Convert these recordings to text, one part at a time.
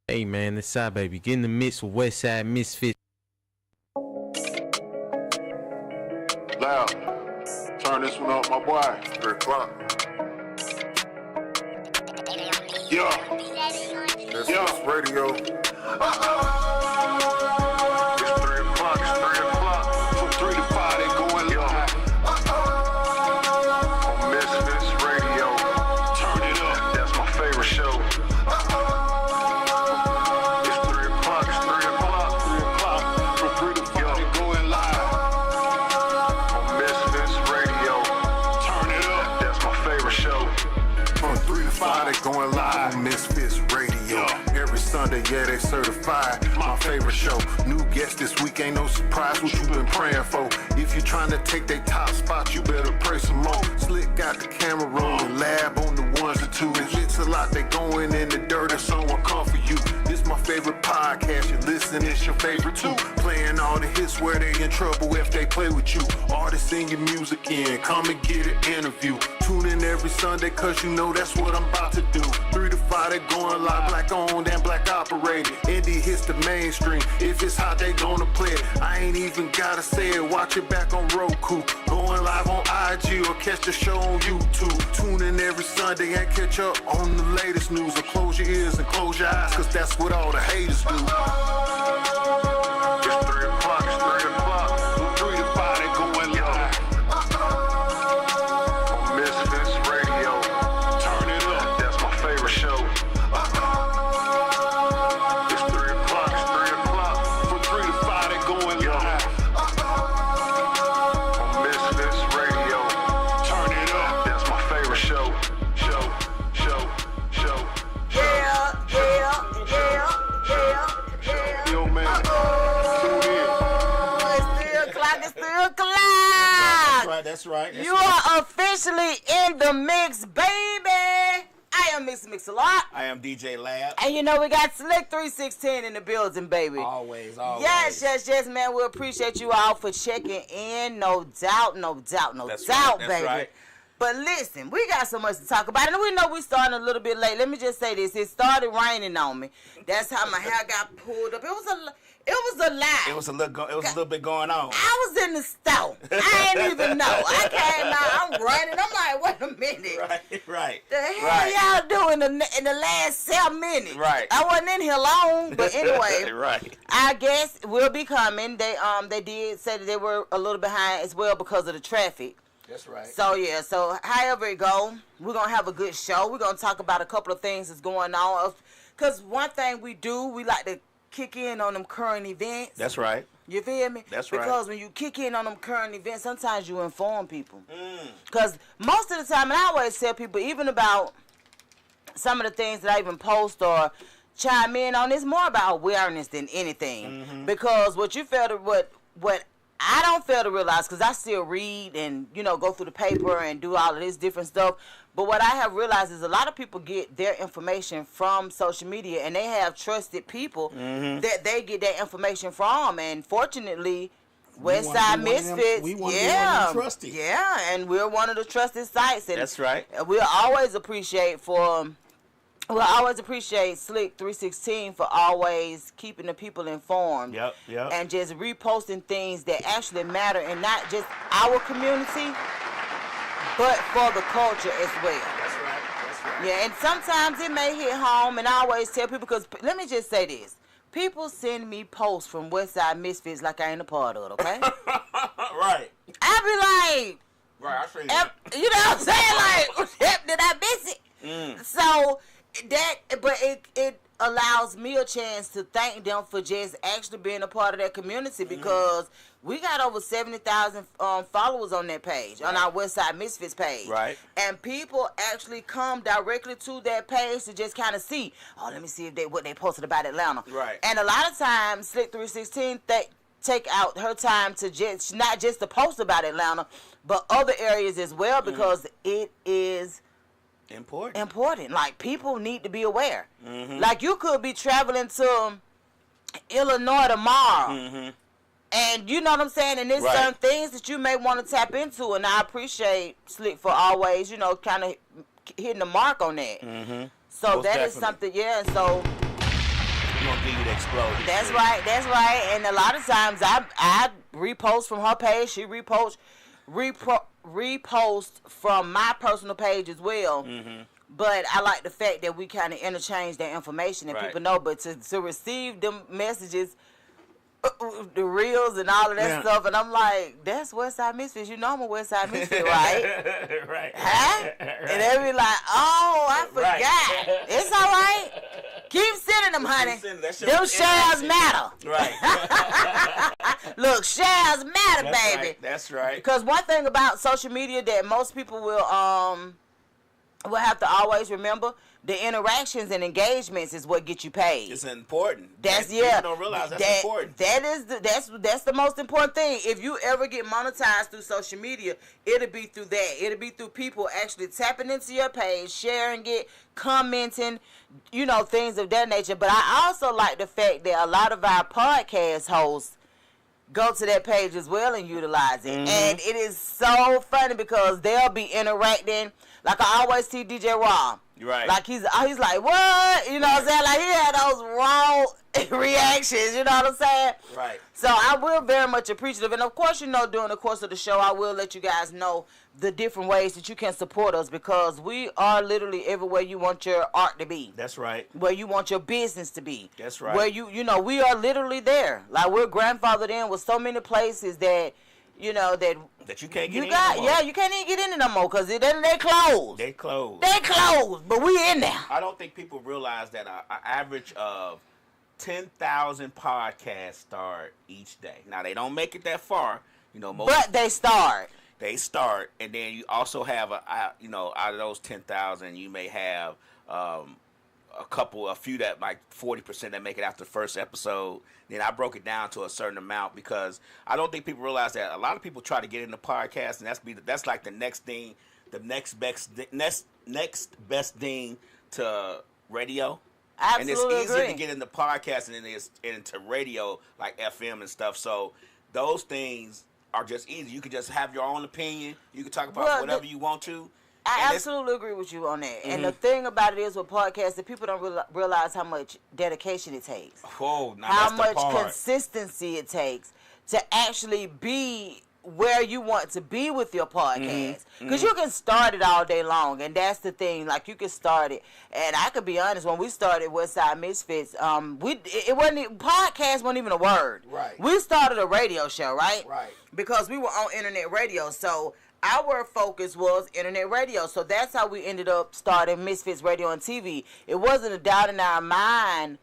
Hey man, this side baby. Get in the mix with WestSide Misfits. Loud. Turn this one up, my boy. 3 o'clock. Yeah. This radio. It's 3 o'clock. It's 3 o'clock. From 3 to 5, they going live. On Misfits Radio. Turn it up. That's my favorite show. It's 3 o'clock. It's 3 o'clock. 3 o'clock. From 3 to 5, they going live. On Misfits Radio. Turn it up. That's my favorite show. From 3 to 5, they going live on Misfits Radio. Every Sunday, yeah, they certified. My favorite show. New guest this week, ain't no surprise what you been praying for. If you trying to take they top spot, you better pray some more. Slick got the camera rolling, lab on the ones and twos. It's a lot, they going in the dirt and someone come for you. This my favorite podcast, you listen, it's your favorite too. Playing all the hits where they in trouble if they play with you. Artists sing your music in, come and get an interview. Tune in every Sunday, cause you know that's what I'm about to do. 3 to 5, they going live, black owned and black operated. Indie hits the mainstream, if it's hot, they gonna play it. I ain't even gotta say it, watch it back on Roku. Going live on IG or catch the show on YouTube. Tune in every Sunday and catch up on the latest news. Or close your ears and close your eyes, cause that's what all the haters do. It's 3 o'clock, it's 3 o'clock. From 3 to 5, they going live. On Misfits Radio. Turn it up, that's my favorite show. It's 3 o'clock, it's 3 o'clock. From 3 to 5, they going live. On Misfits Radio. Turn it up, that's my favorite show. Yo, man, tune in. It's 3 o'clock. It's 3 o'clock. That's right. You are officially in the mix, baby. I am Mix a Lot. I am DJ Lab. And you know we got Slick 316 in the building, baby. Always. Yes, man. We appreciate you all for checking in. No doubt, That's baby. right. But listen, we got so much to talk about, and we know we starting a little bit late. Let me just say this: it started raining on me. That's how my hair got pulled up. It was a lie. It was a little bit going on. I was in the store. I didn't even know. I came out. I'm running. I'm like, wait a minute. Right. The hell y'all doing in the last 7 minutes? Right. I wasn't in here long, but anyway. Right. I guess we'll be coming. They did say that they were a little behind as well because of the traffic. That's right. So however it go, we're gonna have a good show. We're gonna talk about a couple of things that's going on. Cause one thing we do, we like to kick in on them current events. That's right. You feel me? That's right. Because when you kick in on them current events, sometimes you inform people. Because most of the time, and I always tell people, even about some of the things that I even post or chime in on, it's more about awareness than anything. Because what you feel to what I don't fail to realize, because I still read and, go through the paper and do all of this different stuff. But what I have realized is a lot of people get their information from social media, and they have trusted people that they get their information from. And fortunately, WestSide Misfits, trusted. Yeah, and we're one of the trusted sites. And that's right. We'll always appreciate Slick 316 for always keeping the people informed. Yep. And just reposting things that actually matter, and not just our community, but for the culture as well. That's right. Yeah, and sometimes it may hit home, and I always tell people, because let me just say this. People send me posts from WestSide Misfits like I ain't a part of it, okay? Right. I be like... Right, I see that. You know what I'm saying? Like, did I miss it? So... it allows me a chance to thank them for just actually being a part of that community, because we got over 70,000 followers on that page, on our WestSide Misfits page. Right. And people actually come directly to that page to just kind of see, let me see what they posted about Atlanta. Right. And a lot of times, Slick 316 take out her time to just not just to post about Atlanta, but other areas as well, because it is important. Like, people need to be aware. Like, you could be traveling to Illinois tomorrow, and you know what I'm saying, and there's certain things that you may want to tap into, and I appreciate Slick for always, kind of hitting the mark on that. Mm-hmm. So Most that is definitely. something, yeah. And so We gonna give you the explode. that's right. That's right. And a lot of times I repost from her page. She repost from my personal page as well. Mm-hmm. But I like the fact that we kind of interchange that information and Right. people know. But to receive them messages, the reels and all of that Yeah. stuff, and I'm like, that's WestSide Misfits. You know I'm a WestSide Misfit, right? Right. Huh? And they be like, oh, I forgot. Right. It's all right. Keep sending them, honey. sending. That shit Them was shares interesting. matter. Right. Look, shares matter, That's baby. right. That's right. Because one thing about social media that most people will have to always remember, the interactions and engagements is what get you paid. It's important. That's People yeah. don't realize that's important. That's the most important thing. If you ever get monetized through social media, it'll be through that. It'll be through people actually tapping into your page, sharing it, commenting, things of that nature. But I also like the fact that a lot of our podcast hosts go to that page as well and utilize it. Mm-hmm. And it is so funny because they'll be interacting. Like I always see DJ Rob. Right. Like he's like, what? You know what I'm saying? Like he had those raw reactions, you know what I'm saying? Right. So I will very much appreciative. And of course, during the course of the show, I will let you guys know the different ways that you can support us because we are literally everywhere you want your art to be. That's right. Where you want your business to be. That's right. Where we are literally there. Like we're grandfathered in with so many places that, That you can't get in. you can't even get in it no more because they closed. They closed. They closed, but we in there. I don't think people realize that an average of 10,000 podcasts start each day. Now they don't make it that far, most. But they start. They start, and then you also have out of those 10,000, you may have a few that like 40% that make it after the first episode. Then I broke it down to a certain amount because I don't think people realize that a lot of people try to get into podcasts, and that's like the next thing, the next best thing to radio. Absolutely And it's easier agree. to get into podcasts than it is into radio, like FM and stuff. So those things are just easy. You can just have your own opinion. You can talk about whatever you want to. I And absolutely agree with you on that. Mm-hmm. And the thing about it is with podcasts that people don't realize how much dedication it takes. Whoa, now How that's much the part. consistency it takes to actually be where you want to be with your podcast. Because you can start it all day long, and that's the thing. Like, you can start it. And I could be honest, when we started WestSide Misfits, podcast wasn't even a word. Right. We started a radio show, right? Right. Because we were on internet radio, so our focus was internet radio. So that's how we ended up starting Misfits Radio and TV. It wasn't a doubt in our mind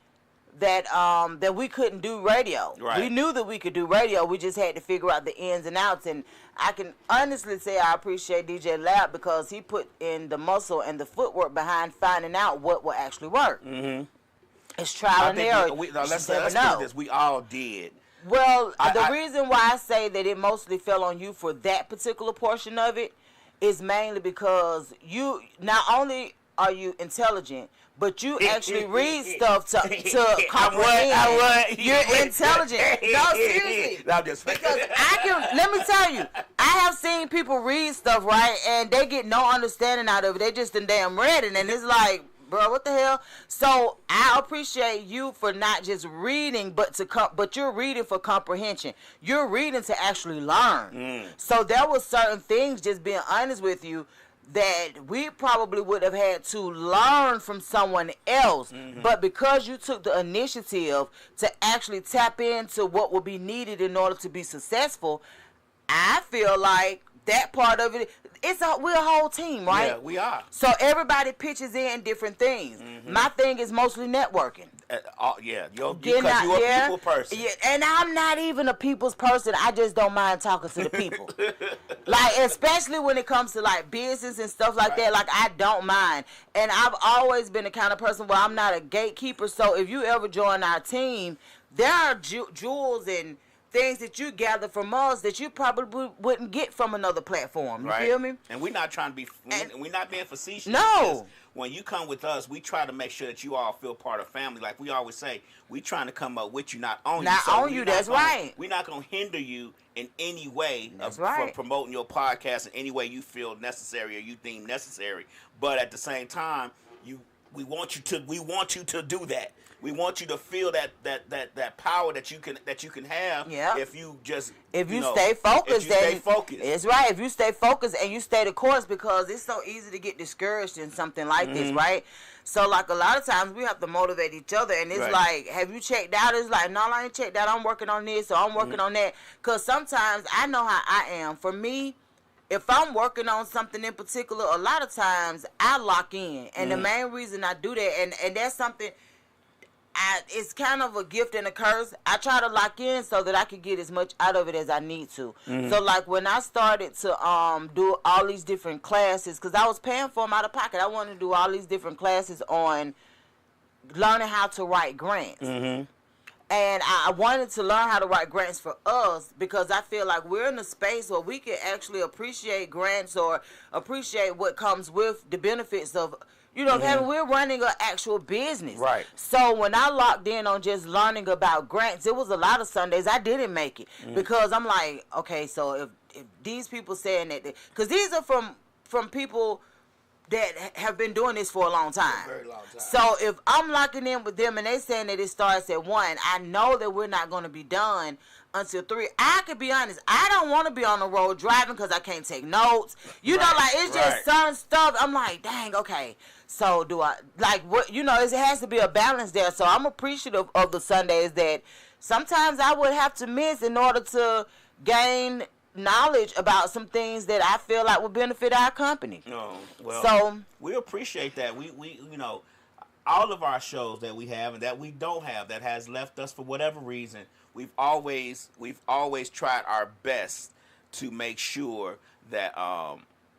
that we couldn't do radio. Right. We knew that we could do radio. We just had to figure out the ins and outs. And I can honestly say I appreciate DJ Lab because he put in the muscle and the footwork behind finding out what will actually work. Mm-hmm. It's trial and error. Let's never put know. this. We all did. Well, the reason why I say that it mostly fell on you for that particular portion of it is mainly because you not only are you intelligent, but you actually read stuff to comprehend. You're intelligent. No, seriously. No, I'm just Because let me tell you, I have seen people read stuff, right, and they get no understanding out of it. They just done damn read it, and it's like, bro, what the hell? So I appreciate you for not just reading, but you're reading for comprehension. You're reading to actually learn. So there was certain things, just being honest with you, that we probably would have had to learn from someone else. But because you took the initiative to actually tap into what will be needed in order to be successful, I feel like that part of it, we're a whole team, right? Yeah, we are. So everybody pitches in different things. My thing is mostly networking. Yeah, because you're a people person. Yeah, and I'm not even a people's person. I just don't mind talking to the people. Like, especially when it comes to, like, business and stuff like that. Like, I don't mind. And I've always been the kind of person where I'm not a gatekeeper. So if you ever join our team, there are jewels and things that you gather from us that you probably wouldn't get from another platform. You Right. feel me? And we're not trying to be, we're not being facetious. No. Because when you come with us, we try to make sure that you all feel part of family. Like we always say, we trying to come up with you, not on you. Not So on we're you, not that's gonna- right. We're not going to hinder you in any way That's for right. promoting your podcast in any way you feel necessary or you deem necessary. But at the same time, we want you to do that. We want you to feel that power that you can have Yeah. if you just If you know, stay focused, if you stay then focused. it's right. If you stay focused and you stay the course, because it's so easy to get discouraged in something like Mm-hmm. this, right? So like a lot of times we have to motivate each other, and it's Right. like, have you checked out? It's like, no, I ain't checked out. I'm working on this, or I'm working Mm-hmm. on that. Because sometimes I know how I am. For me, if I'm working on something in particular, a lot of times I lock in, and the main reason I do that, and that's something. It's kind of a gift and a curse. I try to lock in so that I can get as much out of it as I need to. So like when I started to do all these different classes, because I was paying for them out of pocket, I wanted to do all these different classes on learning how to write grants. And I wanted to learn how to write grants for us, because I feel like we're in a space where we can actually appreciate grants or appreciate what comes with the benefits of, you know, having, we're running an actual business. Right. So when I locked in on just learning about grants, it was a lot of Sundays I didn't make it, because I'm like, okay, so if these people saying that, because these are from people that have been doing this for a long time. Very long time. So if I'm locking in with them and they saying that it starts at 1, I know that we're not going to be done until 3. I could be honest, I don't want to be on the road driving because I can't take notes. You know, like it's just some stuff. I'm like, dang, okay. So do I, like, what, you know, it has to be a balance there. So I'm appreciative of the Sundays that sometimes I would have to miss in order to gain knowledge about some things that I feel like would benefit our company. No, well, So we appreciate that. We you know, all of our shows that we have and that we don't have, that has left us for whatever reason, we've always tried our best to make sure that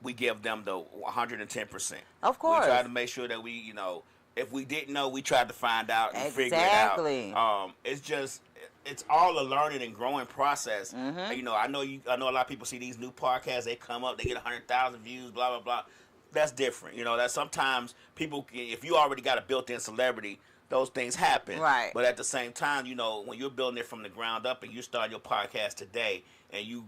we give them the 110%. Of course. We try to make sure that we, you know, if we didn't know, we tried to find out and figure it Exactly. out. It's all a learning and growing process. You know, I know a lot of people see these new podcasts. They come up, they get 100,000 views, blah blah blah. That's different. You know, that sometimes people, if you already got a built-in celebrity, those things happen. Right. But at the same time, you know, when you're building it from the ground up and you start your podcast today, and you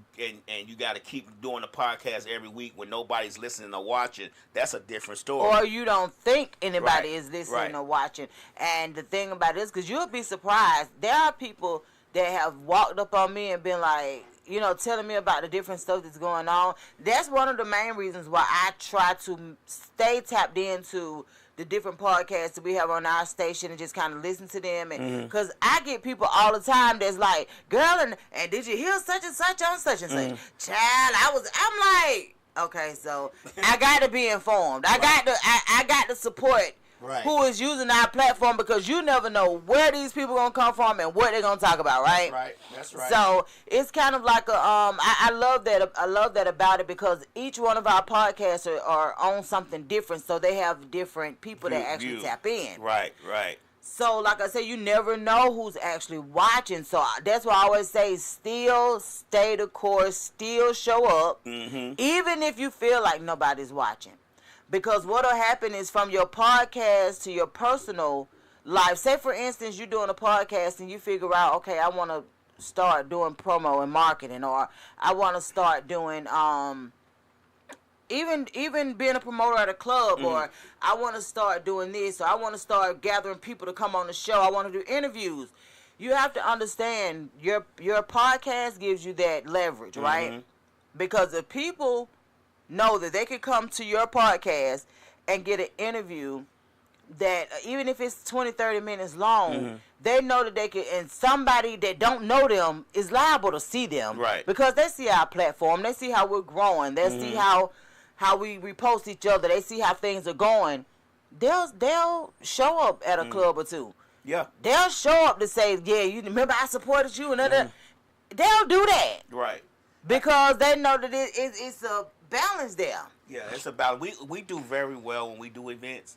got to keep doing the podcast every week when nobody's listening or watching, that's a different story. or you don't think anybody Right, is listening right. or watching. And the thing about this, because you'll be surprised, there are people that have walked up on me and been like, you know, telling me about the different stuff that's going on. That's one of the main reasons why I try to stay tapped into the different podcasts that we have on our station and just kind of listen to them. And because I get people all the time that's like, girl, and did you hear such and such on such and such? Child, I'm like, okay, so I got to be informed. I got to support Right. who is using our platform, because you never know where these people gonna come from and what they're gonna talk about, right? That's right. So it's kind of like a I love that. I love that about it, because each one of our podcasts are on something different, so they have different people that actually tap in. Right. So like I said, you never know who's actually watching. So that's why I always say, still stay the course, still show up, even if you feel like nobody's watching. Because what'll happen is, from your podcast to your personal life, say for instance you're doing a podcast and you figure out, okay, I want to start doing promo and marketing, or I want to start doing even being a promoter at a club, or I want to start doing this, or I want to start gathering people to come on the show, I want to do interviews. You have to understand your podcast gives you that leverage, right? Because if people know that they can come to your podcast and get an interview that, even if it's 20-30 minutes long, they know that they can, and somebody that don't know them is liable to see them, Right. because they see our platform, they see how we're growing, they see how we repost each other, they see how things are going. They'll show up at a club or two. Yeah. They'll show up to say, yeah, you remember I supported you, and they'll do that, Right. because they know that it's a balance there. Yeah, it's about we do very well when we do events.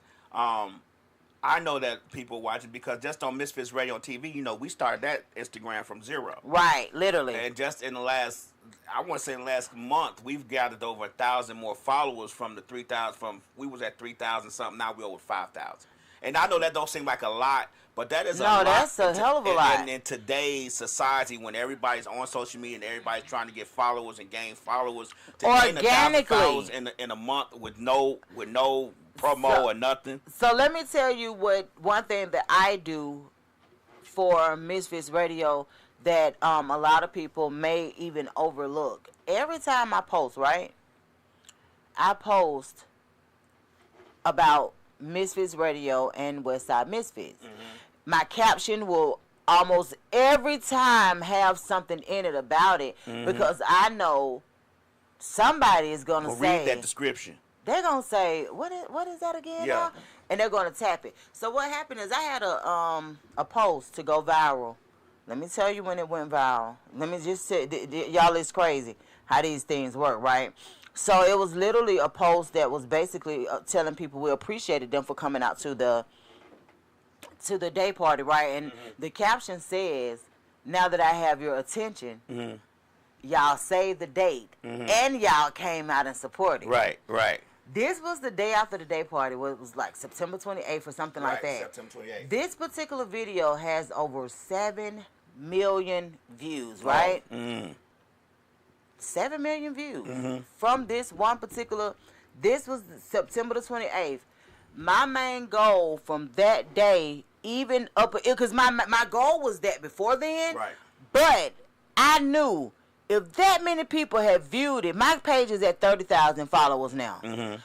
I know that people watch it because just on Misfits Radio and TV, you know, we started that Instagram from zero. Right, literally. And just in the last, I want to say in the last month, we've gathered over 1,000 more followers from the 3,000. We was at 3,000 something. Now we're over 5,000. And I know that don't seem like a lot, but that is a lot. No, that's a hell of a lot. In today's society, when everybody's on social media and everybody's trying to get followers and gain followers, to gain 1,000 followers in a month with no promo or nothing. So let me tell you one thing that I do for Misfits Radio that a lot of people may even overlook. Every time I post, right? I post about Misfits Radio and WestSide Misfits. My caption will almost every time have something in it about it because I know somebody is going to say. Read that description. They're going to say, what is that again? Yeah. And they're going to tap it. So what happened is I had a post to go viral. Let me tell you when it went viral. Let me just say, y'all, it's crazy how these things work, right? So it was literally a post that was basically telling people we appreciated them for coming out to the day party, right? And the caption says, now that I have your attention, y'all saved the date, and y'all came out and supported. Right. This was the day after the day party. It was like September 28th or something like that. September 28th. This particular video has over 7 million views, right? 7 million views from this one particular. This was September the 28th. My main goal from that day, even up, because my goal was that before then. Right. But I knew if that many people had viewed it, my page is at 30,000 followers now.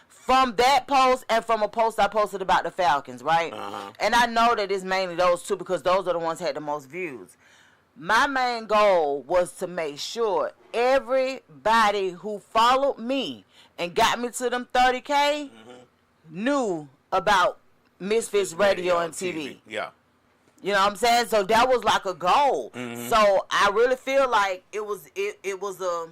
From that post and from a post I posted about the Falcons, right? And I know that it's mainly those two because those are the ones that had the most views. My main goal was to make sure everybody who followed me and got me to them 30K knew about Misfits Radio and TV. Yeah. You know what I'm saying? So that was like a goal. So I really feel like it was a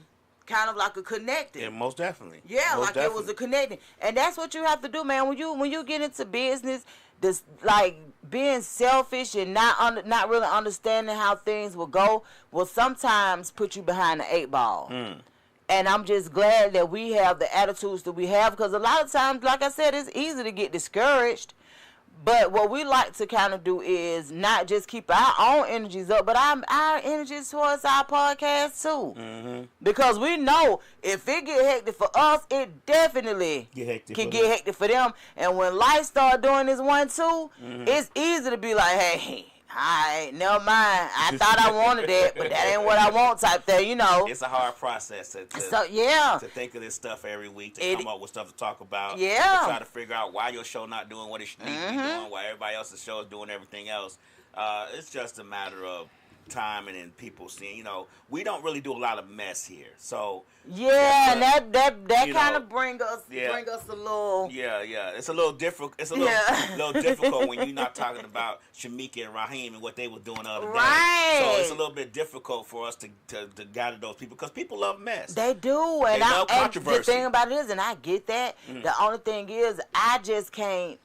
kind of like a connecting. Yeah, most definitely. Yeah, most like definitely. it was a connecting. And that's what you have to do, man. When you get into business, this like being selfish and not really understanding how things will go will sometimes put you behind the 8 ball. And I'm just glad that we have the attitudes that we have because a lot of times, like I said, it's easy to get discouraged. But what we like to kind of do is not just keep our own energies up, but our energies towards our podcast too. Because we know if it get hectic for us, it definitely can get hectic for them. And when life start doing this 1-2, it's easy to be like, hey, alright, never mind. I thought I wanted that, but that ain't what I want type thing, you know. It's a hard process to think of this stuff every week, to come up with stuff to talk about. To try to figure out why your show not doing what it needs to be doing, why everybody else's show is doing everything else. It's just a matter of time and people seeing, you know, we don't really do a lot of mess here. So and that kind of bring us a little it's a little different. It's a little difficult when you're not talking about Shamika and Raheem and what they were doing the other day. So it's a little bit difficult for us to gather those people because people love mess. They do, and they love controversy. The thing about it is, and I get that. The only thing is, I just can't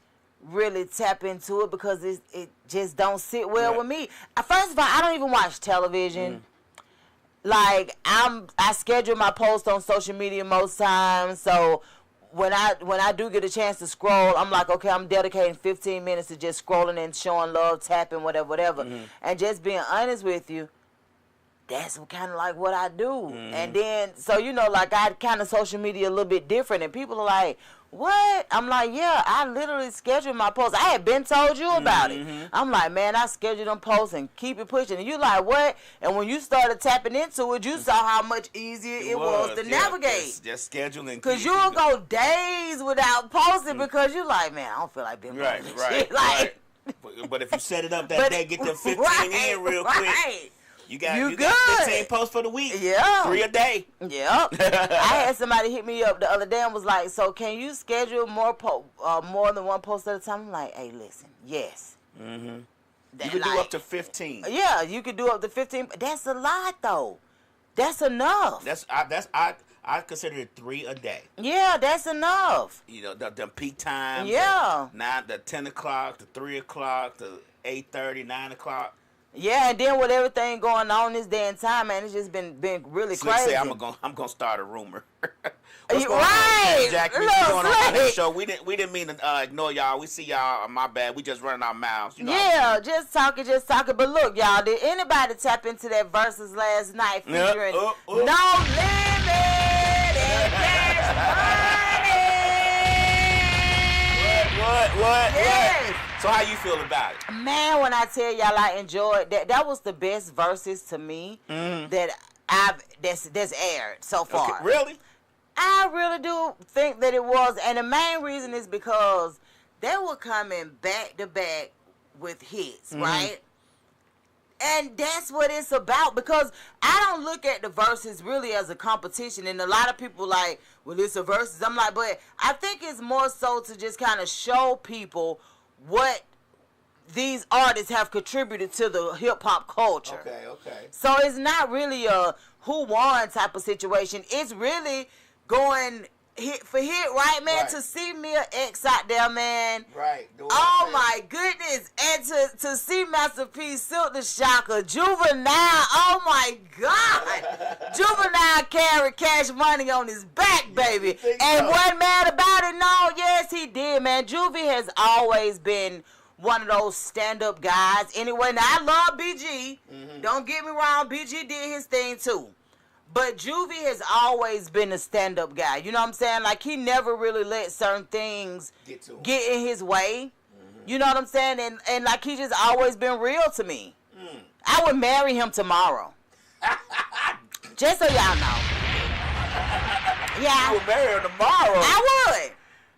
really tap into it because it just don't sit well with me. First of all, I don't even watch television. Like I schedule my posts on social media most times, so when I do get a chance to scroll, I'm like, okay, I'm dedicating 15 minutes to just scrolling and showing love, tapping, whatever. And just being honest with you, that's kind of like what I do. And then, so, you know, like I kind of social media a little bit different, and people are like, what? I'm like, yeah, I literally scheduled my posts. I had been told you about it. I'm like, man, I scheduled them posts and keep it pushing. And you like, what? And when you started tapping into it, you saw how much easier it was to navigate. Just scheduling. Because you'll go days without posting because you like, man, I don't feel like being right. But if you set it up that day, get them 15 in real quick. You got 15 posts for the week. Yeah. 3 a day. Yep. I had somebody hit me up the other day and was like, so can you schedule more than one post at a time? I'm like, hey, listen, yes. You can do up to 15. Yeah, you could do up to 15. But that's a lot, though. That's enough. I consider it 3 a day. Yeah, that's enough. You know, the peak times. Yeah. The 10 o'clock, the 3 o'clock, the 8:30, 9 o'clock. Yeah, and then with everything going on this day and time, man, it's just been really Slick crazy. say I'm gonna start a rumor. What's going Right. on, Jack? What's going on this show? We didn't mean to ignore y'all. We see y'all. My bad. We just running our mouths. You know Yeah, just talking. But look, y'all, did anybody tap into that versus last night featuring No Limit and Cash Money? What? Yes. So how you feel about it? Man, when I tell y'all I enjoyed that was the best verses to me that's aired so far. Okay, really? I really do think that it was, and the main reason is because they were coming back to back with hits, right? And that's what it's about, because I don't look at the verses really as a competition, and a lot of people like, well, it's a versus. I'm like, but I think it's more so to just kind of show people what these artists have contributed to the hip-hop culture. Okay. So it's not really a who won type of situation. It's really going hit for hit, right, man? Right. To see Mia X out there, man. Right. Oh my goodness. And to see Master P, Silk the Shocker, Juvenile, oh my God. Juvenile carried Cash Money on his back, baby. And wasn't mad about it? No, yes, he did, man. Juvie has always been one of those stand-up guys. Anyway, now I love BG. Don't get me wrong, BG did his thing too. But Juvie has always been a stand-up guy. You know what I'm saying? Like, he never really let certain things get in his way. You know what I'm saying? And like, he just always been real to me. I would marry him tomorrow. Just so y'all know. Yeah. You would marry him tomorrow? I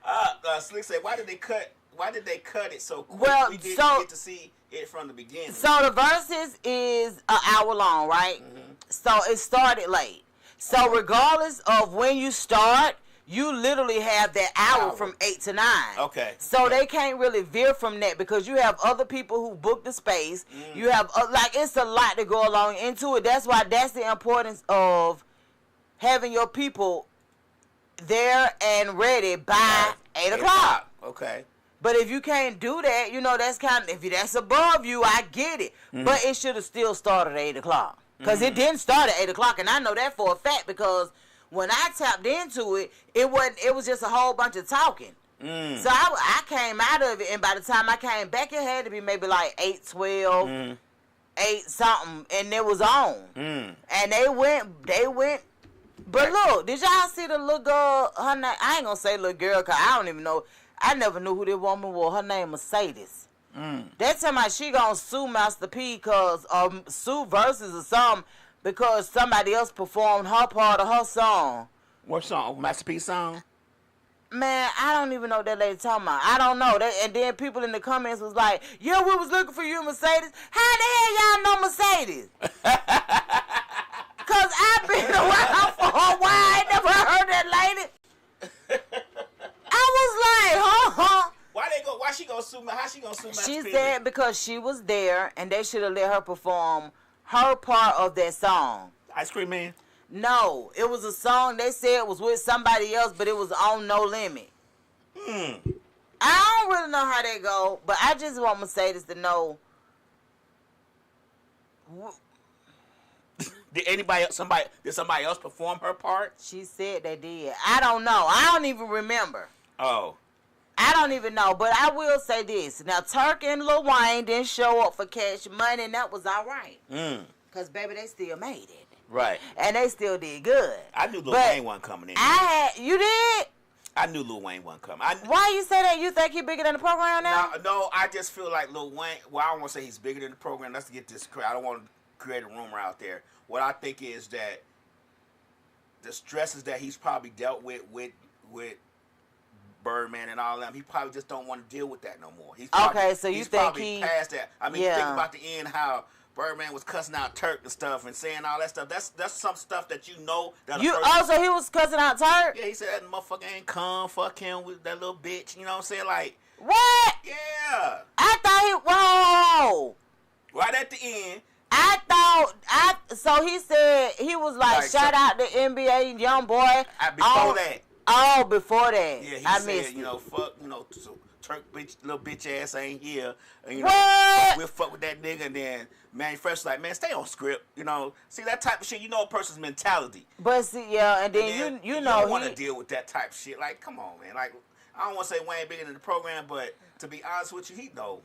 would. Slick said, why did they cut it so quick? Well, We didn't get to see it from the beginning. So the verses is an hour long, right? So it started late. So regardless of when you start, you literally have that hour from 8 to 9. Okay. So they can't really veer from that, because you have other people who book the space. You have, it's a lot to go along into it. That's why that's the importance of having your people there and ready by 8 o'clock. Okay. But if you can't do that, you know, that's kind of, if that's above you, I get it. But it should have still started at 8 o'clock. Because it didn't start at 8 o'clock, and I know that for a fact, because when I tapped into it, it was just a whole bunch of talking. So I came out of it, and by the time I came back, it had to be maybe like 8:12, 8 something, and it was on. And they went. But look, did y'all see the little girl? Her name, I ain't gonna say little girl, because I don't even know. I never knew who this woman was. Her name Mercedes. That time she gonna sue Master P because sue verses or something, because somebody else performed her part of her song. What song? Master P song? Man, I don't even know what that lady talking about. I don't know. And then people in the comments was like, yeah, we was looking for you, Mercedes. How the hell y'all know Mercedes? Because I've been around for a while. I ain't never heard that lady. I was like, huh? Why she gonna sue? How she gonna sue Master P? She said because she was there and they should have let her perform her part of that song. Ice Cream Man? No, it was a song they said was with somebody else, but it was on No Limit. I don't really know how they go, but I just want Mercedes to know. Did somebody else perform her part? She said they did. I don't know. I don't even remember. Oh. I don't even know, but I will say this. Now, Turk and Lil Wayne didn't show up for Cash Money, and that was all right. Because, baby, they still made it. Right. And they still did good. I knew Lil Wayne wasn't coming in. You did? I knew Lil Wayne wasn't coming. Why you say that? You think he bigger than the program now? No, I just feel like Lil Wayne, well, I don't want to say he's bigger than the program. Let's get this correct. I don't want to create a rumor out there. What I think is that the stresses that he's probably dealt with Birdman and all that, he probably just don't want to deal with that no more. He's probably past that. I mean, think about the end, how Birdman was cussing out Turk and stuff and saying all that stuff. That's some stuff that you know. That so he was cussing out Turk? Yeah, he said that motherfucker ain't come. Fuck him with that little bitch. You know what I'm saying? Like, what? Yeah. I thought whoa. Right at the end. I So he said, he was like shout out to NBA young boy. Before that. Yeah, he I said, missed you know, fuck, you know, so Turk bitch, little bitch ass ain't here. And, you What? know, we'll fuck with that nigga. And then Manufacturer's like, man, stay on script. You know, see that type of shit. You know a person's mentality. But see, yeah, and then you know don't want to deal with that type of shit. Like, come on, man. Like, I don't want to say Wayne bigger than the program, but to be honest with you, he know.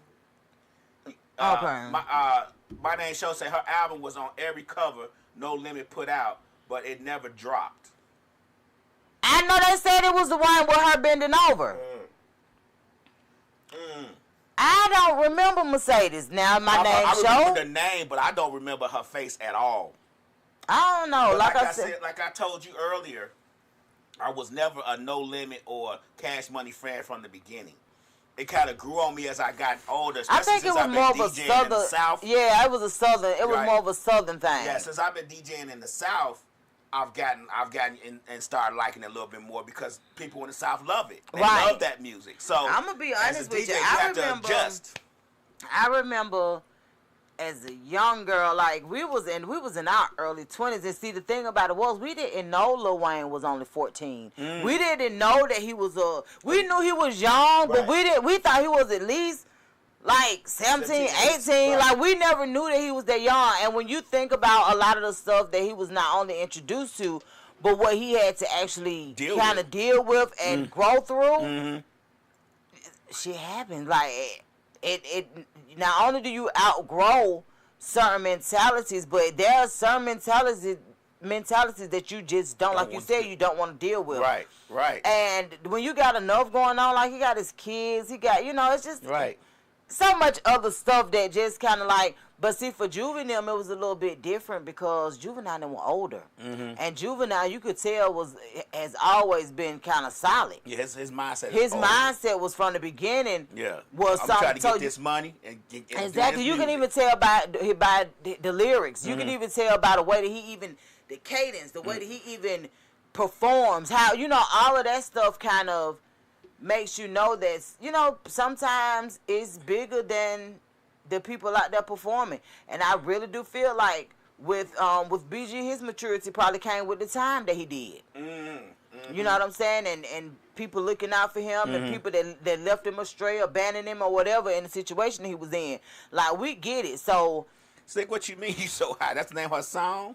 Okay. My name show say her album was on every cover No Limit put out, but it never dropped. I know they said it was the one with her bending over. I don't remember Mercedes. Now I remember the name, but I don't remember her face at all. I don't know. But like I said, like I told you earlier, I was never a No Limit or Cash Money fan from the beginning. It kind of grew on me as I got older. I think it was more of a southern. South. Yeah, it was a southern. It was Right. more of a southern thing. Yeah, since I've been DJing in the South, I've gotten and started liking it a little bit more because people in the South love it. They Right. love that music. So I'm gonna be honest as a with DJ, you. have to adjust. I remember as a young girl, like we was in our early 20s, and see the thing about it was we didn't know Lil Wayne was only 14. We didn't know that he was we knew he was young, but we thought he was at least like 17, 18. Right. Like we never knew that he was that young. And when you think about a lot of the stuff that he was not only introduced to, but what he had to actually kind of deal with and grow through, shit happens. Like it not only do you outgrow certain mentalities, but there are certain mentalities that you just don't like you said, you don't want to deal with. Right. And when you got enough going on, like he got his kids, he got, it's just so much other stuff that just kind of like, but see, for Juvenile, it was a little bit different because Juvenile they were older. And Juvenile, you could tell, has always been kind of solid. Yeah, his mindset. His mindset was from the beginning. Yeah, was I'm trying to get this money and get exactly. You can even tell by the lyrics. You can even tell by the way that he even the cadence, the way that he even performs. How all of that stuff kind of makes you know that sometimes it's bigger than the people out there performing. And I really do feel like with BG, his maturity probably came with the time that he did. You know what I'm saying? And people looking out for him and people that left him astray, abandoned him or whatever in the situation he was in. Like, we get it. So Slick, what you mean you so high? That's the name of her song?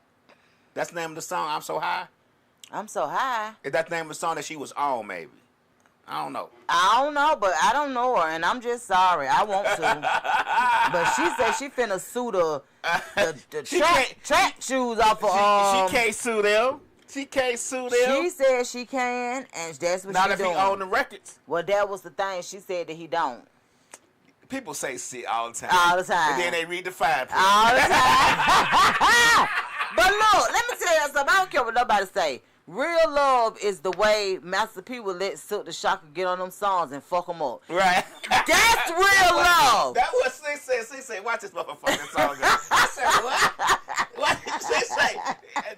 That's the name of the song, I'm So High? I'm so high. Is that the name of the song that she was on, maybe? I don't know. I don't know, but I don't know her, and I'm just sorry. I want to. But she said she finna sue the track shoes off of She can't sue them. She can't sue them. She said she can, and that's what Not she if doing. he own the records. Well, that was the thing. She said that he don't. People say shit all the time. All the time. And then they read the fine print. All the time. But look, let me tell you something. I don't care what nobody say. Real love is the way Master P would let Silk the Shocker get on them songs and fuck them up. Right. That's real love. That was Slick said. Slick said, watch this motherfucking song. I said, what? What?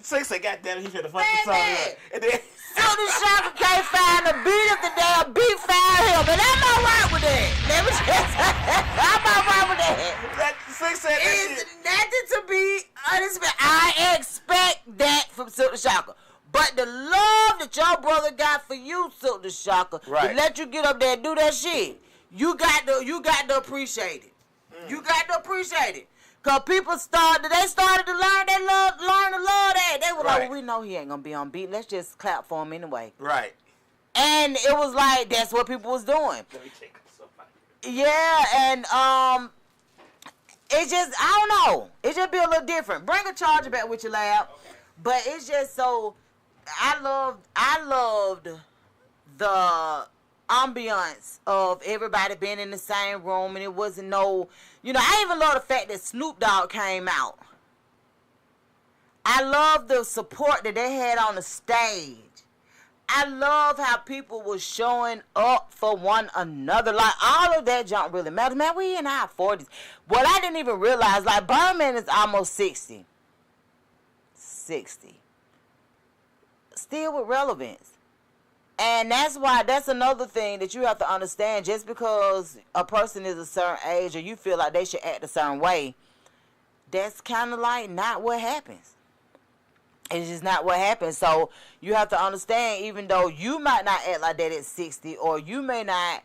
Slick said, goddamn, he should have fucked the song up. And then Silk the Shocker can't find the beat if the damn beat found him. And I'm all right with that. Let me just say, I'm all right with that. Slick said It's nothing to be honest with. I expect that from Silk the Shocker. But the love that your brother got for you, Silk the Shocker, to let you get up there and do that shit, you got to appreciate it. You got to appreciate it. Cause people started to learn to love that. They were like, well, we know he ain't gonna be on beat. Let's just clap for him anyway. Right. And it was like that's what people was doing. Let me take somebody. Yeah, and it just I don't know. It just be a little different. Bring a charger back with your lab. Okay. But it's just so I loved the ambiance of everybody being in the same room, and it wasn't I even love the fact that Snoop Dogg came out. I love the support that they had on the stage. I love how people were showing up for one another. Like, all of that junk really matters. Man, we in our 40s. What I didn't even realize, like, Birdman is almost 60. 60. Still with relevance. And that's another thing that you have to understand. Just because a person is a certain age or you feel like they should act a certain way that's kind of like not what happens. It's just not what happens. So you have to understand, even though you might not act like that at 60, or you may not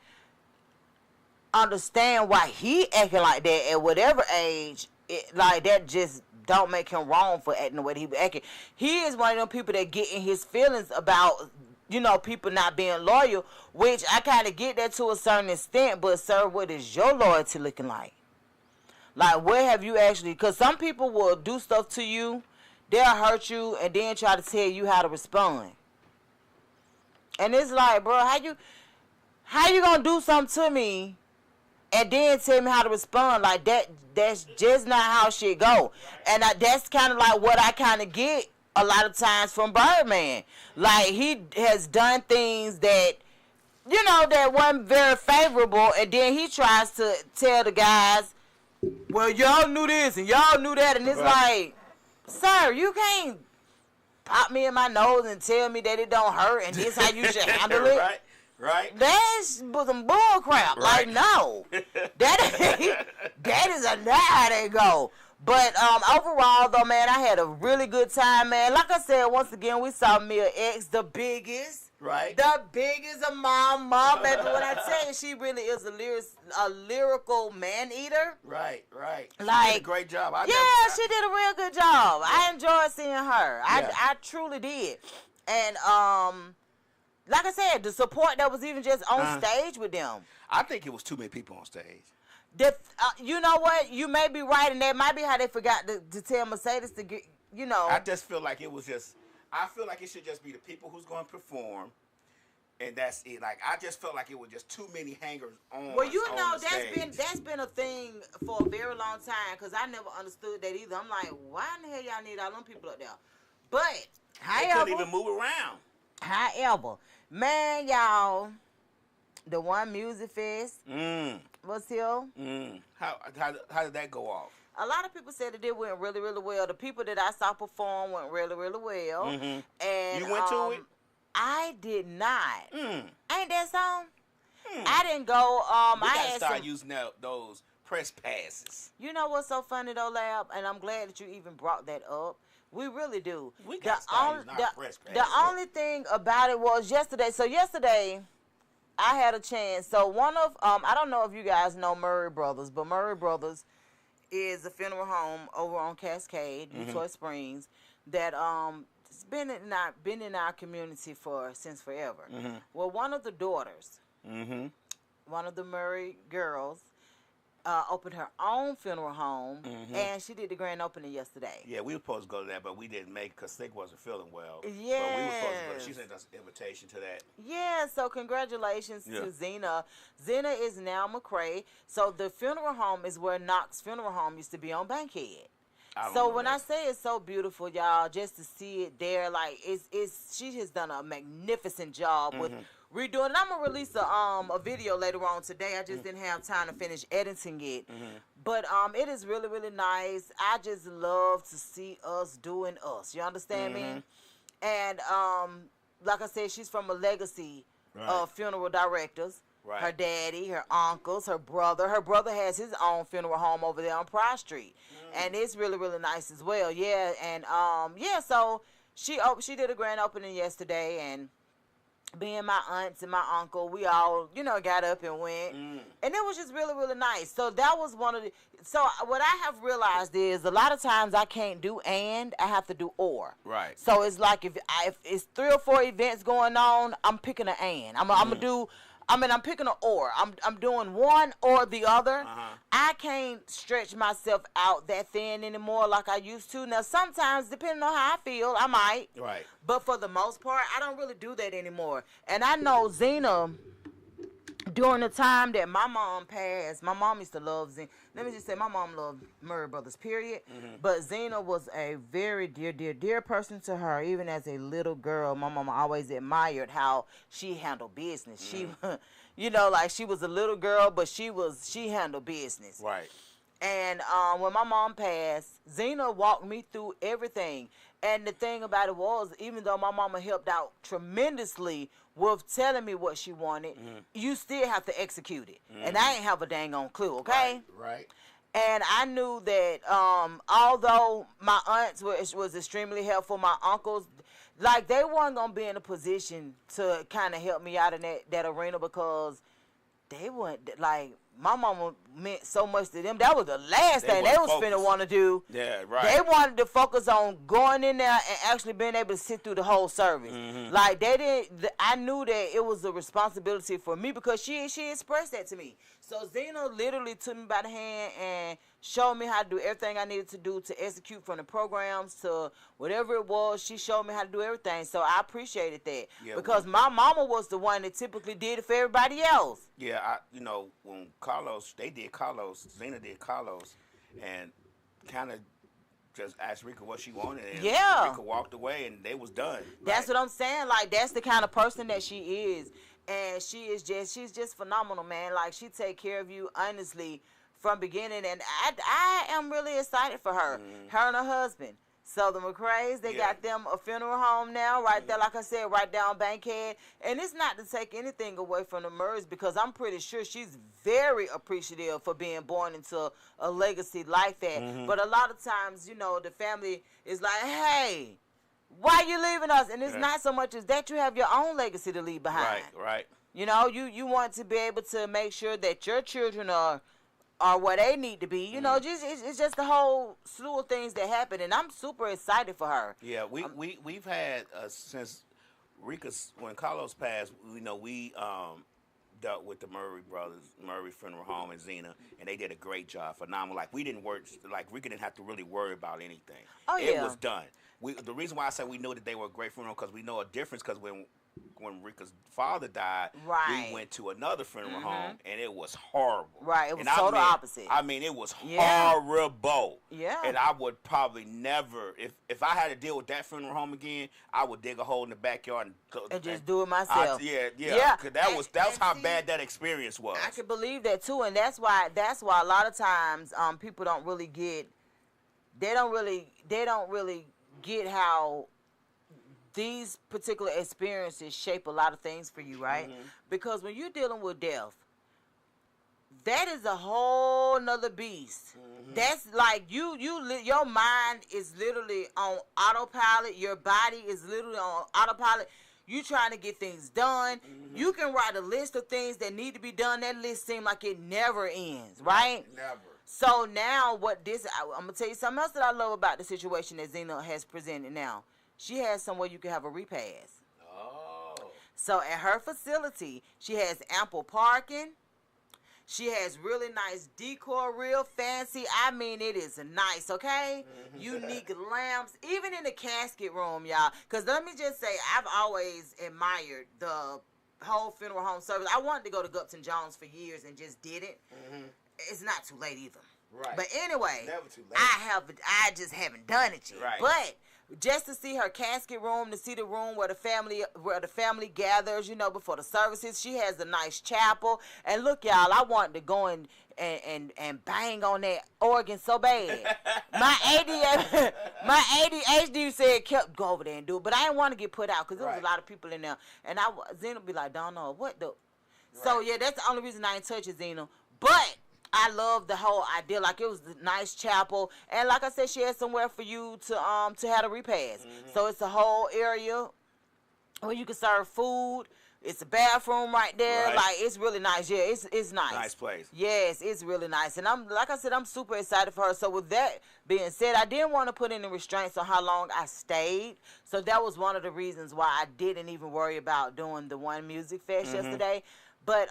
understand why he acting like that at whatever age, like that just don't make him wrong for acting the way that he be acting. He is one of them people that get in his feelings about, people not being loyal, which I kind of get that to a certain extent, but sir, what is your loyalty looking like? Like, where have you actually, because some people will do stuff to you, they'll hurt you, and then try to tell you how to respond. And it's like, bro, how you gonna do something to me and then tell me how to respond? Like, that's just not how shit go. And that's kind of like what I kind of get a lot of times from Birdman. Like, he has done things that, that wasn't very favorable, and then he tries to tell the guys, well, y'all knew this and y'all knew that, and it's like, sir, you can't pop me in my nose and tell me that it don't hurt and this how you should handle it. Right. That's some bull crap. Right. Like, no. That is not how they go. But overall, though, man, I had a really good time, man. Like I said, once again, we saw Mia X, the biggest. Right. The biggest of mama, baby. When I tell you, she really is a lyrical man-eater. Right. Like, she did a great job. She did a real good job. I enjoyed seeing her. I truly did. And, like I said, the support that was even just on stage with them. I think it was too many people on stage. You know what? You may be right, and that might be how they forgot to tell Mercedes to get, I just feel like it was just, I feel like it should just be the people who's going to perform, and that's it. Like, I just felt like it was just too many hangers on. Well, that's been a thing for a very long time, because I never understood that either. I'm like, why in the hell y'all need all them people up there? But, they couldn't even move around. However, man, y'all, the one music fest was here. How did that go off? A lot of people said that it went really, really well. The people that I saw perform went really, really well. And you went to it? I did not. Ain't that song? I didn't go. We gotta start using those press passes. You know what's so funny though, Lab? And I'm glad that you even brought that up. We really do. We got to start using our press passes. The only thing about it was yesterday. So yesterday, I had a chance. So one of I don't know if you guys know Murray Brothers, but Murray Brothers is a funeral home over on Cascade, Detroit Springs, that it's been in our community since forever. Well, one of the daughters, one of the Murray girls, opened her own funeral home, and she did the grand opening yesterday. Yeah, we were supposed to go to that, but we didn't make because Slick wasn't feeling well. Yeah, but we were supposed to go. She sent us an invitation to that. Yeah, so congratulations to Zena. Zena is now McCray. So the funeral home is where Knox Funeral Home used to be on Bankhead. So when I say it's so beautiful, y'all, just to see it there, like she has done a magnificent job with redoing it. I'm gonna release a video later on today. I just didn't have time to finish editing it, but it is really, really nice. I just love to see us doing us. You understand me? And like I said, she's from a legacy of funeral directors. Right. Her daddy, her uncles, her brother. Her brother has his own funeral home over there on Price Street, and it's really, really nice as well. Yeah, and so she did a grand opening yesterday, and me and my aunts and my uncle, we all got up and went, and it was just really, really nice. So that was one of the. So what I have realized is a lot of times I can't do and, I have to do or. Right. So it's like if it's 3 or 4 events going on, I'm picking an and. I'm gonna do. I'm picking an or. I'm doing one or the other. I can't stretch myself out that thin anymore like I used to. Now, sometimes, depending on how I feel, I might. Right. But for the most part, I don't really do that anymore. And I know Zena, during the time that my mom passed, my mom used to love Zena. Let me just say, my mom loved Murray Brothers, period. But Zena was a very dear, dear, dear person to her. Even as a little girl, my mama always admired how she handled business. She, like she was a little girl, but she handled business. Right. And when my mom passed, Zena walked me through everything. And the thing about it was, even though my mama helped out tremendously with telling me what she wanted, you still have to execute it. And I ain't have a dang on clue, okay? Right. And I knew that although my aunts was extremely helpful, my uncles, like, they weren't going to be in a position to kind of help me out in that arena, because they weren't, like, my mama meant so much to them. That was the last thing they was finna want to do. Yeah, right. They wanted to focus on going in there and actually being able to sit through the whole service. Like, they didn't. I knew that it was a responsibility for me, because she expressed that to me. So Zena literally took me by the hand and showed me how to do everything I needed to do to execute, from the programs to whatever it was. She showed me how to do everything. So I appreciated that, because my mama was the one that typically did it for everybody else. Yeah, when Zena did Carlos, and kind of just asked Rika what she wanted, and Rika walked away, and they was done. That's what I'm saying. Like, that's the kind of person that she is, and she's just phenomenal, man. Like, she take care of you honestly from beginning, and I am really excited for her. Her and her husband. So the McCrays, they got them a funeral home now, right there, like I said, right down Bankhead. And it's not to take anything away from the Murrays, because I'm pretty sure she's very appreciative for being born into a legacy like that. But a lot of times, the family is like, hey, why you leaving us? And it's not so much as that you have your own legacy to leave behind. Right. You want to be able to make sure that your children are where they need to be. It's just the whole slew of things that happen, and I'm super excited for her. Yeah, we've had since when Carlos passed, we dealt with the Murray brothers, Murray Funeral Home and Zena, and they did a great job, phenomenal. Like, we didn't work, like, Rika didn't have to really worry about anything. Oh, It was done. The reason why I said we knew that they were a great funeral, because we know a difference, because when Rika's father died, we went to another funeral home, and it was horrible. Right, it was total opposite. I mean, it was horrible. Yeah. And I would probably never, if I had to deal with that funeral home again, I would dig a hole in the backyard and just do it myself. Yeah. Because that was how bad that experience was. I can believe that too, and that's why a lot of times people don't really get, they don't really get how these particular experiences shape a lot of things for you, right? Because when you're dealing with death, that is a whole nother beast. That's like your mind is literally on autopilot. Your body is literally on autopilot. You trying to get things done. You can write a list of things that need to be done. That list seems like it never ends, right? Never. So now I'm going to tell you something else that I love about the situation that Zena has presented now. She has somewhere you can have a repast. Oh. So at her facility, she has ample parking. She has really nice decor, real fancy. I mean, it is nice, okay? Unique lamps, even in the casket room, y'all. Because let me just say, I've always admired the whole funeral home service. I wanted to go to Gupton Jones for years and just didn't. It's not too late either. Right. But anyway, never too late. I just haven't done it yet. Right. But just to see her casket room, to see the room where the family gathers, before the services. She has a nice chapel. And look, y'all, I wanted to go and bang on that organ so bad. My ADHD said, go over there and do it. But I didn't want to get put out, because there was a lot of people in there. And Zena would be like, don't know what the. Right. So yeah, that's the only reason I ain't touch it, Zena. But I love the whole idea. Like, it was a nice chapel, and like I said, she had somewhere for you to have a repast. So it's a whole area where you can serve food. It's a bathroom right there. Right. Like, it's really nice. Yeah, it's nice. Nice place. Yes, it's really nice. And I'm super excited for her. So with that being said, I didn't want to put any restraints on how long I stayed. So that was one of the reasons why I didn't even worry about doing the One Music Fest yesterday. But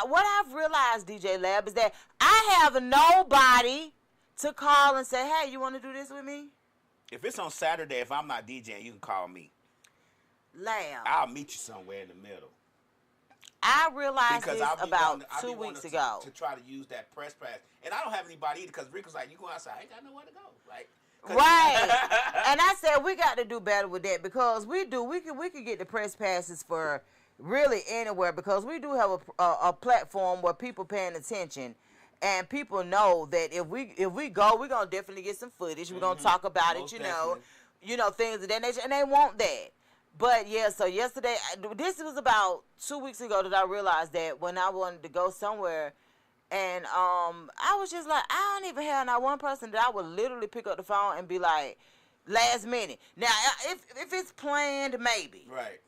what I've realized, DJ Lab, is that I have nobody to call and say, hey, you want to do this with me? If it's on Saturday, if I'm not DJing, you can call me. Lab. I'll meet you somewhere in the middle. I realized this about 2 weeks weeks ago. To try to use that press pass. And I don't have anybody either, because Rick was like, you go outside, I ain't got nowhere to go. Like, right. And I said, we got to do better with that, because we could get the press passes for really anywhere, because we do have a platform where people paying attention, and people know that if we go, we're gonna definitely get some footage. We're gonna talk about Most it, things of that nature, and they want that. But yeah, so yesterday, this was about 2 weeks ago that I realized that when I wanted to go somewhere And I was just like, I don't even have not one person that I would literally pick up the phone and be like, last minute. Now, if it's planned, maybe. Right.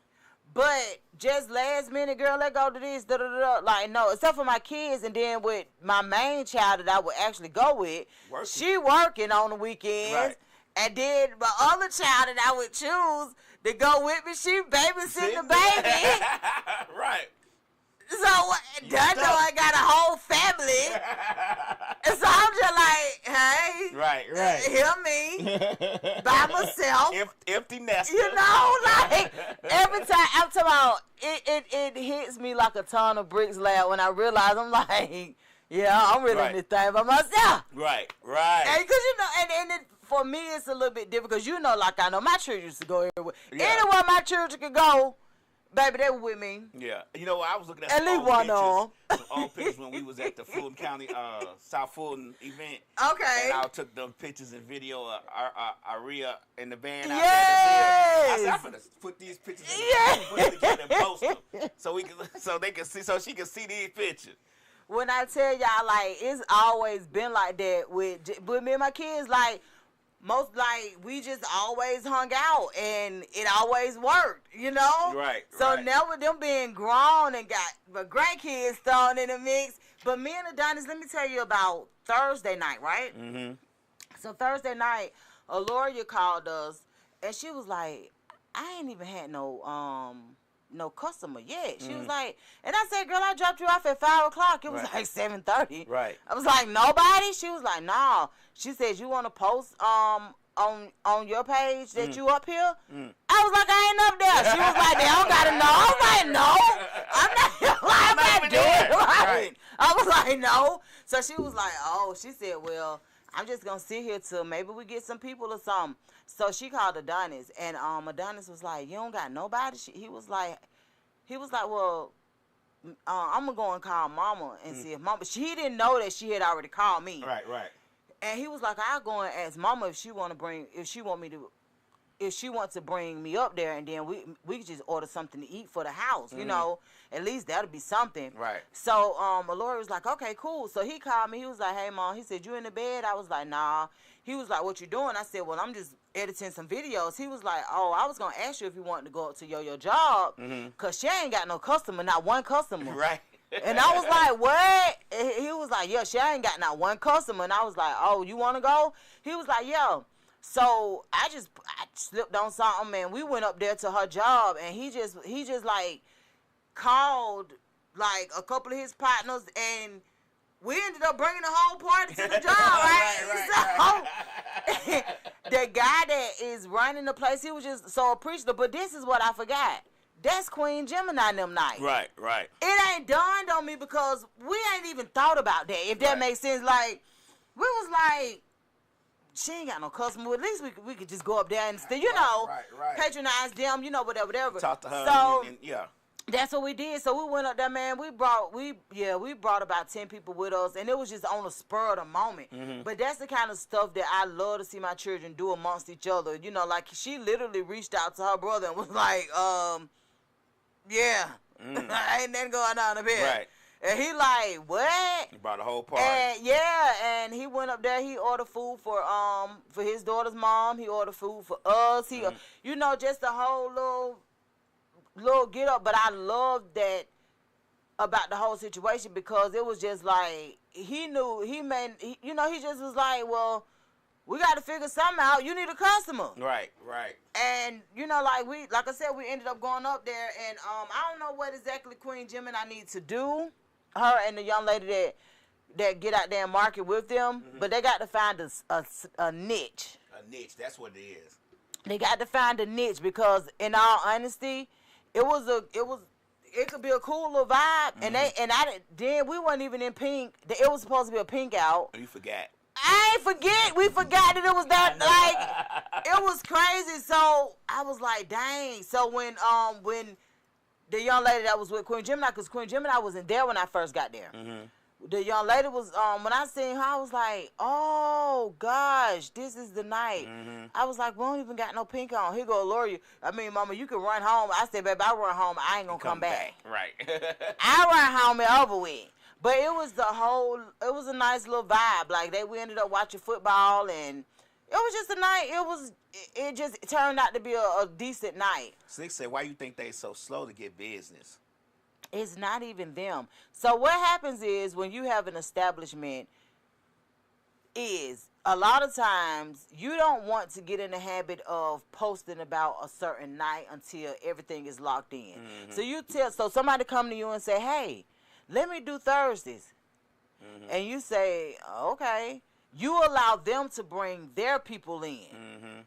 But just last minute, girl, let's go to this, da-da-da-da. Like, no, except for my kids. And then with my main child that I would actually go with, she working on the weekends. Right. And then my other child that I would choose to go with me, she babysitting the baby. Right. So, I know I got a whole family. And so I'm just like, hey. Right. Hear me. By myself. Empty nest. You know, like, every time I'm talking about, it hits me like a ton of bricks loud when I realize I'm like, yeah, I'm really in this thing by myself. Right. And because, you know, and for me, it's a little bit different because, you know, like I know my children used to go everywhere. Yeah. Anywhere my children could go, baby, they were with me. Yeah. You know, I was looking at At least one some old pictures when we was at the Fulton County, South Fulton event. Okay. And I took them pictures and video of Aria in the band. Yes. I said, I'm finna put these pictures put it together and post them so they can see, so she can see these pictures. When I tell y'all, like, it's always been like that with me and my kids, like, we just always hung out, and it always worked, you know? Right. So now with them being grown and got my grandkids thrown in the mix, but me and Adonis, let me tell you about Thursday night, right? Mm-hmm. So Thursday night, a lawyer called us, and she was like, I ain't even had no customer yet. She was like, and I said, girl, I dropped you off at 5 o'clock. It was like 7:30. Right. I was like, nobody? She was like, no. She said, you want to post on your page that you up here? I was like, I ain't up there. She was like, they don't got to know. I was like, no. I'm not doing it right. I was like, no. So she was like, oh, she said, well, I'm just going to sit here till maybe we get some people or something. So she called Adonis, and Adonis was like, you don't got nobody? He was like, well, I'm going to go and call Mama and see if Mama, she didn't know that she had already called me. Right. And he was like, I'll go and ask Mama if she want to bring me up there, and then we could just order something to eat for the house, you know, at least that'll be something. Right. So Lori was like, okay, cool. So he called me. He was like, hey, Mom. He said, you in the bed? I was like, nah. He was like, what you doing? I said, well, I'm just editing some videos. He was like, oh, I was going to ask you if you wanted to go up to your job, because she ain't got no customer, not one customer. Right. And I was like, what? And he was like, yeah, she ain't got not one customer. And I was like, oh, you want to go? He was like, yeah. So I slipped on something, and we went up there to her job, and he just like called like a couple of his partners, and we ended up bringing the whole party to the job, right? So the guy that is running the place, he was just so appreciative. But this is what I forgot. That's Queen Gemini them nights. Right. It ain't dawned on me because we ain't even thought about that, if that makes sense. Like, we was like, she ain't got no customer. At least we could just go up there and, patronize them, you know, whatever. Talk to her. So, and yeah. That's what we did. So we went up there, man. We brought about 10 people with us, and it was just on the spur of the moment. But that's the kind of stuff that I love to see my children do amongst each other. You know, like, she literally reached out to her brother and was like, ain't nothing going on up here. Right. And he like, what? He brought a whole party. And he went up there. He ordered food for his daughter's mom. He ordered food for us. He, you know, just a whole little get up. But I loved that about the whole situation, because it was just like, he just was like, well, we got to figure something out. You need a customer. Right. And, you know, like I said, we ended up going up there, and I don't know what exactly Queen Gemini needs to do, her and the young lady that get out there and market with them, but they got to find a niche. A niche, that's what it is. They got to find a niche, because in all honesty, it could be a cool little vibe, and we weren't even in pink. It was supposed to be a pink out. You forgot. I ain't forget. We forgot that it was that, like, it was crazy. So I was like, dang. So when the young lady that was with Queen Gemini, because Queen Gemini wasn't there when I first got there. The young lady was, when I seen her, I was like, oh, gosh, this is the night. I was like, we don't even got no pink on. Here go Lori. Mama, you can run home. I said, baby, I run home. I ain't going to come back. Right. I run home and over with. But it was it was a nice little vibe. Like we ended up watching football, and it was just a night. It just turned out to be a decent night. Slick said, why you think they so slow to get business? It's not even them. So what happens is when you have an establishment, is a lot of times you don't want to get in the habit of posting about a certain night until everything is locked in. So somebody come to you and say, hey, let me do Thursdays. And you say, okay. You allow them to bring their people in.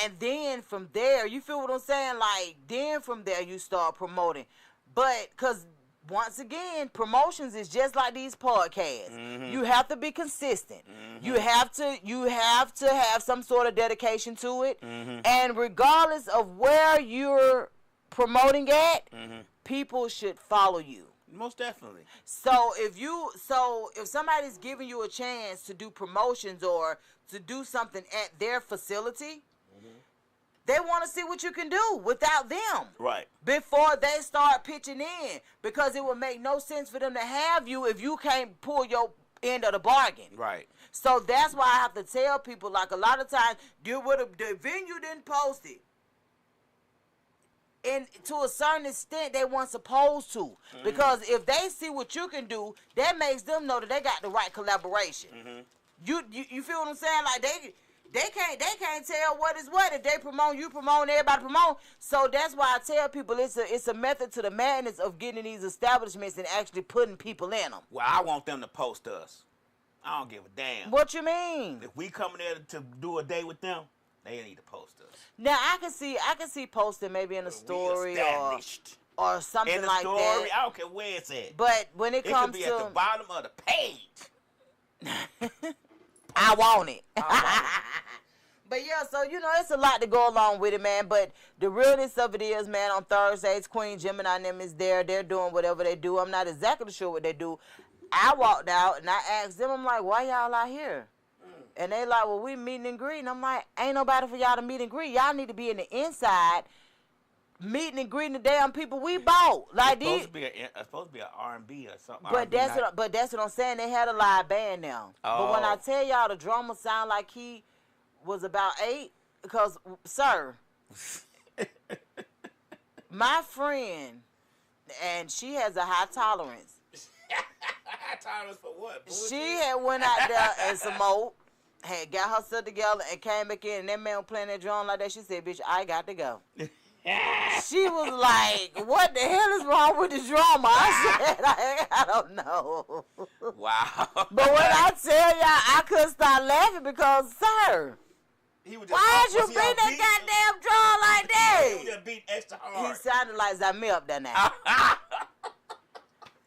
And then from there, you feel what I'm saying? Like, then from there you start promoting. But, because once again, promotions is just like these podcasts. You have to be consistent. You have to have some sort of dedication to it. And regardless of where you're promoting at, people should follow you. Most definitely. So if somebody's giving you a chance to do promotions or to do something at their facility, they want to see what you can do without them. Right. Before they start pitching in. Because it would make no sense for them to have you if you can't pull your end of the bargain. Right. So that's why I have to tell people, like, a lot of times, the venue didn't post it. And to a certain extent, they weren't supposed to. Because if they see what you can do, that makes them know that they got the right collaboration. You feel what I'm saying? Like, they can't tell what is what. If they promote, you promote, everybody promote. So that's why I tell people it's a method to the madness of getting these establishments and actually putting people in them. Well, I want them to post us. I don't give a damn. What you mean? If we coming there to do a day with them, they need to post us. Now I can see posting maybe in a story or something in the like story, that. I don't care where it's at. But when it comes could be to at the bottom of the page. I want it. But yeah, so it's a lot to go along with it, man. But the realness of it is, man, on Thursdays, Queen Gemini and them is there. They're doing whatever they do. I'm not exactly sure what they do. I walked out and I asked them, I'm like, why y'all out here? And they like, well, we meeting and greeting. I'm like, ain't nobody for y'all to meet and greet. Y'all need to be in the inside meeting and greeting the damn people we bought. Like it's supposed to be an R&B or something. But that's what I'm saying. They had a live band now. Oh. But when I tell y'all the drummer sound like he was about 8, because, sir, my friend, and she has a high tolerance. High tolerance for what? Bullshit? She had went out there and smoked, had got herself together and came back in, and that man was playing that drum like that. She said, bitch, I got to go. She was like, what the hell is wrong with the drummer? I said, I don't know. Wow. But when I tell y'all, I couldn't stop laughing because, sir, why did you beat that goddamn drum like that? He just beat extra hard. He sounded like Zamir up there now.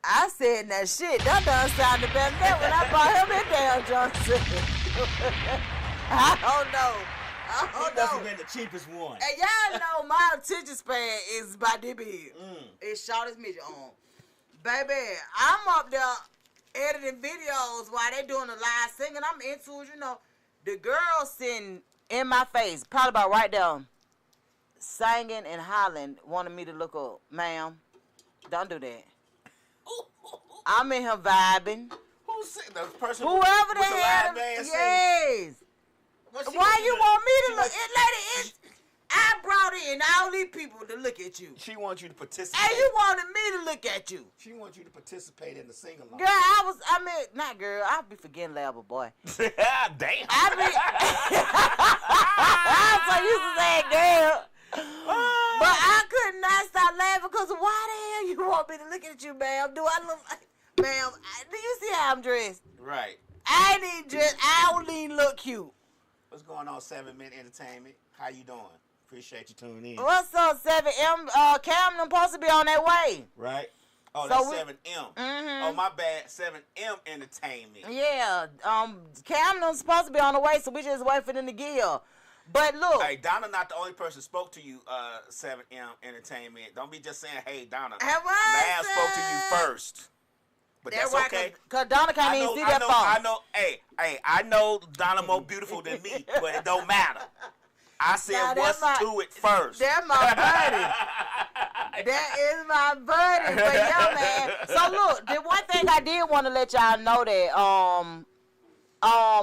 I said, that shit, that done sounded better than that when I bought him that damn Johnson. I don't know. He must have been the cheapest one. And y'all know my attention span is about this big. It's short as midget on. Baby, I'm up there editing videos while they doing the live singing. I'm into it, The girl sitting in my face, probably about right there, singing and hollering, wanted me to look up. Ma'am, don't do that. I'm in here vibing. Who's the person? Whoever the hell. Yes. Why you want me to look? Lady, I brought in all these people to look at you. She wants you to participate. And you wanted me to look at you. She wants you to participate in the sing-along. Girl, not girl. I be forgetting level, boy. Damn. I so used to say girl. But I could not stop laughing because why the hell you want me to look at you, ma'am? Do I look like, ma'am, do you see how I'm dressed? Right. I ain't even dressed. I don't even look cute. What's going on, 7 Minute Entertainment? How you doing? Appreciate you tuning in. What's up, 7M? Cam, them supposed to be on their way. Right. Oh, So that's 7M. Oh, my bad. 7M Entertainment. Yeah. Cam, them supposed to be on the way, so we just wait for them to give. But look. Hey, Donna not the only person spoke to you, 7M Entertainment. Don't be just saying, hey, Donna. Man spoke to you first. But that's right, okay. Because Donna can't even see that phone. I know. Hey, I know Donna more beautiful than me, but it don't matter. I said what's to it first. That's my buddy. That is my buddy. But yeah, man. So look, the one thing I did want to let y'all know that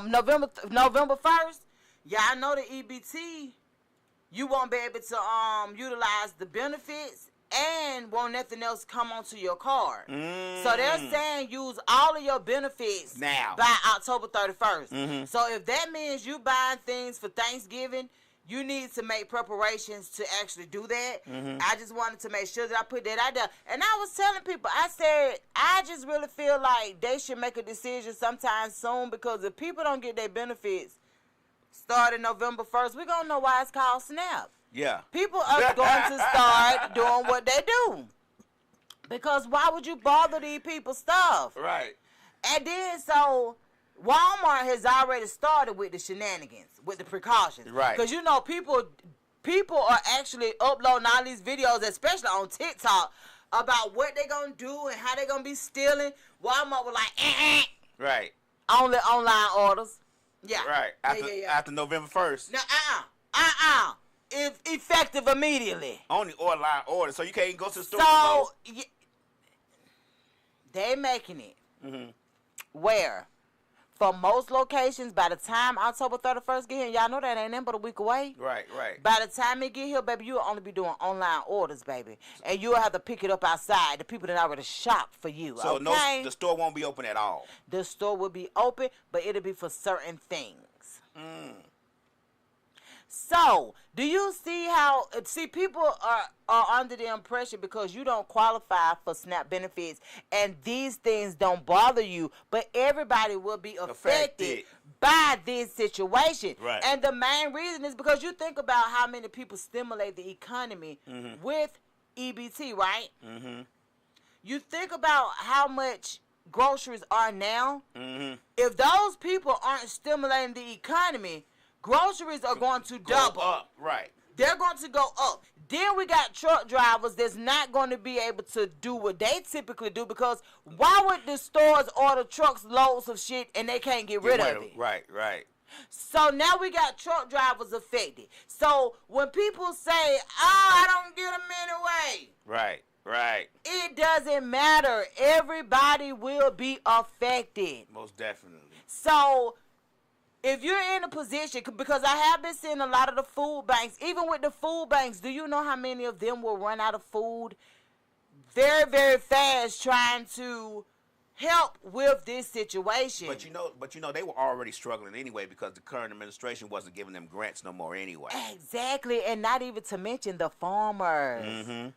November 1st, y'all know the EBT, you won't be able to utilize the benefits and won't nothing else come onto your card. So they're saying use all of your benefits now by October 31st. So if that means you buying things for Thanksgiving, you need to make preparations to actually do that. I just wanted to make sure that I put that out there. And I was telling people, I said, I just really feel like they should make a decision sometime soon, because if people don't get their benefits starting November 1st, we're going to know why it's called SNAP. Yeah. People are going to start doing what they do. Because why would you bother these people's stuff? Right. And then, so Walmart has already started with the shenanigans, with the precautions. Right. Because, you know, people are actually uploading all these videos, especially on TikTok, about what they're going to do and how they're going to be stealing. Walmart was like, Right. Only online orders. Yeah. Right. After November 1st. No, If effective immediately. Only online orders, so you can't go to the store. So, they making it where, for most locations, by the time October 31st get here, y'all know that ain't nothing but a week away. Right, right. By the time it get here, baby, you'll only be doing online orders, baby. And you'll have to pick it up outside. The people that already shop for you, So okay? the store won't be open at all. The store will be open, but it'll be for certain things. So, do you see how, people are under the impression because you don't qualify for SNAP benefits and these things don't bother you, but everybody will be affected by this situation. Right. And the main reason is because you think about how many people stimulate the economy with EBT, right? You think about how much groceries are now. If those people aren't stimulating the economy, groceries are going to double. Up. Right. They're going to go up. Then we got truck drivers that's not going to be able to do what they typically do, because why would the stores order trucks loads of shit and they can't get rid of it? Right, right. So now we got truck drivers affected. So when people say, I don't get them anyway. Right, right. It doesn't matter. Everybody will be affected. Most definitely. So if you're in a position, because I have been seeing a lot of the food banks, even with the food banks, do you know how many of them will run out of food very, very fast trying to help with this situation? But you know, they were already struggling anyway, because the current administration wasn't giving them grants no more anyway. Exactly, and not even to mention the farmers.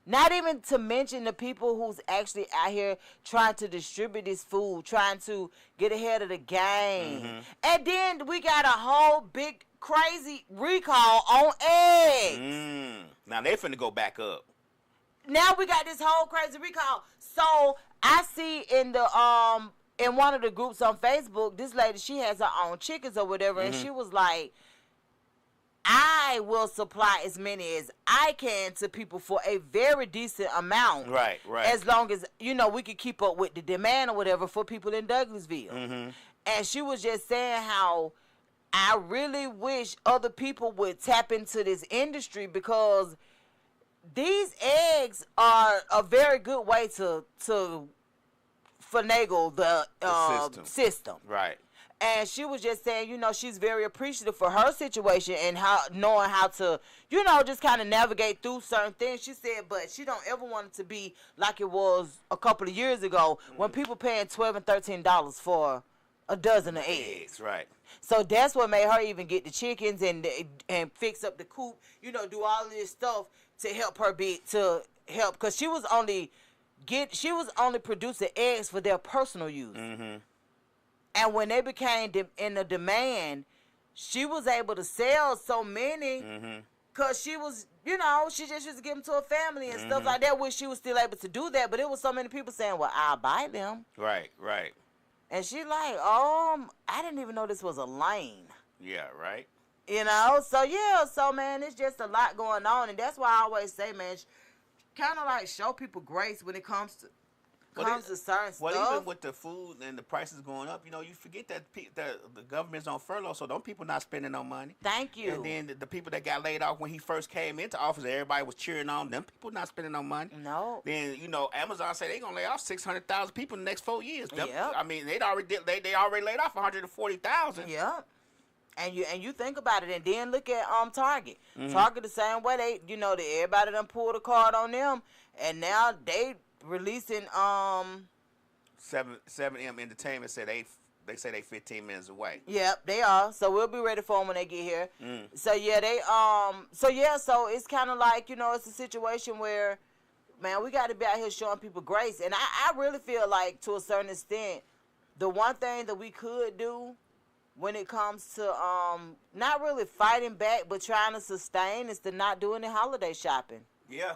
Not even to mention the people who's actually out here trying to distribute this food, trying to get ahead of the game. And then we got a whole big crazy recall on eggs. Now they finna go back up. Now we got this whole crazy recall. So I see in the in one of the groups on Facebook, this lady, she has her own chickens or whatever, and she was like, I will supply as many as I can to people for a very decent amount. Right, right. As long as, you know, we could keep up with the demand or whatever for people in Douglasville. And she was just saying how I really wish other people would tap into this industry, because these eggs are a very good way to finagle the system. Right. And she was just saying, you know, she's very appreciative for her situation and how knowing how to, you know, just kind of navigate through certain things. She said, but she don't ever want it to be like it was a couple of years ago when people paying $12 and $13 for a dozen of eggs. Right. So that's what made her even get the chickens and fix up the coop, you know, do all of this stuff to help her because she was only producing eggs for their personal use. And when they became in the demand, she was able to sell so many because she was, you know, she just used to give them to her family and stuff like that, which she was still able to do that. But it was so many people saying, well, I'll buy them. Right, right. And she like, I didn't even know this was a lane. Yeah, right. You know, so man, it's just a lot going on. And that's why I always say, man, kind of like show people grace when it comes comes to certain Well, stuff. even with the food and the prices going up, you know, you forget that the government's on furlough, so them people not spending no money. Thank you. And then the people that got laid off when he first came into office, everybody was cheering on them. People not spending no money. No. Then you know, Amazon say they gonna lay off 600,000 people in the next 4 years. Them, Yep. I mean, they already laid off 140,000. Yep. And you think about it, and then look at Target. Target the same way. Everybody done pulled a card on them, and now they releasing 7M Entertainment said they say they 15 minutes away. Yep, they are. So we'll be ready for them when they get here. So yeah, so it's kind of like, it's a situation where, man, we got to be out here showing people grace. And I really feel like, to a certain extent, the one thing that we could do when it comes to not really fighting back but trying to sustain is to not do any holiday shopping. Yeah.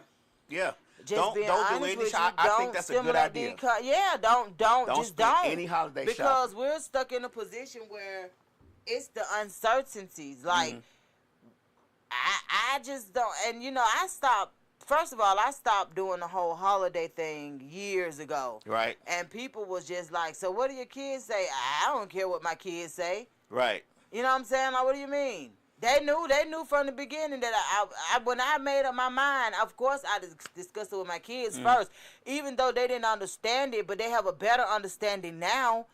Just don't being do honest any. with you, I think that's a good idea. Don't spend any holiday shopping. Because we're stuck in a position where it's the uncertainties. Like, I just don't. And I stopped. First of all, I stopped doing the whole holiday thing years ago. Right. And people was just like, so what do your kids say? I don't care what my kids say. Right. You know what I'm saying? Like, what do you mean? They knew from the beginning that when I made up my mind, of course I discussed it with my kids first, even though they didn't understand it, but they have a better understanding now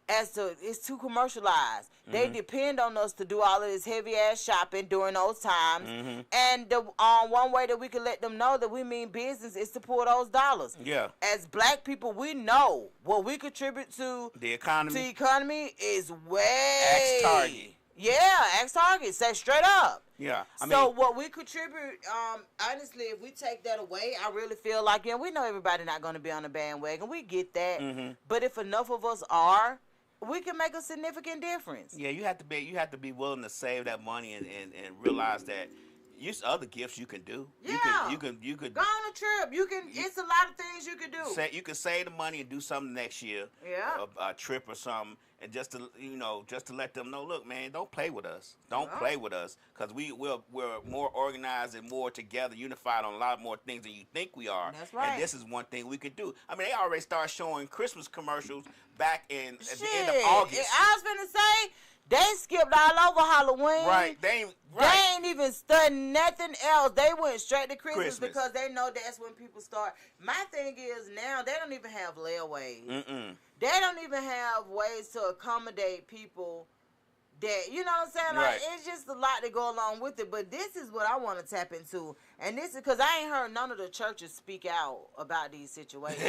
as to it's too commercialized. They depend on us to do all of this heavy ass shopping during those times, and the one way that we can let them know that we mean business is to pull those dollars. Yeah. As black people, we know what we contribute to The economy. the economy is way. Ask Target. Yeah, ask Target. Say straight up. Yeah. So what we contribute, honestly, if we take that away, I really feel like, we know everybody not going to be on the bandwagon. We get that. But if enough of us are, we can make a significant difference. Yeah, you have to be willing to save that money and realize that there's other gifts you can do. Yeah. You could Go on a trip. It's a lot of things you can do. you can save the money and do something next year. Yeah. A trip or something, and just to let them know, look, man, don't play with us. Don't play with us, because we're more organized and more together, unified on a lot more things than you think we are. That's right. And this is one thing we can do. I mean, they already started showing Christmas commercials back at the end of August. I was gonna say they skipped all over Halloween. Right. They ain't even studying nothing else. They went straight to Christmas because they know that's when people start. My thing is now they don't even have layaways. They don't even have ways to accommodate people that, you know what I'm saying? Like, it's just a lot to go along with it. But this is what I want to tap into. And this is because I ain't heard none of the churches speak out about these situations.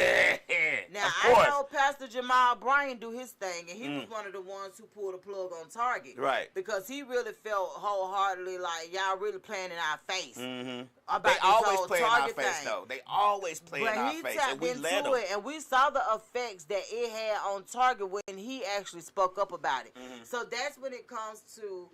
Now, I know Pastor Jamal Bryan do his thing, and he was one of the ones who pulled the plug on Target. Right. Because he really felt wholeheartedly like, y'all really playing in our face. About They this always whole play in our Target face, thing. though. They always play in our face, But he and tapped we let into them. it, and we saw the effects that it had on Target when he actually spoke up about it. So that's when it comes to,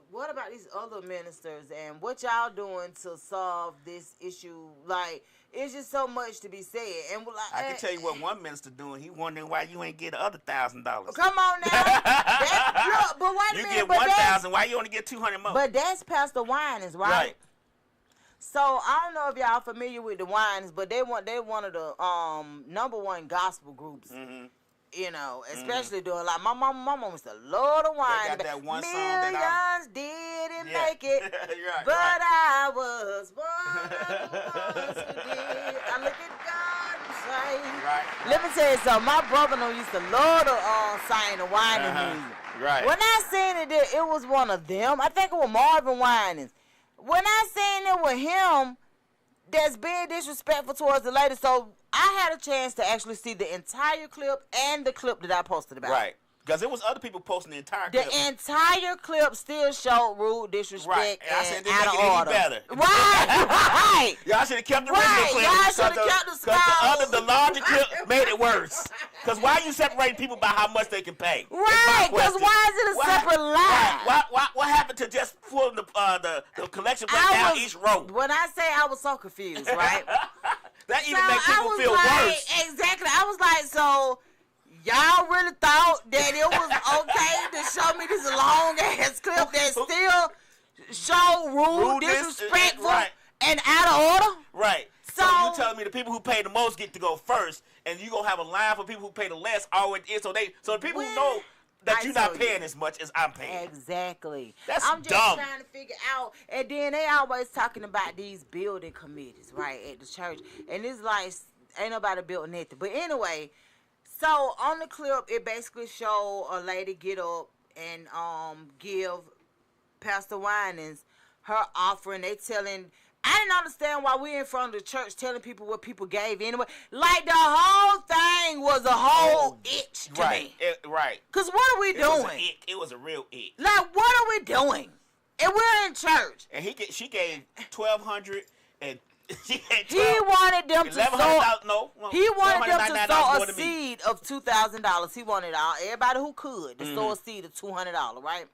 what about these other ministers and what y'all doing to solve this issue? Like, it's just so much to be said. And like, I can tell you what one minister doing. He wondering why you ain't get the other $1,000. Come on now. Look, but wait a minute. You get 1,000. Why you only get 200 more? But that's Pastor Winans, right? Right. So I don't know if y'all familiar with the Winans, but they one of the #1 gospel groups. Especially doing like my mama was the Lord of Wine. They got that one song Millions didn't make it, but I was one of the ones who did. I look at God and say, Right. Let me tell you something. My brother used to love to sing the Winans music. Right. When I seen it, it was one of them. I think it was Marvin Winans. When I seen it with him, that's being disrespectful towards the lady. So I had a chance to actually see the entire clip and the clip that I posted about. Right. Because there was other people posting the entire clip. The entire clip still showed rude disrespect Right. And I said, and they out make of it any order. better. Right. Y'all should have kept the original clip. Y'all should have kept the Because the larger clip made it worse. Because why you separating people by how much they can pay? Right. Because why is it a separate line? What happened to just pulling the collection plate down each row? When I say I was so confused, right? That even makes people feel worse. Exactly. I was like, so y'all really thought that it was okay to show me this long ass clip that still show rude, disrespectful, and out of order? Right. So know. you telling me the people who pay the most get to go first, and you gonna have a line for people who pay the less already in, so the people who know that you're not paying as much as I'm paying. Exactly. That's I'm just dumb. trying to figure out. And then they always talking about these building committees, right, at the church. And it's like, ain't nobody built nothing. But anyway, so on the clip, it basically show a lady get up and give Pastor Winans her offering. They telling... I didn't understand why we in front of the church telling people what people gave anyway. Like the whole thing was a whole itch to me. Right. Cause what are we doing? It was a real ick. Like what are we doing? And we're in church. And she gave $1,200 and she had He wanted them to sow. He wanted them to sow a seed of $2,000. He wanted everybody who could to sow a seed of $200, right?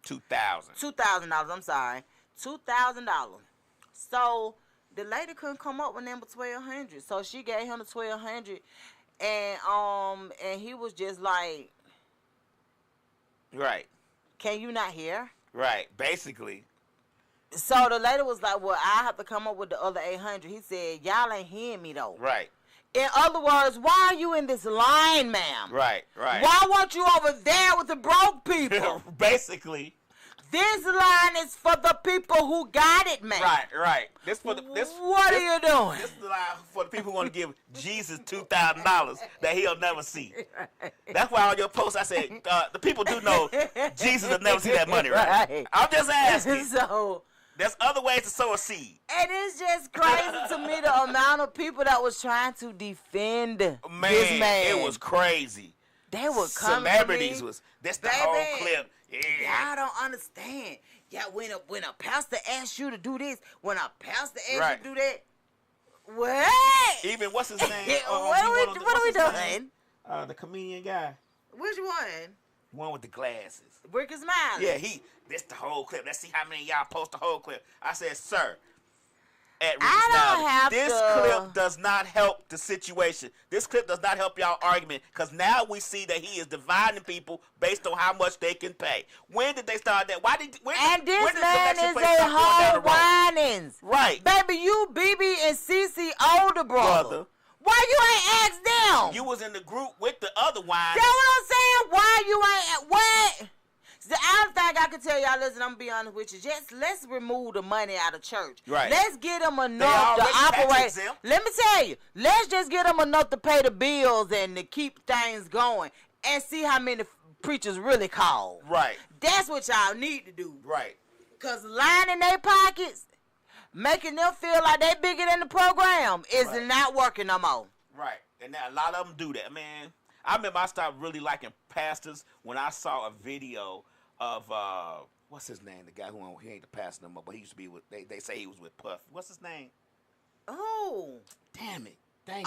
$2,000. I'm sorry, $2,000. So the lady couldn't come up with number $1,200. So she gave him the $1,200, and he was just like, right. Can you not hear? Right. Basically. So the lady was like, well, I have to come up with the other $800. He said, y'all ain't hearing me though. Right. In other words, why are you in this line, ma'am? Right. Why weren't you over there with the broke people? Basically. This line is for the people who got it, man. Right. What are you doing? This is the line for the people who want to give Jesus $2,000 that he'll never see. That's why on your post I said the people do know Jesus will never see that money, right? I'm just asking. So there's other ways to sow a seed. And it's just crazy to me the amount of people that was trying to defend this man. It was crazy. They were coming. Celebrities was. That's the whole clip. Yeah. Y'all don't understand. Yeah, when a pastor asks you to do this, when a pastor asks you to do that, what? Even what's his name? What are we doing? The comedian guy. Which one? One with the glasses. Ricky Smiley. Yeah, this the whole clip. Let's see how many of y'all post the whole clip. I said, sir. This clip does not help the situation. This clip does not help y'all argument because now we see that he is dividing people based on how much they can pay. When did they start that? And this man is a whole Winans. Right. Baby, you, BB, and CC older brother. Why you ain't asked them? You was in the group with the other Winans. That's what I'm saying. Why you ain't what? The other thing I can tell y'all, listen, I'm gonna be honest with you. Just let's remove the money out of church. Right. Let's get them enough to operate. Let me tell you, let's just get them enough to pay the bills and to keep things going and see how many preachers really call. Right. That's what y'all need to do. Right. Because lining their pockets, making them feel like they bigger than the program is not working no more. Right. And now a lot of them do that, man. I remember I started really liking pastors when I saw a video of what's his name? The guy he ain't the pastor no more, but he used to be with. They say he was with Puff. What's his name? Oh, damn it! Big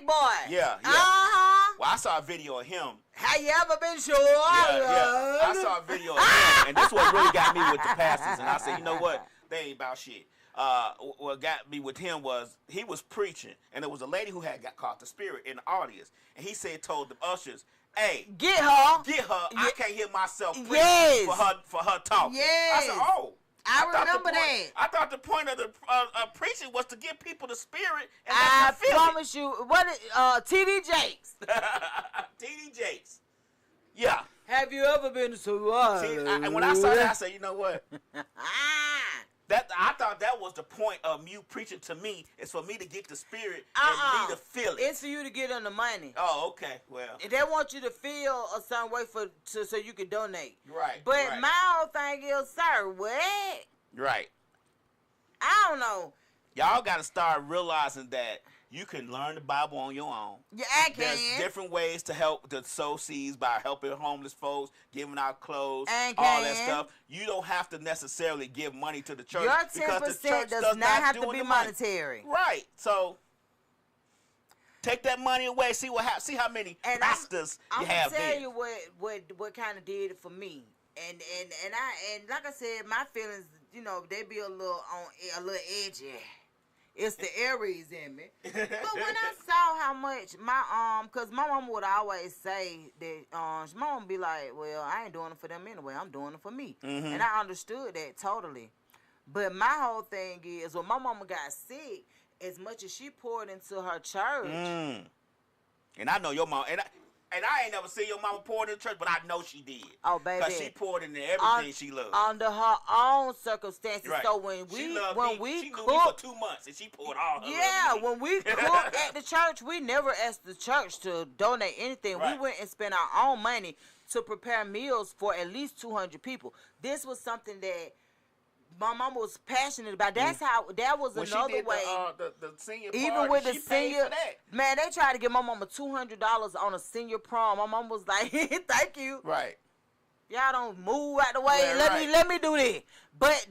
Boy. Yeah. Well, I saw a video of him. Have you ever been sure? Yeah. I saw a video of him, and this what really got me with the pastors. And I said, you know what? They ain't about shit. What got me with him was he was preaching, and there was a lady who got caught the spirit in the audience, and he told the ushers, "Hey, get her! I can't hear myself preach for her talk." Yes. I said, "Oh, I remember that." I thought the point of the preaching was to give people the spirit. And I promise you, TD Jakes. TD Jakes. Yeah. Have you ever been so wild? And when I saw that, I said, you know what? I thought that was the point of you preaching to me, is for me to get the spirit and me to feel it. It's for you to get them the money. Oh, okay. Well, they want you to feel a certain way so you can donate. Right. But my whole thing is, sir, what? Right. I don't know. Y'all got to start realizing that you can learn the Bible on your own. Yeah, I can. There's different ways to help to sow seeds by helping homeless folks, giving out clothes, all that stuff. You don't have to necessarily give money to the church. Your 10% does not have to be monetary. Right. So take that money away. See what happens. See how many pastors you have there. I'm gonna tell you what kind of did it for me. And like I said, my feelings, they be a little edgy. It's the Aries in me. But when I saw how much because my mom would always say that, my mom would be like, well, I ain't doing it for them anyway. I'm doing it for me. Mm-hmm. And I understood that totally. But my whole thing is, when my mama got sick, as much as she poured into her church. And I know your mom, and I ain't never seen your mama pour in the church, but I know she did. Oh, baby. Because she poured into everything she loved. Under her own circumstances. Right. So when we she cook, knew me for 2 months, and she poured all her love in me. when we cook at the church, we never asked the church to donate anything. Right. We went and spent our own money to prepare meals for at least 200 people. This was something that my mama was passionate about. That's how, that was when another she did way. The senior Even party, with the she paid senior, for that. man, they tried to give my mama $200 on a senior prom. My mama was like, thank you. Right. Y'all don't move out the way. Yeah, let me do this. But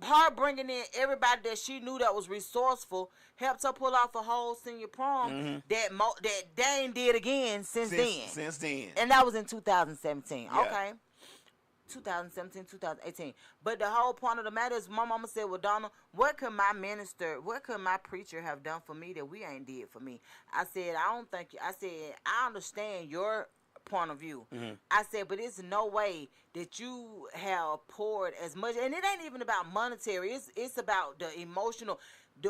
her bringing in everybody that she knew that was resourceful helped her pull off a whole senior prom that Dane did again since then. Since then. And that was in 2017. Yeah. Okay. 2017, 2018. But the whole point of the matter is, my mama said, well, Donna, what could my preacher have done for me that we ain't did for me? I said, I understand your point of view. I said, but it's no way that you have poured as much, and it ain't even about monetary. It's about the emotional.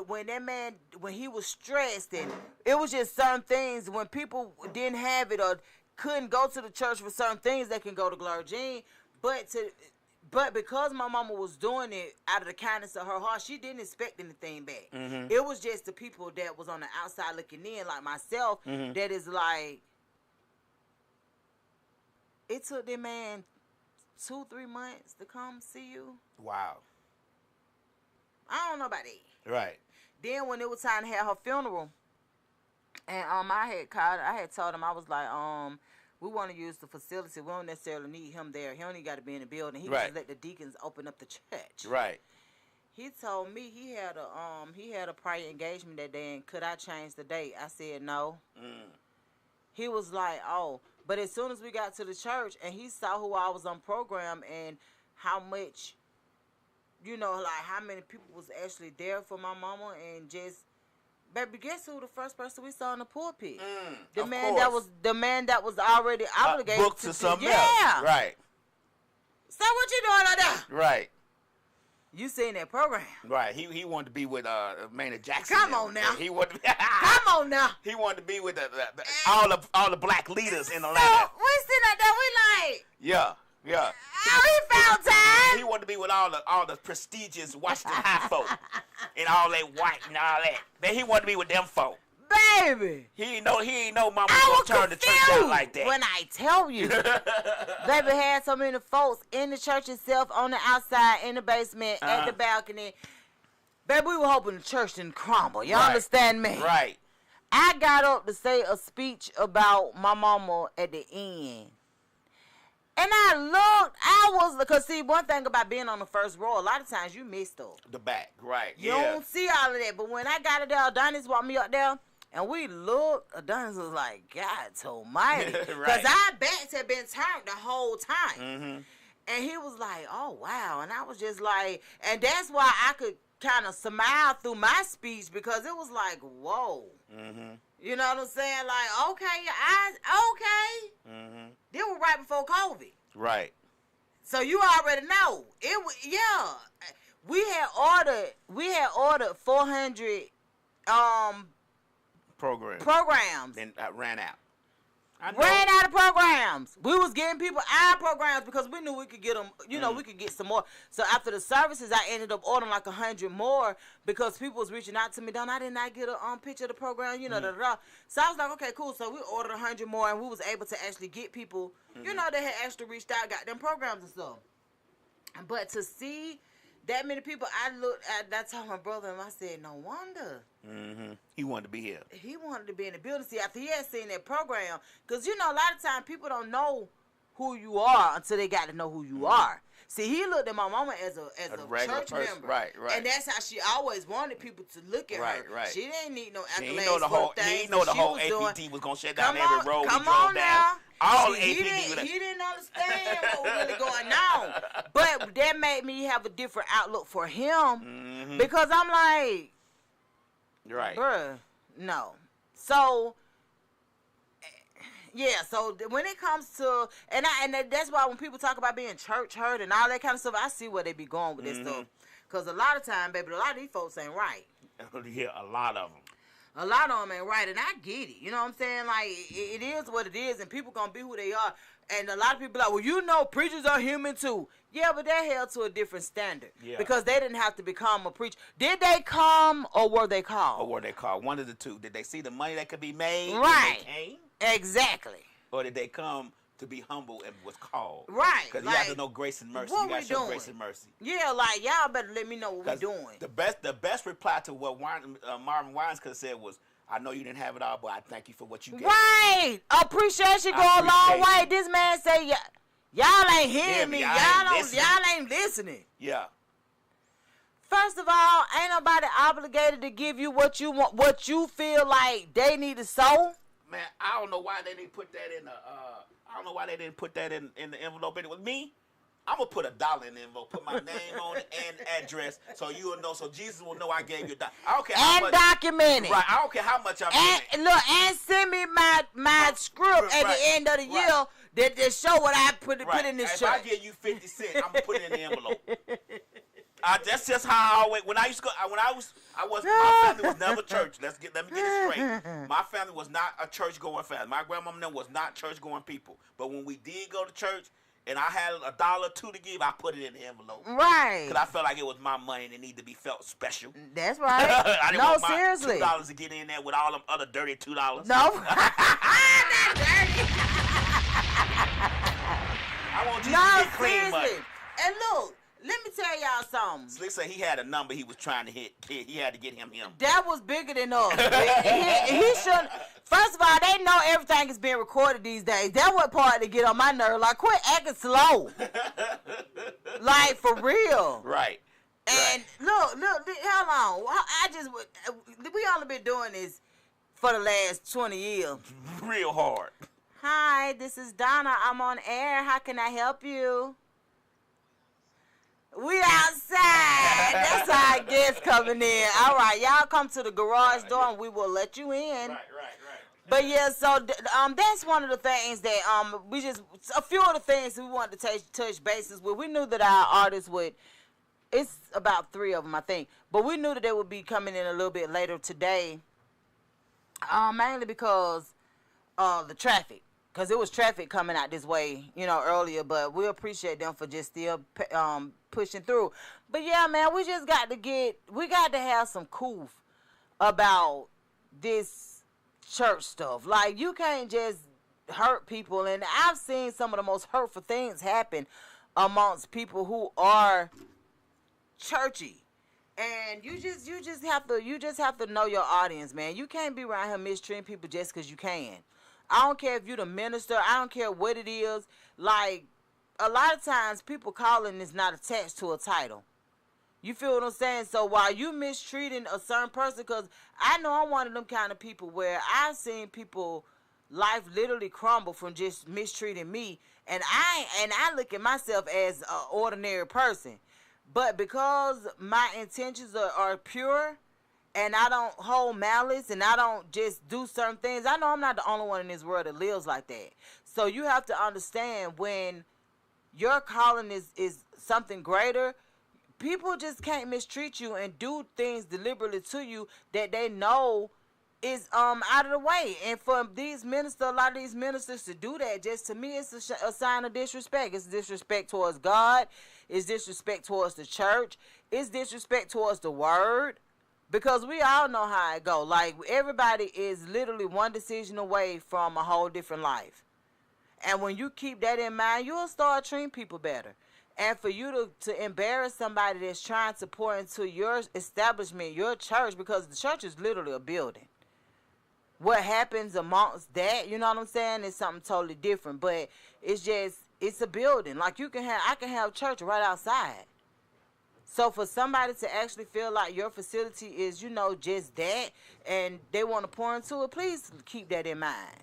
When that man, when he was stressed, and it was just certain things, when people didn't have it or couldn't go to the church for certain things, they can go to Glory Jean. But because my mama was doing it out of the kindness of her heart, she didn't expect anything back. It was just the people that was on the outside looking in, like myself, that is like, it took that man 2-3 months to come see you. Wow. I don't know about that. Right. Then when it was time to have her funeral, and I had told him, I was like, we want to use the facility. We don't necessarily need him there. He only got to be in the building. He Right. just let the deacons open up the church. Right. He told me he had a prior engagement that day, and could I change the date? I said no. He was like, oh. But as soon as we got to the church and he saw who I was on program and how much, like how many people was actually there for my mama, and just, baby, guess who the first person we saw in the pulpit? The man that was already obligated booked to something yeah. else. Right. So what you doing out there? Right. You seen that program? Right. He wanted to be with Maynard Jackson. Come on now. He wanted to be, Come on now. He wanted to be with all the black leaders in Atlanta. So we sitting out there, we like, Yeah. oh, he found time. He wanted to be with all the prestigious Washington High folk and all that white and all that. Then he wanted to be with them folk. Baby. He ain't know mama I was was gonna turn the church out like that. When I tell you, baby had so many folks in the church itself, on the outside, in the basement, at the balcony. Baby, we were hoping the church didn't crumble. Y'all understand me? Right. I got up to say a speech about my mama at the end. And I was, because see, one thing about being on the first row, a lot of times you miss stuff. The back, right. You don't see all of that. But when I got it there, Adonis walked me up there, and we looked, Adonis was like, God almighty. Because Right. our backs had been turned the whole time. And he was like, oh, wow. And I was just like, and that's why I could kind of smile through my speech, because it was like, whoa. You know what I'm saying? Like, okay, your eyes, okay. They were right before COVID. Right. So you already know. It was, yeah. We had ordered 400 programs. Then ran out. Ran out of programs. We was getting people our programs because we knew we could get them, we could get some more. So after the services, I ended up ordering like 100 more because people was reaching out to me. I did not get a picture of the program, da-da-da. So I was like, okay, cool. So we ordered 100 more, and we was able to actually get people, that had actually reached out, got them programs and stuff. But to see that many people, I told my brother, and I said, no wonder. He wanted to be here. He wanted to be in the building. See, after he had seen that program, because, a lot of times people don't know who you are until they got to know who you are. See, he looked at my mama as a regular church person. member. Right. And that's how she always wanted people to look at her. Right. She didn't need no accolades. He didn't know the whole APT was going to shut down every road we Come drove on down. now. All See, APT he didn't understand what was really going on. But that made me have a different outlook for him because I'm like, right, bruh, no. So, yeah, so when it comes to, and that's why when people talk about being church hurt and all that kind of stuff, I see where they be going with this stuff. Because a lot of time, baby, a lot of these folks ain't right. Yeah, a lot of them. A lot of them ain't right, and I get it. You know what I'm saying? Like, it is what it is, and people gonna be who they are. And a lot of people are like, well, you know, preachers are human too. Yeah, but they're held to a different standard. Yeah. Because they didn't have to become a preacher. Did they come, or were they called? Or were they called? One of the two. Did they see the money that could be made? Right. And they came? Exactly. Or did they come to be humble and was called? Right. Because you have to know grace and mercy. What you got we to show doing? grace and mercy. Yeah, like, y'all better let me know what we're doing. The best reply to what Marvin Wines could have said was, I know you didn't have it all, but I thank you for what you gave. Right. Appreciation go a long way. This man say, y'all ain't hearing me. Y'all ain't listening. Yeah. First of all, ain't nobody obligated to give you what you want, what you feel like they need to sow. Man, I don't know why they didn't put that in the. I don't know why they didn't put that in the envelope. It was me. I'm gonna put $1 in the envelope, put my name on it and address, so you will know, so Jesus will know I gave you $1. I don't care how much. And document it. Right. I don't care how much I'm and look, and send me my script at the end of the year that show what I put in this church. If I give you 50 cents, I'm gonna put it in the envelope. That's just how I always. When I used to go, my family was never church. Let me get it straight. My family was not a church going family. My grandmama and them was not church going people. But when we did go to church, and I had $1 or $2 to give, I put it in the envelope. Right. Because I felt like it was my money and it needed to be felt special. That's right. I didn't want my seriously. $2 to get in there with all them other dirty $2. No. Not dirty. I want Jesus to get clean money. And look, let me tell y'all something. Slick said he had a number he was trying to hit. He had to get him. That was bigger than us. he shouldn't. First of all, they know everything is being recorded these days. That was part to get on my nerve. Like, quit acting slow. Like, for real. Right. And look, hold on. We only been doing this for the last 20 years. Real hard. Hi, this is Donna. I'm on air. How can I help you? We outside. That's our guests coming in. All right, y'all come to the garage door and we will let you in. Right. But yeah, so that's one of the things that a few of the things we wanted to touch bases with. We knew that our artists would. It's about 3 of them, I think. But we knew that they would be coming in a little bit later today. Mainly because the traffic. Because it was traffic coming out this way, earlier. But we appreciate them for just still pushing through. But yeah, man, we got to have some coof about this church stuff. Like, you can't just hurt people. And I've seen some of the most hurtful things happen amongst people who are churchy. And you just have to know your audience, man. You can't be around here mistreating people just because you can. I don't care if you're the minister. I don't care what it is. Like, a lot of times people calling is not attached to a title. You feel what I'm saying? So while you mistreating a certain person, because I know I'm one of them kind of people where I've seen people life literally crumble from just mistreating me, and I look at myself as an ordinary person. But because my intentions are pure, and I don't hold malice, and I don't just do certain things, I know I'm not the only one in this world that lives like that. So you have to understand, when your calling is something greater, people just can't mistreat you and do things deliberately to you that they know is out of the way. And for these ministers, a lot of these ministers to do that, just to me, it's a sign of disrespect. It's disrespect towards God. It's disrespect towards the church. It's disrespect towards the word. Because we all know how it go. Like, everybody is literally one decision away from a whole different life. And when you keep that in mind, you'll start treating people better. And for you to embarrass somebody that's trying to pour into your establishment, your church, because the church is literally a building. What happens amongst that, you know what I'm saying, is something totally different. But it's a building. Like, I can have church right outside. So for somebody to actually feel like your facility is, just that, and they want to pour into it, please keep that in mind.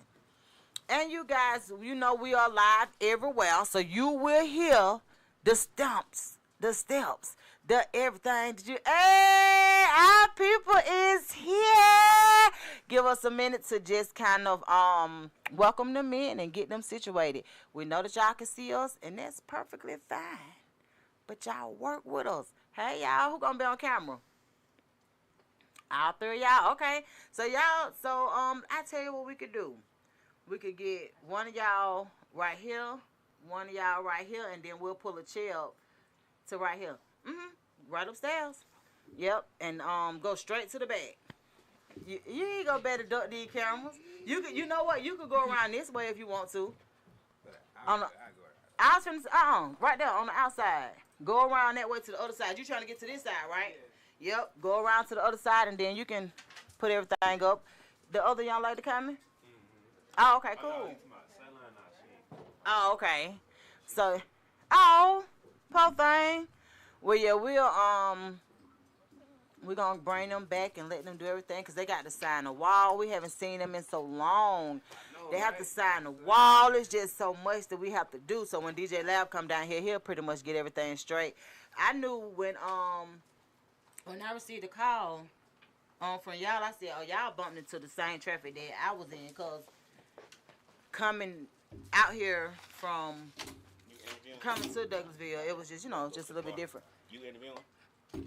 And you guys, we are live everywhere, so you will hear the stumps, the steps, the everything. Hey, our people is here. Give us a minute to just kind of welcome them in and get them situated. We know that y'all can see us, and that's perfectly fine. But y'all work with us. Hey, y'all, who gonna be on camera? All three of y'all. Okay. So, y'all, I tell you what we could do. We could get one of y'all right here, one of y'all right here, and then we'll pull a chair up to right here. Right upstairs. Yep. And go straight to the back. You ain't gonna better duck these cameras. You know what? You could go around this way if you want to. Right there on the outside. Go around that way to the other side. You trying to get to this side, right? Yeah. Yep. Go around to the other side, and then you can put everything up. The other young lady coming? Oh, okay, cool. Oh, okay. So, poor thing. Well, yeah, we're going to bring them back and let them do everything because they got to sign a wall. We haven't seen them in so long. They have to sign a wall. It's just so much that we have to do. So when DJ Lab come down here, he'll pretty much get everything straight. I knew when I received a call from y'all, I said, y'all bumped into the same traffic that I was in because coming out here from coming to Douglasville, it was just, just a little bit different. You interviewing? Go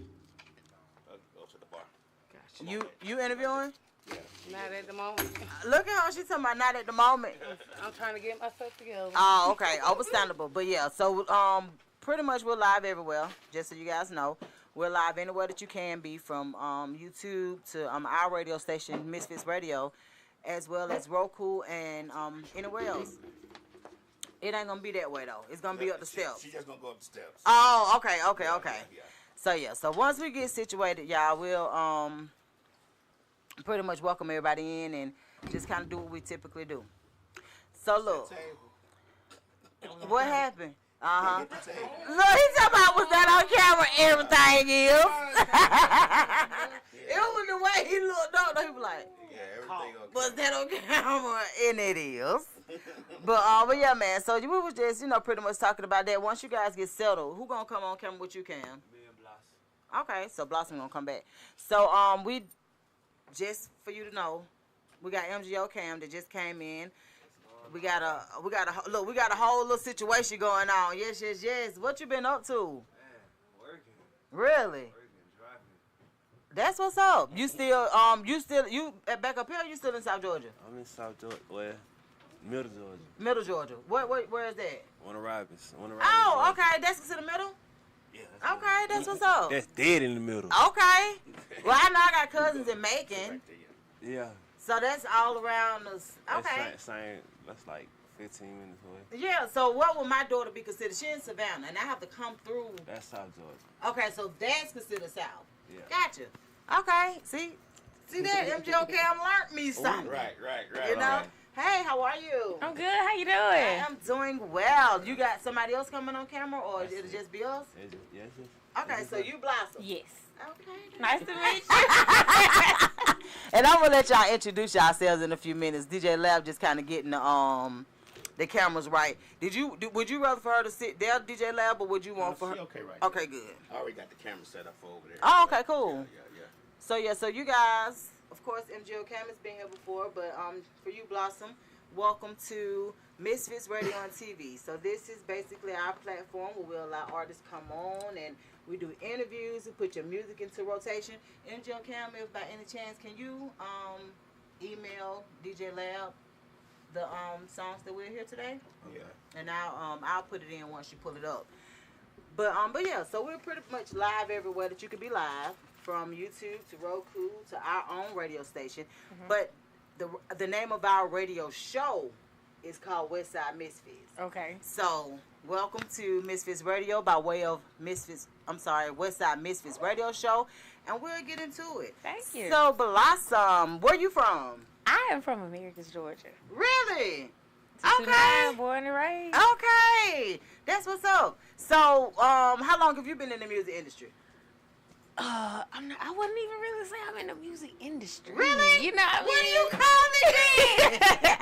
to the bar. Gotcha. You interviewing? Yeah. Not at the moment. Look at her. She's talking about not at the moment. I'm trying to get myself together. Oh, okay. Understandable. But yeah, so pretty much we're live everywhere, just so you guys know. We're live anywhere that you can be, from YouTube to our radio station, Misfits Radio, as well as Roku and anywhere else. It ain't going to be that way, though. It's going to be up the steps. She just going to go up the steps. Oh, okay. Yeah. So once we get situated, y'all, we'll pretty much welcome everybody in and just kind of do what we typically do. So, look. What happened? Look, he talking about was that on camera? Everything is. It was the way he looked up. He was like, yeah, everything on was that on camera? And it is. But yeah, man. So we was just, pretty much talking about that. Once you guys get settled, who gonna come on camera with you, Cam? Me and Blossom. Okay, so Blossom gonna come back. So we just for you to know, we got MGO Cam that just came in. We got a whole little situation going on. Yes. What you been up to? Man, working. Really? Working, driving. That's what's up. You still back up here? Or you still in South Georgia? I'm in South Georgia. Well, Middle Georgia. Middle Georgia. Where is that? Warner Robins. Oh, okay. That's considered middle. Yeah. Okay, that's what's up. That's dead in the middle. Okay. Well, I know I got cousins in Macon, Yeah. so that's all around us. Okay. That's like 15 minutes away. Yeah. So what would my daughter be considered? She in Savannah, and I have to come through. That's South Georgia. Okay, so that's considered South. Yeah. Gotcha. Okay. See that MGO Cam learned me something. Right. You know. Hey, how are you? I'm good. How you doing? I'm doing well. You got somebody else coming on camera, or it'll just be us? Yes. Okay, so you Blossom. Yes. Okay. Nice to meet you. And I'm gonna let y'all introduce yourselves in a few minutes. DJ Lab just kind of getting the cameras right. Would you rather for her to sit there, DJ Lab, or would you want for her? Okay, right. Okay, good. I already got the camera set up for over there. Oh, okay, cool. Yeah. So you guys, of course, MGO Cam has been here before, but for you, Blossom, welcome to Misfits Radio and TV. So this is basically our platform where we allow artists come on and we do interviews. We put your music into rotation. MGO Cam, if by any chance, can you email DJ Lab the songs that we're here today? Yeah. And I'll put it in once you pull it up. But yeah, so we're pretty much live everywhere that you can be live, from YouTube to Roku to our own radio station. Mm-hmm. But the name of our radio show is called WestSide Misfits. Okay. So welcome to Misfits Radio by way of WestSide Misfits Radio Show, and we'll get into it. Thank you. So Blossom, where you from? I am from Americus, Georgia. Really? 69, born and raised. Okay, that's what's up. So, how long have you been in the music industry? I wouldn't even really say I'm in the music industry. Really? You know what I mean? What do you call it then?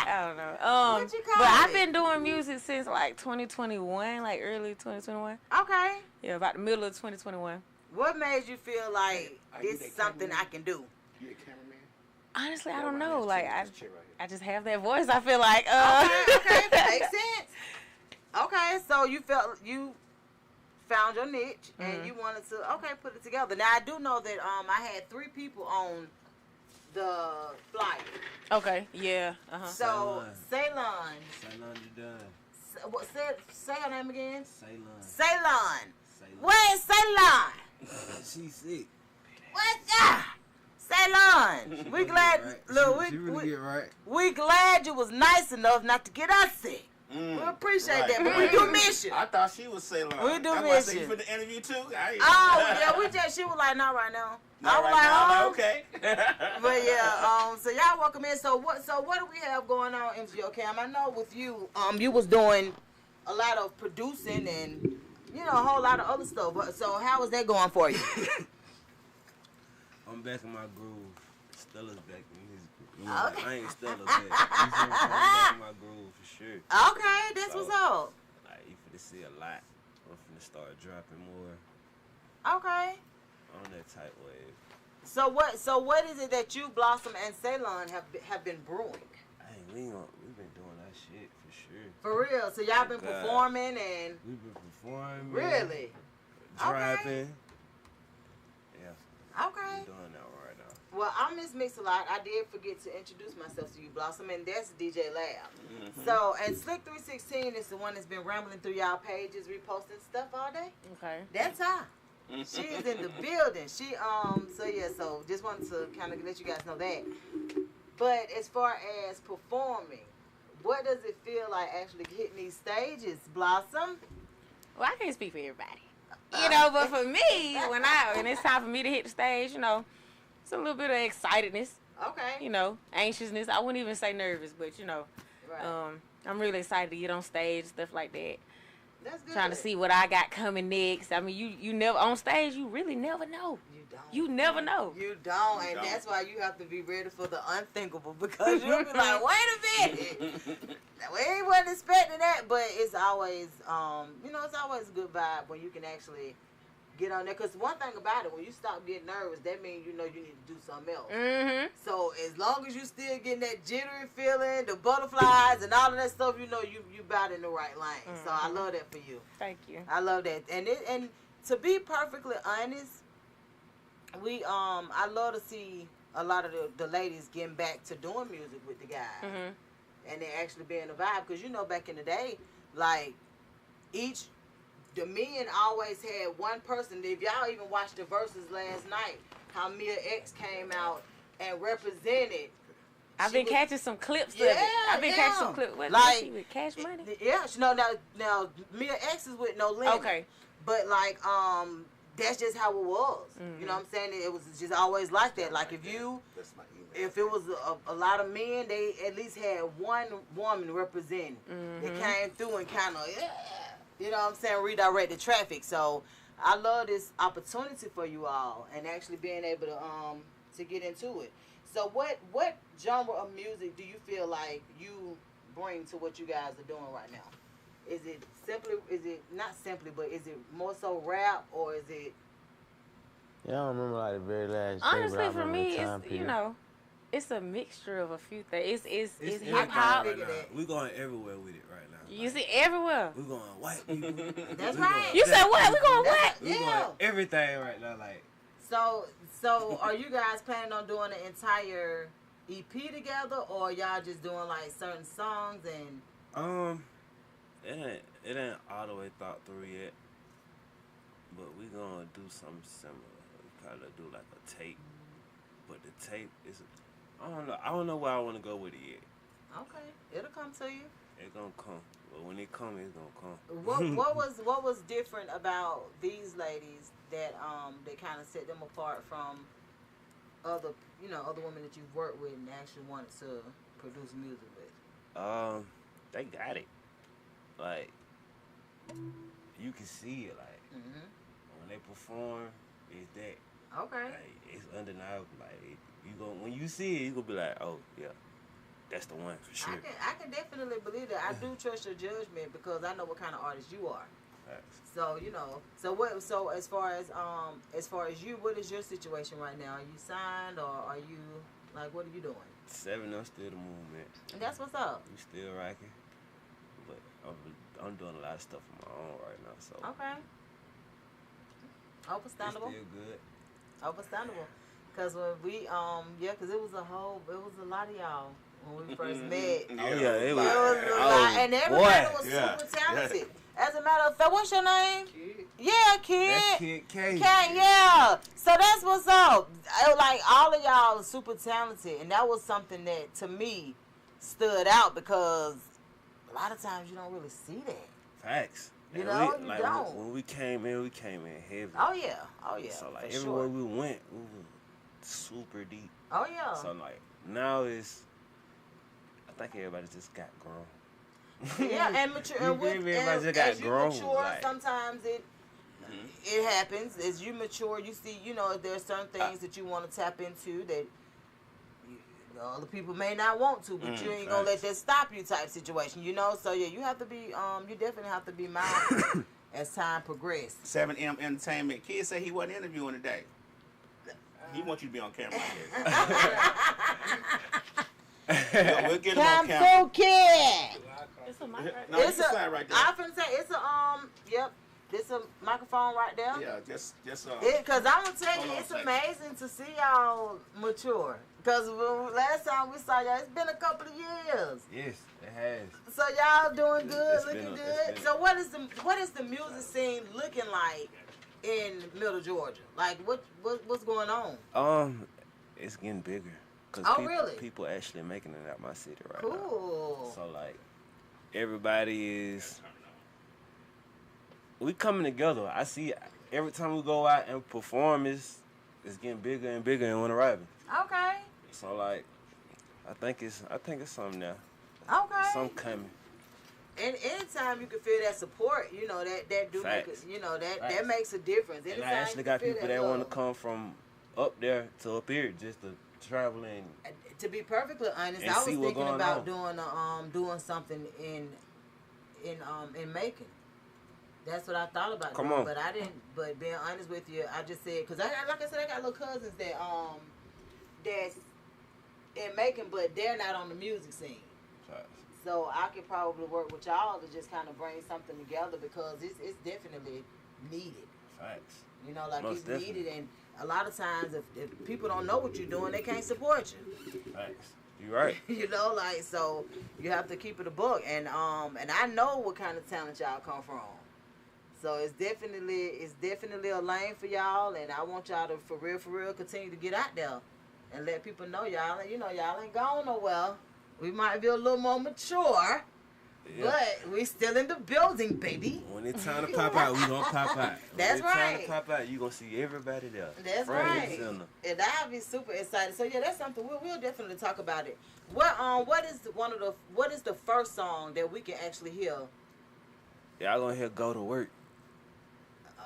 I don't know. What you call but it? I've been doing music since like 2021, like early 2021. Okay. Yeah, about the middle of 2021. What made you feel like this is something I can do? You a cameraman? Honestly, I don't know. This Like chair right here. I just have that voice. I feel like Okay, that makes sense. Okay, so you found your niche and you wanted to put it together. Now I do know that I had 3 people on the flyer. Okay, yeah. So Ceylon. Ceylon, you done. Say her name again. Ceylon. Ceylon. Where's Ceylon? She's sick. What's that? Ceylon. We glad. Right. Look, She really get right. we glad you was nice enough not to get us sick. We appreciate that, but we do miss you. I thought she was Ceylon. We do That's why I miss said you. you for the interview too. Oh yeah, she was like, not right now. Not I was right like, now. oh. Okay. But yeah, so y'all welcome in. So what do we have going on, MGO Cam? I know with you, you was doing a lot of producing and a whole lot of other stuff. But so how was that going for you? I'm back in my groove. Stella's back in his groove. Okay. I ain't Stella back. You feel me? I'm back in my groove for sure. Okay, that's what's up. Like, you finna see a lot. I'm finna start dropping more Okay. on that type wave. So what is it that you, Blossom, and Ceylon have been brewing? Hey, we've been doing that shit for sure. For real. So y'all been God. performing and We've been performing. really? Dropping. Yeah. Okay. We're doing that right now. Well, I'm Miss Mix-a-Lot. I did forget to introduce myself to you, Blossom, and that's DJ Lab. So, and Slick316 is the one that's been rambling through y'all pages, reposting stuff all day. Okay. That's her. She is in the building. So just wanted to kind of let you guys know that. But as far as performing, what does it feel like actually hitting these stages, Blossom? Well, I can't speak for everybody. But for me, when it's time for me to hit the stage, it's a little bit of excitedness, Okay. Anxiousness. I wouldn't even say nervous, but Right. I'm really excited to get on stage, stuff like that. That's good. Trying to see what I got coming next. I mean, you never on stage. You really never know. You don't. You never know. You don't, and that's why you have to be ready for the unthinkable, because you'll be like, wait a minute, we wasn't expecting that. But it's always, it's always a good vibe when you can actually get on there. Because one thing about it, when you stop getting nervous, that means you need to do something else. Mm-hmm. So as long as you still getting that jittery feeling, the butterflies and all of that stuff, you about in the right lane. So I love that for you. Thank you. I love that. And to be perfectly honest, I love to see a lot of the ladies getting back to doing music with the guys. Mm-hmm. And they actually being a vibe. Because back in the day, like, the men always had one person. If y'all even watched the verses last night, how Mia X came out and represented. I've been catching some clips of it. I've been catching some clips. What, like, she with Cash Money? Yeah, now Mia X is with No Limit. Okay. But like, that's just how it was. Mm-hmm. You know what I'm saying? It was just always like that. Like if it was a lot of men, they at least had one woman representing. They came through and kind of, you know what I'm saying, redirected traffic. So I love this opportunity for you all and actually being able to get into it. So what genre of music do you feel like you bring to what you guys are doing right now? Is it not simply, but is it more so rap, or is it? Yeah, I don't remember like the very last. Honestly, day, but I for remember me, the time it's period. it's a mixture of a few things. It's everything hip hop. right now. We're going everywhere with it right now. You see everywhere. We're going white people. That's right. You said what? We going what? We're going everything right now. Like, So are you guys planning on doing an entire EP together, or y'all just doing like certain songs and? it ain't all the way thought through yet, but we gonna do something similar. We probably do like a tape, but the tape is, I don't know where I want to go with it yet. Okay, it'll come to you. It's gonna come, but when it come, it's gonna What come. was different about these ladies that kind of set them apart from other women that you've worked with and actually wanted to produce music with? They got it. Like, you can see it. Like, when they perform, it's that. Okay. Like, it's undeniable. Like, when you see it, you gonna be like, oh yeah, that's the one for sure. I can definitely believe that. I do trust your judgment because I know what kind of artist you are. Facts. So So as far as you, what is your situation right now? Are you signed, or are you like, what are you doing? 7 up still the movement. And that's what's up. We still rocking, but I'm doing a lot of stuff on my own right now. So Okay. Understandable. It's still good. Understandable. Because when we, because it was a lot of y'all when we first met. Oh yeah, it was. It was a lot, and everybody was super talented. As a matter of fact, what's your name? Kid. Yeah, Kid. That's Kid K. Yeah. So that's what's up. Like, all of y'all are super talented, and that was something that, to me, stood out because a lot of times you don't really see that. Facts. You And know, we, you like, don't. When we came in heavy. Oh, yeah. So like for everywhere sure. we went, we were super deep. Oh, yeah. So like now I think everybody just got grown. Yeah, and mature. You And with, feel me? Everybody and just got as you grown, mature, like- sometimes it happens. As you mature, you see, there's certain things that you want to tap into that other people may not want to, but you ain't gonna let that stop you type situation, So yeah, you have to be, you definitely have to be mindful as time progresses. 7M Entertainment. Kid said he wasn't interviewing today. He wants you to be on camera. We'll get him on Come camera. through, Kid. It's a mic right No, It's you can slide right there. I finna say it's this a microphone right there. Yeah, just Cause I'm gonna tell Hold you, on it's a second. amazing to see y'all mature. Cause last time we saw y'all, it's been a couple of years. Yes, it has. So y'all doing good, It's looking been a- good. it's been- So what is the music scene looking like in Middle Georgia? Like what's going on? It's getting bigger. Cause Oh, people, really? people actually making it out my city right now. Cool. So like everybody we coming together. I see every time we go out and perform it's getting bigger and bigger and when arriving. Okay. So like I think it's something now. Okay. Something coming. And anytime you can feel that support, that do make Facts. it, that Facts. makes a difference. And Anytime I actually you got feel people that want to love. come from up there to up here just to travel and To be perfectly honest, And I was see what's thinking going about on. doing something in Macon. That's what I thought about Come doing, on. but I didn't. But being honest with you, I just said because I got little cousins that's in Macon, but they're not on the music scene. So I could probably work with y'all to just kind of bring something together because it's definitely needed. facts. It's Most definitely. needed, and a lot of times if people don't know what you're doing, they can't support you. Facts. You right. So you have to keep it a book, and I know what kind of talent y'all come from. So it's definitely a lane for y'all, and I want y'all to for real continue to get out there and let people know y'all ain't gone nowhere. We might be a little more mature, but we still in the building, baby. When it's time to pop out, we gonna pop out. That's when it's right. time to pop out, you gonna see everybody there. That's Front and right. center. And I'll be super excited. So yeah, that's something we'll definitely talk about it. What is the first song that we can actually hear? Y'all gonna hear Go to Work.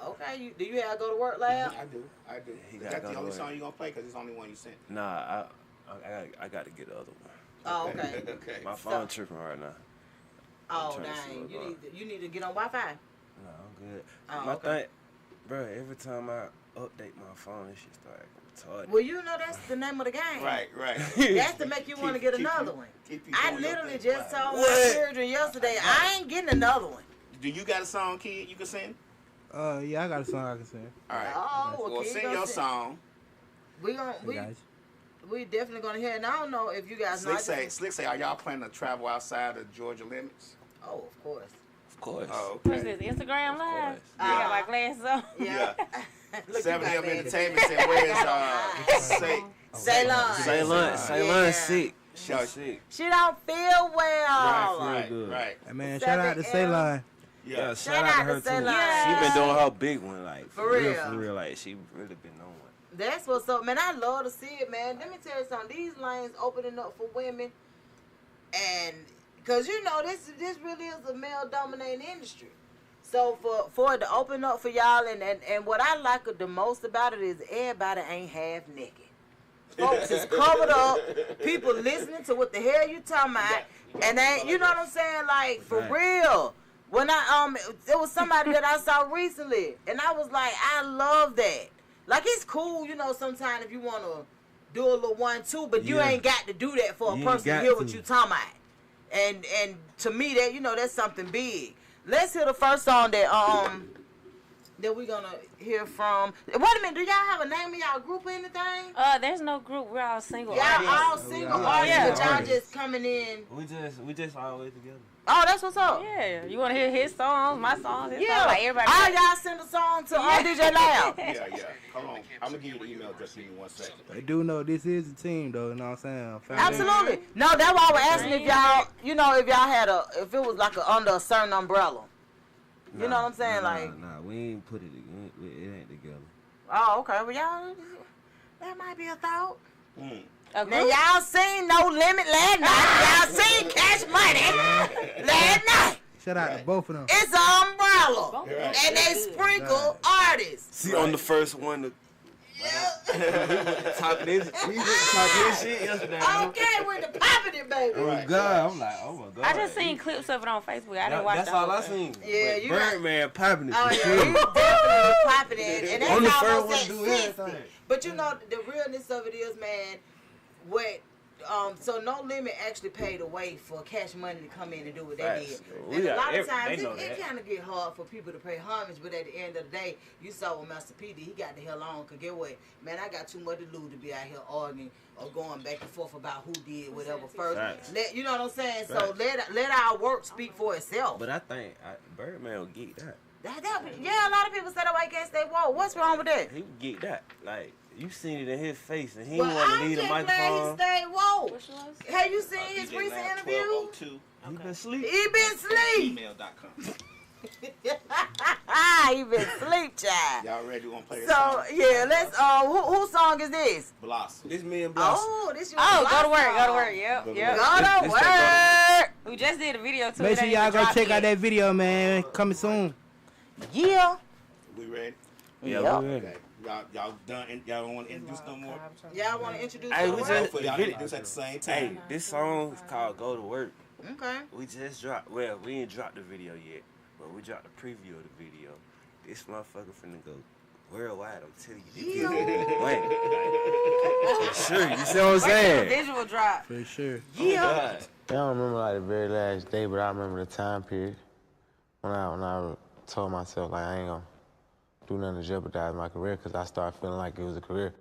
Okay, do you have Go to Work, Lab? I do. He Is gotta that go the to only work. song you gonna play? Because it's the only one you sent. Nah, I got to get the other one. Oh, okay. Okay. My phone tripping right now. Oh, trying to see dang. what's You need to get on Wi-Fi. No, I'm good. Oh, my okay. thing, bro. Every time I update my phone, this shit start acting retarded. Well, that's the name of the game. Right. That's to make you want to get another one. Keep you I doing your literally thing. just told my What? children yesterday, I ain't getting another one. Do you got a song, Kid, you can sing? Yeah, I got a song I can sing. All right. Oh, Well, kid, sing go your sing. song. We Guys. definitely gonna hear it. And I don't know if you guys know. Slick say, are y'all planning to travel outside of Georgia limits? Oh, of course. Of course. Oh, What's okay. this, Instagram Live? course. You got my glasses on? Yeah. Look, you 7M got bad Entertainment at said, where's Ceylon. Ceylon Yeah. sick. Sure. She's sick. She don't feel well. Right, good. right. Hey, man, shout out to 7M. Ceylon. Yeah, Shout shout out to out her to too. Ceylon. She been doing her big one, like For real. for real. Like she really been on one. That's what's up, man. I love to see it, man. Let me tell you something. These lanes opening up for women, and because this really is a male-dominated industry. So for it to open up for y'all, and what I like the most about it is everybody ain't half naked. Folks is covered up. People listening to what the hell you talking about, and they, you know what I'm saying? Like for Right. real. When there was somebody that I saw recently, and I was like, I love that. Like it's cool, sometimes if you want to do a little 1-2, but you Yeah. ain't got to do that for a You ain't person to got hear what to. you talking about. And to me, that that's something big. Let's hear the first song that that we're gonna hear from. Wait a minute, do y'all have a name of y'all group or anything? There's no group. We're all single Y'all artists. all single artists, but y'all just coming in. We just always together. Oh, that's what's up. Yeah, you want to hear his songs, my songs, his Yeah, songs, like everybody. all y'all send a song to DJ Loud. Yeah. Hold on. I'm gonna give you the email address. Give me 1 second. They do know this is a team, though. You know what I'm saying? Absolutely. No, that's why I was asking if y'all, you know, if y'all had if it was like under a certain umbrella. You know what I'm saying? Nah, we ain't put it. It ain't together. Oh, okay. Well, y'all, that might be a thought. A Now, group? y'all seen No Limit last night. Y'all seen Cash Money last night. Shout out to both of them. It's an umbrella. And they sprinkle artists. See, on the first one, talking this shit yesterday. Okay, with the popping it, baby. Oh God, I'm like, oh my God. I just seen clips of it on Facebook. I didn't watch That's the whole all I thing. seen. Yeah, But you got- Birdman popping it. Oh, for yeah, sure. he's definitely popping it. And On the that's first almost one, at do 60. everything. But you know, the realness of it is, man, what... so No Limit actually paid away for Cash Money to come in and do what they Facts. did. And a lot of They times know it that. kind of get hard for people to pay homage, but at the end of the day, you saw what Master P did. He got the hell on. Cause get what, man, I got too much to lose to be out here arguing or going back and forth about who did whatever first. Facts. You know what I'm saying? So Facts. let our work speak for itself. But I think Birdman will get that. Yeah, a lot of people said, "Oh, I guess they won't." What's wrong with that? He would get that. Like, you seen it in his face, and he Well, didn't want to I'm leave the just glad microphone. he stayed woke. Which was? Have you seen his recent interview? 1202 He been asleep. He been asleep. email.com. He been asleep, child. Y'all ready? You want to play this So song? yeah, let's. Whose song is this? Blossom. This me and Blossom. Oh, this your Oh, go to Blossom work, go to song. work. Yep. Go This to work. We just did a video too. Make It sure ain't y'all even go dropped check yet. out that video, man. Coming soon. Yeah. We ready? Yeah, Yep. we ready. Okay. Y'all done? Y'all don't want to introduce no more? Y'all want to introduce? Hey, the we work? just- For y'all to introduce at the same Hey, time. this song is called "Go to Work." Okay. We just dropped. Well, we ain't dropped the video yet, but we dropped the preview of the video. This motherfucker finna go worldwide. I'm telling you, this Yeah. wait. For sure, you see what I'm saying? Visual drop. For sure. Yeah. God. I don't remember like the very last day, but I remember the time period when I told myself like I ain't gonna do nothing to jeopardize my career because I started feeling like it was a career.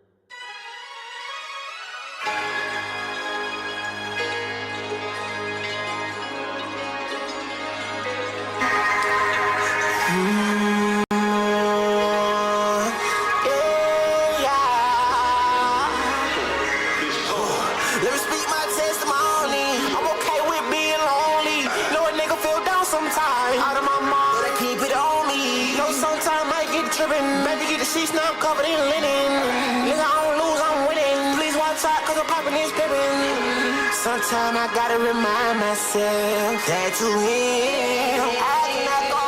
Let me speak my testimony. I'm okay with being lonely. Know a nigga feel down sometimes. Out of my mind, but I keep it on me. Know sometimes I get tripping. Baby, get the sheets now covered in linen. Nigga, I don't lose, I'm winning. Please watch out, cause I'm popping this pippin'. Sometimes I gotta remind myself that you win. I cannot go.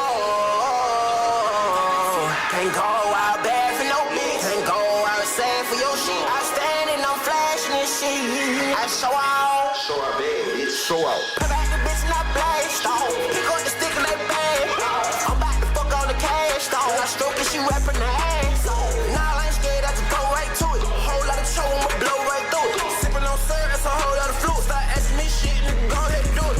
Can't go out bad for no bitch. Can't go out sad for your shit. I stand and I'm flashing this shit. I show out. Show out, baby. Show out. Put back the bitch and I blast off. Pick up the stick and they bang. I'm about to fuck on the cash though. I stroke it, she rapping the ass. Nah, I ain't scared, I just go right to it. Whole lot of show, I'ma blow right through it. Sipping on syrup, that's a whole lot of fluid. Start asking me shit, nigga, go ahead and do it.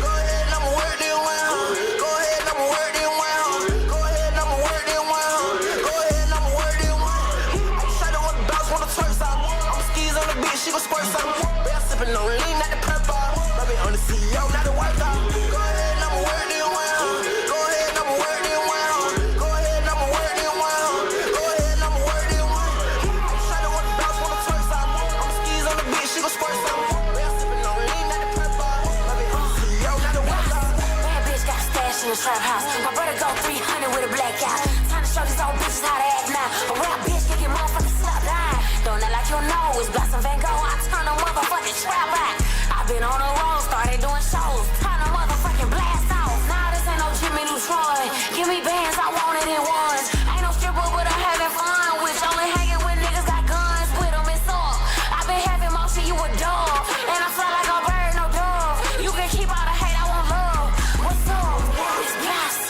Go ahead and I'ma work this one, huh? Go ahead and I'ma work this one, huh? Go ahead and I'ma work this one, huh? Go ahead and I'ma work this one. I just shot it with the bounce, wanna twerk some. I'ma skis on the bitch, she gon' squirt some. Been sipping on lean, not the purple. Rubbing on the CEO, not the white dog. Go ahead and I'ma work this one, huh? Go ahead and I'ma work this one, huh? Go ahead and I'ma work this one, huh? Go ahead and I'ma work this one. I just shot it with the bounce, wanna twerk some. I'ma skis on the bitch, she gon' squirt some. Been sipping on lean, not the purple. Rubbing on the CEO, not the white dog. Bad bitch got stashed in the trap house. My brother go 300 with a blackout. Time to show these old bitches how to act now. A rap bitch can get motherfucking slapped down. Don't act like you know it's Blossom Van Gogh. I turn a motherfucking trap out. I been on the road, started doing shows. Turn a motherfucking blast off. Nah, this ain't no Jimmy Neutron. Give me bands, I want it in ones. Ain't no stripper, but I'm having fun. With only hanging with niggas got guns. With them it's all. I been having motion, you a dog. And I fly like a bird, no dove. You can keep all the hate, I want love. What's up? It's Blast.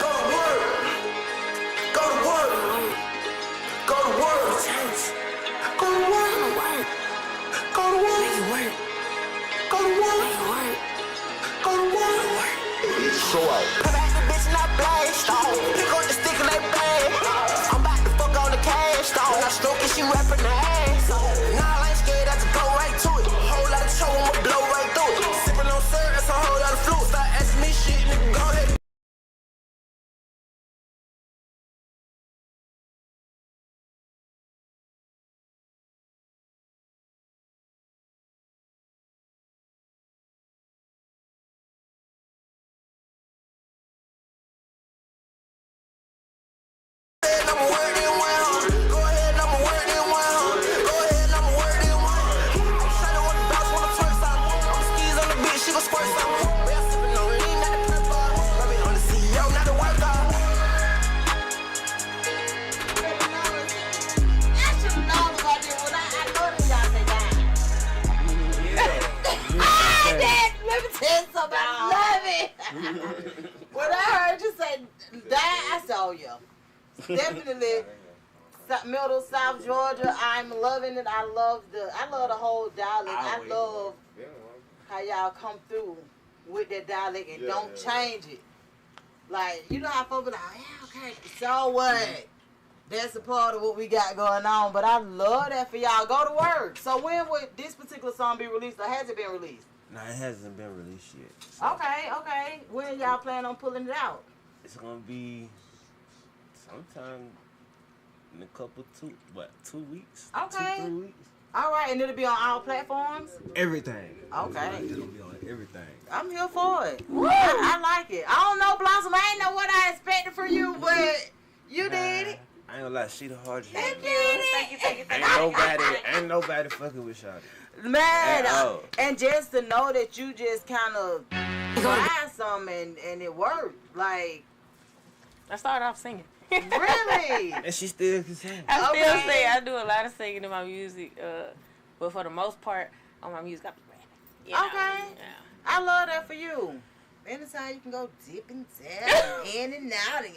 Go to work. Go to work. Go to work. Go to work. Go to work. Go to work. Go to work. Show out. Put back the bitch and I blast off. Pick up the stick and they bang. she rapping the ass. Nah, I ain't scared, I just go right to it. Whole lot of trouble, I'ma blow right through it. Sippin' on syrup, that's a whole lot of fluid. Start asking me shit, nigga, go ahead. I'ma work this one, huh? Go ahead, I'ma work this one, huh? Go ahead, I'ma work this one. Shawty want the bounce, want the twerk some. I'm skis on the bitch, she gon' squirt some. We are sippin' on lean, not the purple. Rubbing on the CEO, not the worker. I should have known about this when I know that y'all say that. Dad, let me tell you something. I love it. When I heard you say that, I said, oh yeah. Definitely Middle South Georgia. I'm loving it. I love the whole dialect. I love how y'all come through with that dialect and don't change it. Like, you know how folks be like, yeah, okay, so what? That's a part of what we got going on. But I love that for y'all. Go to work. So when would this particular song be released, or has it been released? No, it hasn't been released yet. So Okay. When y'all plan on pulling it out? it's gonna be sometime in a couple 2 weeks? Okay. 2-3 weeks. All right, and it'll be on all platforms? Everything. Okay. It'll be on everything. I'm here for it. I like it. I don't know, Blossom. I ain't know what I expected from you, but you did it. I ain't gonna lie, she the hardest. Thank you. Ain't nobody fucking with Shawty. Man, Oh. and just to know that you just kind of tried something and it worked. Like, I started off singing. really? And she still can sing. I still Okay. sing. I do a lot of singing in my music, but for the most part, on my music, I be rapping. You know? Okay. Yeah. I love that for you. Anytime you can go dip and tap, in and out, and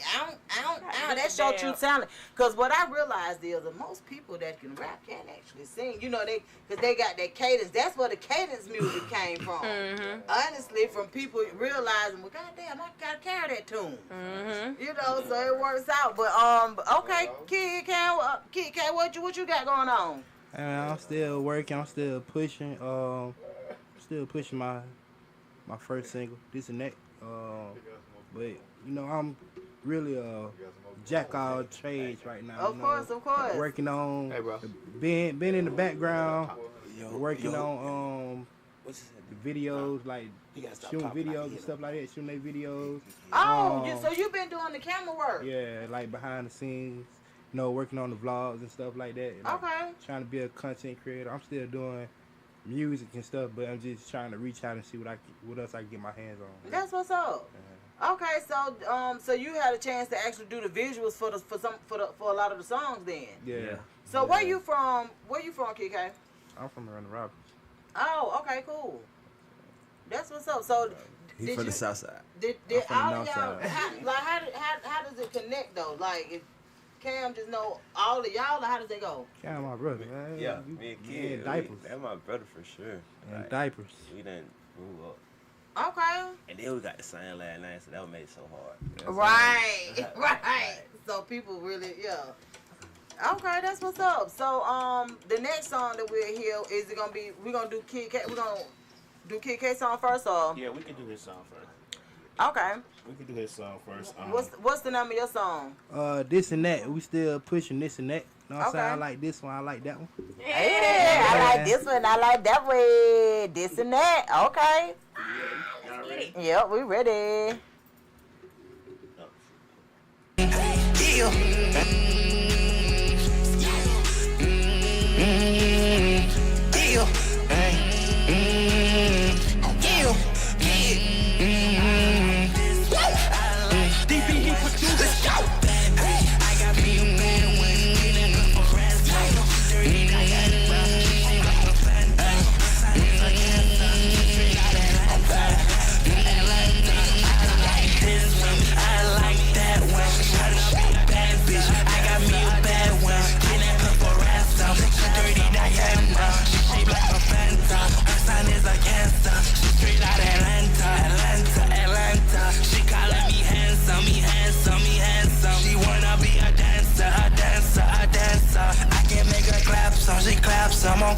out. That's your true talent. Because what I realized is that most people that can rap can actually sing. You know, because they got that cadence. That's where the cadence music came from. Mm-hmm. Honestly, from people realizing, well, goddamn, I gotta carry that tune. Mm-hmm. You know, so it works out. But okay, Kid K, what you got going on? I'm still working. I'm still pushing. My first single, This and That. But you know, I'm really jack all trades right now. Of course. Working on, being in the background, working on What's his the videos, like shooting videos and stuff like that. Shooting their videos. Oh, so you've been doing the camera work? Yeah, like behind the scenes. You know, working on the vlogs and stuff like that. Like, Okay. Trying to be a content creator. I'm still doing music and stuff, but I'm just trying to reach out and see what else I can get my hands on. That's what's up. Okay, so you had a chance to actually do the visuals for a lot of the songs then. Yeah. So where you from? Where you from, KK? I'm from around the Robbins. Oh, okay, cool. That's what's up. So He from the south side. Did I'm from the all north y'all side. how does it connect though? Like, if Cam just know all of y'all, or how does it go? Cam, my brother, man. Yeah, me and Kid. in diapers. That's my brother for sure. And Like, diapers. We done grew up. Okay. And then we got the same last name, so that what made it so hard. Right. So people really, Okay, that's what's up. So the next song that we'll hear is it gonna be? We're gonna do Kid K. We're gonna do Kid K song first, or Yeah, we can do his song first. okay. We can do his song first. What's the name of your song? This and That. We still pushing This and That. You know what I'm saying? Okay. I like this one. I like that one. Hey, I like this one. I like that way. This and that. Okay. Yep, we ready.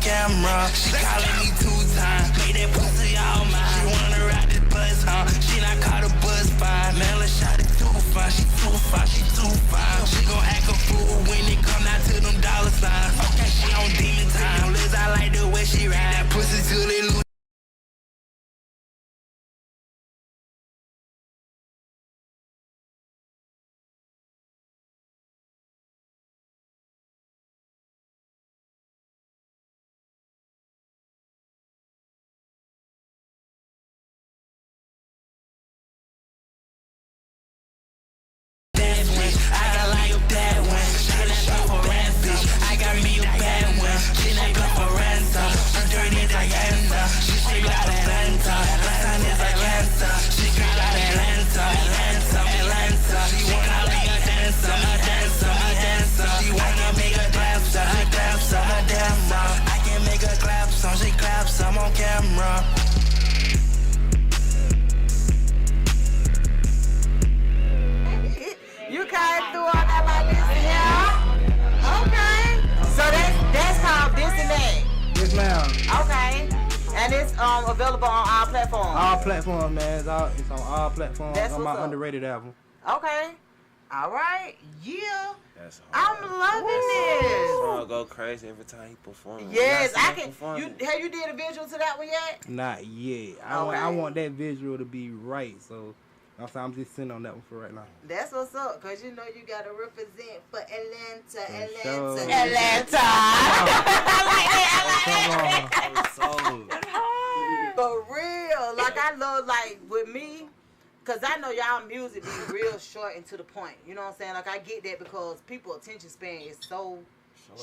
camera. She calling me 2 times. Made that pussy all mine. She wanna ride this bus, huh? She not caught a bus fine. Man, let's shot it too fine. She too fine, she too fine. She gon' act a fool when it come down to them dollar signs. Okay, she on demon time. Liz, I like the way she ride that pussy till it lose. I'm on camera. You came through all that like this, yeah? Okay. So that's called This and That. Yes, ma'am. Okay. And it's available on all platforms. All platforms, man. It's on all platforms. That's on my what's up. underrated album. Okay. All right. Yeah. That's I'm hard. loving this. Song go crazy every time he performs. Yes, When I see him can. performing. Have you did a visual to that one yet? Not yet. I Okay. want that visual to be right. So I'm just sitting on that one for right now. That's what's up, cause you know you gotta represent for Atlanta. sure. Atlanta. For real. Like I love with me, cause I know y'all music be real short and to the point. You know what I'm saying? Like I get that because people attention span is so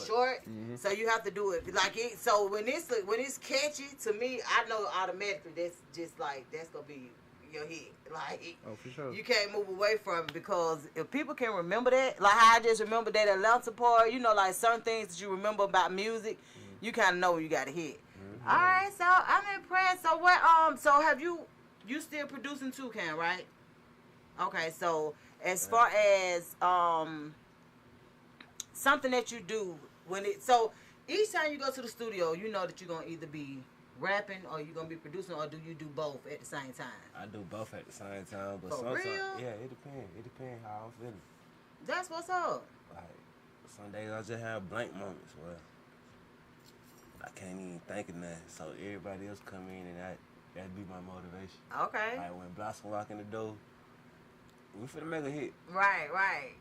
short. So you have to do it like it. So when it's catchy to me, I know automatically that's just like that's gonna be your hit. Like for sure. You can't move away from it because if people can remember that, like how I just remember that Atlanta part, you know, like certain things that you remember about music, you kind of know when you got a hit. All right, so I'm impressed. So what? So have you still producing too, Cam? Right? Okay, so as far as something that you do so each time you go to the studio, you know that you're gonna either be rapping or you're gonna be producing, or do you do both at the same time? I do both at the same time, but For sometimes, real? yeah, it depends. It depends how I'm feeling. That's what's up. Like some days I just have blank moments where I can't even think of nothing. So everybody else come in and that'd be my motivation. Okay. Like when Blossom walk in the door, we finna make a hit. Right.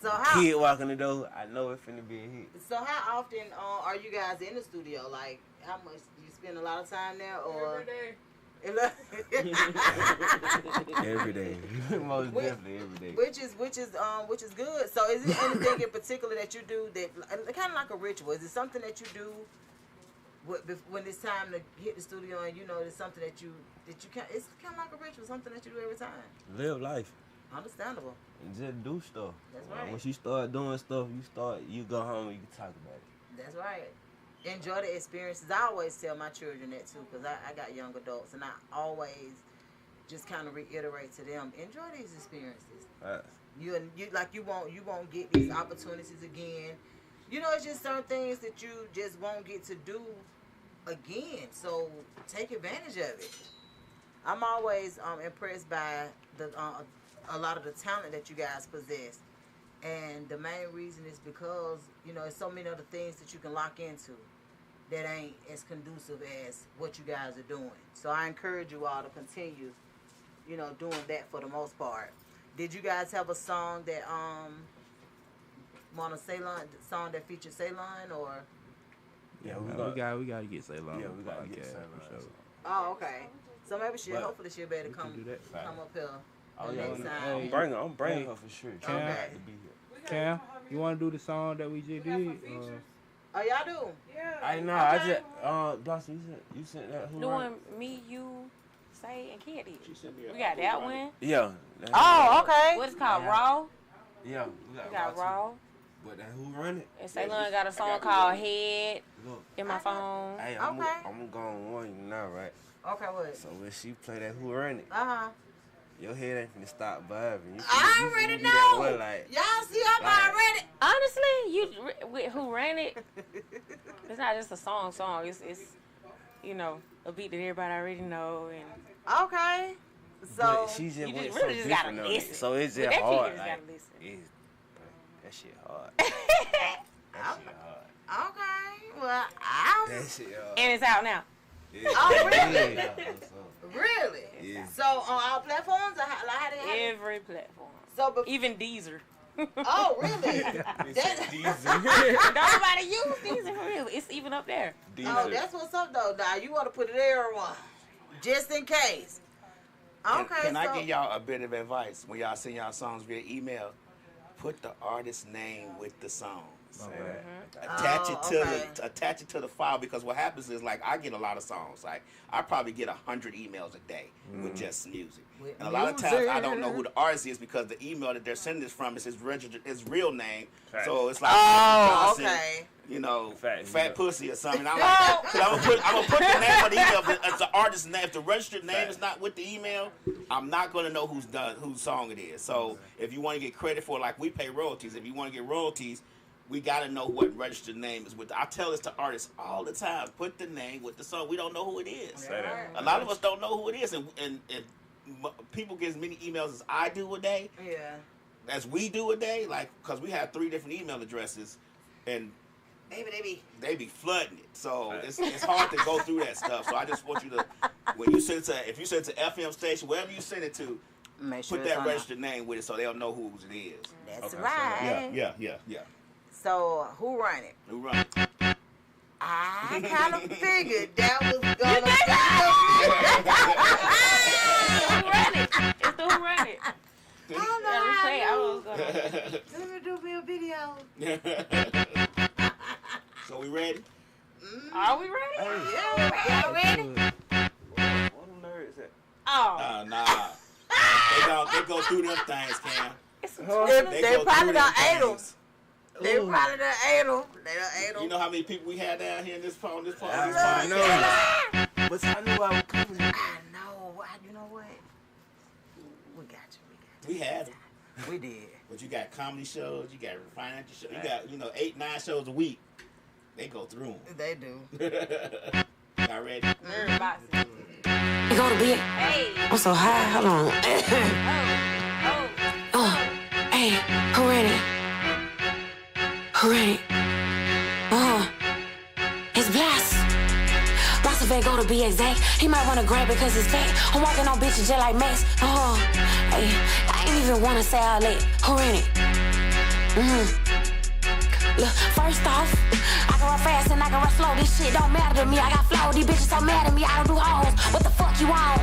So how? Kid walk in the door, I know it finna be a hit. So how often are you guys in the studio? Like how much you spend a lot of time there, or? Every day. Most definitely every day. Which is good. So is there anything in particular that you do that kind of like a ritual? Is it something that you do when it's time to hit the studio and you know it's something that you can? It's kind of like a ritual, something that you do every time. Live life. Understandable. And just do stuff. That's right. Once you start doing stuff, you go home and you can talk about it. That's right. Enjoy the experiences. I always tell my children that too, because I got young adults, and I always just kind of reiterate to them: enjoy these experiences. You won't get these opportunities again. You know, it's just certain things that you just won't get to do again. So take advantage of it. I'm always impressed by a lot of the talent that you guys possess. And the main reason is because, you know, there's so many other things that you can lock into that ain't as conducive as what you guys are doing. So I encourage you all to continue, you know, doing that for the most part. Did you guys have a song that song that featured Ceylon, or? Yeah, we got to get Ceylon. Yeah, we got to get Ceylon. For sure. Oh, okay. So maybe hopefully she'll be able to come up here. Oh yeah, next time. I'm bringing her for sure. She Okay. have to be here. Cam, you want to do the song that we just did? Oh, y'all do? Yeah. I know. I just Blossom, you sent that. Who Doing me, you, Say, and Kid did. We got that one. Yeah. Oh, okay. What's it called? Raw. Yeah, We got Raw. But then who run it? And Ceylon got a song called Head in my phone. Hey, I'm going to warn you now, right? Okay, what? So when she play that Who Run It, Uh-huh. Your head ain't finna stop vibing. I already know. Y'all see, I'm already. Honestly, with Who Ran It, it's not just a song. It's you know, a beat that everybody already know. And Okay. So but she just you went just so really just gotta different on listen. it. So it's With just that shit, you hard. just Like, gotta listen. that shit hard. That shit hard. Okay. Well, That shit hard. And it's out now. Yeah. Oh, really? Yeah. Really? Yeah. So on all platforms, or how they have it? Every platform. So, even Deezer. Oh, really? Nobody use Deezer for real. It's even up there. Oh, that's what's up though. Now you want to put it there one, just in case. Okay. Can I give y'all a bit of advice when y'all send y'all songs via email? Put the artist's name with the songs. Attach it to the file, because what happens is, like, I get a lot of songs. Like, I probably get 100 emails a day with just music. And a lot of times I don't know who the artist is, because the email that they're sending this from is his real name. So it's like, Johnson, you know, fat pussy or something. I'm like, I'm gonna put the name of the email as the artist's name. If the registered name is not with the email, I'm not gonna know whose song it is. So if you want to get credit for, like, we pay royalties. If you want to get royalties, we gotta know what registered name is with. I tell this to artists all the time: put the name with the song. We don't know who it is. A lot of us don't know who it is, and people get as many emails as I do a day. Yeah. As we do a day, like, because we have 3 different email addresses, and they be flooding it. So it's hard to go through that stuff. So I just want you to, when you send it to, if you send it to FM station, wherever you send it to, make sure put that registered name with it so they'll know whose it is. That's right. Yeah. So who run it? Who run it? I kind of figured that was gonna be It's the Who Ran It. I don't know how Let me do me a video. So we ready? Are we ready? Yeah, y'all ready? What them nerds at? Oh. Nah. They go through them things, Cam. They probably done ate them. They probably done ate them. You know how many people we had down here in this podcast? But I knew I was coming. I know. You know what? We got you. We had them. We did. But you got comedy shows, you got financial shows, you got 8-9 shows a week. They go through them. They do. Y'all ready? You go to bed. Hey. I'm so high. Hold on. Hey, who ran it? Who ran it? It's Blast. Blast of go to be exact. He might wanna grab it cause it's fat. I'm walking on bitches just like Max. Hey, I ain't even wanna say all that. Who ran it? Look, first off, I can run fast and I can run slow. This shit don't matter to me. I got flow. These bitches so mad at me. I don't do hoes. What the fuck you on?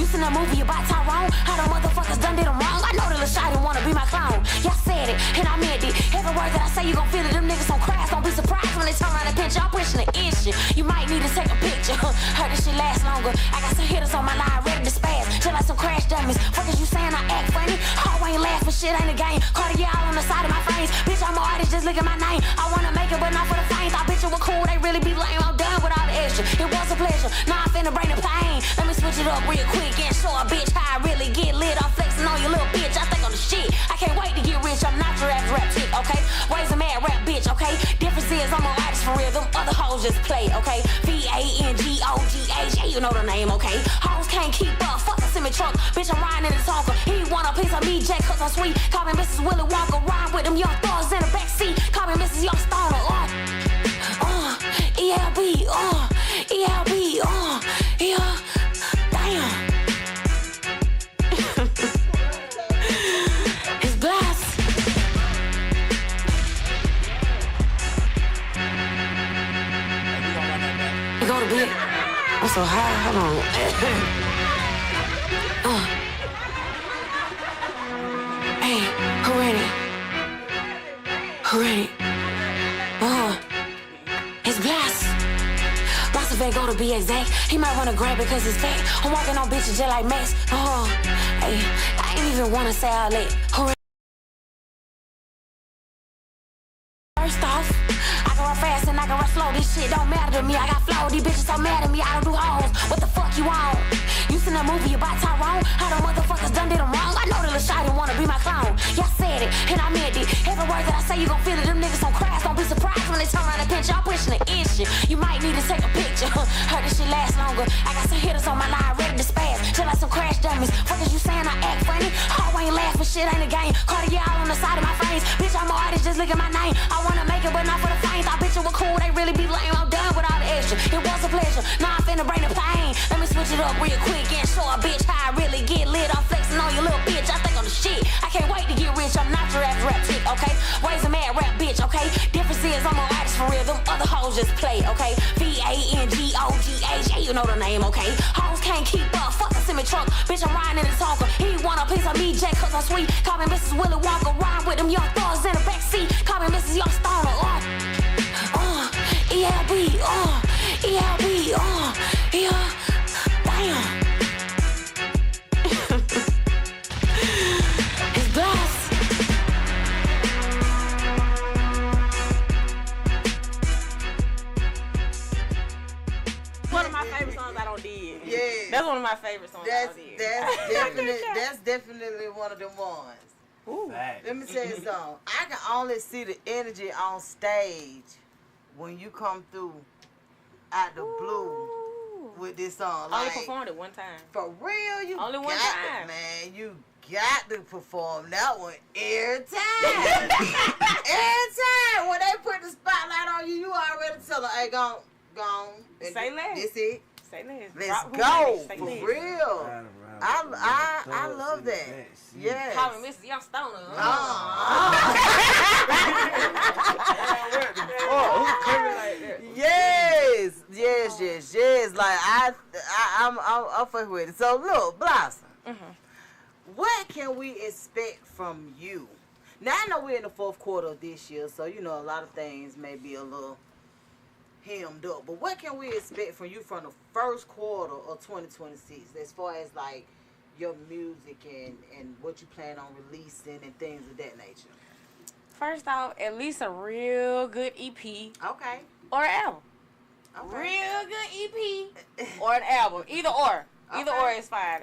You seen a movie about Tyrone? How the motherfuckers done did them wrong? I know the little shawty wanna be my clone. Y'all said it, and I meant it. Every word that I say, you gon' feel it. Them niggas on crash. Don't be surprised when they turn around and pinch. I'm pushing the issue. You might need to take a picture. Heard this shit last longer. I got some hitters on my line ready to spaz. Just like some crash dummies. Fuck is you saying I act funny? Oh, I ain't laughing. Shit ain't a game. Cartier all on the side of my face. Bitch, I'm an artist. Just look at my name. I wanna make it, but not for the fame. Thought bitches were cool. They really be lame. I'm done with all the extra. It was a pleasure. Now I'm finna bring the pain. Let me switch it up real quick and show a bitch how I really get lit. I'm flexing on your little bitch. I think I'm the shit. I can't wait to get rich. I'm not your average rap chick, okay? Raise a mad rap bitch, okay? Difference is I'm a artist for real. Them other hoes just play, okay? VANGOGH, yeah, you know the name, okay? Hoes can't keep up. Fuck a semi truck. Bitch, I'm riding in the Tonka. He want a piece of me, Jack, cause I'm sweet. Call me Mrs. Willy Wonka. Ride with them young thugs in the backseat. Call me Mrs. Young Stoner. ELB, ELB, yeah. Damn. It's Blast. You go to bed. I'm so high. Hold on. Hey, who ready? Who ready? It's Blast. Blast of go to be exact. He might wanna grab it cause it's fat. I'm walking on bitches just like Max. Hey, I ain't even wanna say all that. Who ready? First off, I can run fast and I can run slow. This shit don't matter to me. I got flow. These bitches so mad at me. I don't do hoes. What the fuck you on? You seen a movie about Tyrone? How the motherfuckers done did say you gon' feel it, them niggas on crash. Don't be surprised when they turn around and pinch. Y'all pushing the issue. You might need to take a picture. Heard this shit last longer. I got some hitters on my line ready to spaz. Chill like some crash dummies. Fuck is you saying I act funny? Oh, I ain't laughing, shit ain't a game. Cartier all on the side of my face. Bitch, I'm an artist, just look at my name. I wanna make it, but not for the fame. Thought bitches were cool, they really be lame. I'm done with all the extra. It was a pleasure. Now I'm finna bring the pain. Let me switch it up real quick and show a bitch how I really get lit. I'm flexing on your little bitch. I think I'm the shit. I can't wait to get rich. I'm not your average rap chick, okay? Raise a mad rap bitch, okay? Difference is I'm an artist for real. Them other hoes just play, okay? VANGOGH, yeah, you know the name, okay? Hoes can't keep up. Fuck a semi truck. Bitch, I'm riding in the talker. He want a piece of me, Jack, cause I'm sweet. Call me Mrs. Willy Wonka. Ride with them young thugs in the backseat. Call me Mrs. Young Stoner. ELB, ELB, yeah. Damn. It's blessed. One of my favorite songs I don't did. Yeah. That's one of my favorite songs I don't did. That's definitely one of them ones. Ooh. Let me tell you something. I can only see the energy on stage when you come through out the blue with this song. Only Like, performed it one time. for real, you Only one got time. to, man. You got to perform that one every time. Every time. When they put the spotlight on you, you already tell them, hey, go on. Say less. This it. Say less. Let's Drop who go. ready. Say For less. real. I love that. Yes. Call me Mrs. Young Stoner. Yes. Like I'm fucking with it. So look, Blossom. What can we expect from you? Now I know we're in the fourth quarter of this year, so you know a lot of things may be a little hemmed up. But what can we expect from you from the first quarter of 2026 as far as like your music and what you plan on releasing and things of that nature? First off, at least a real good EP Okay. or an album. Okay. Real good EP or an album. Either or. Either or is fine.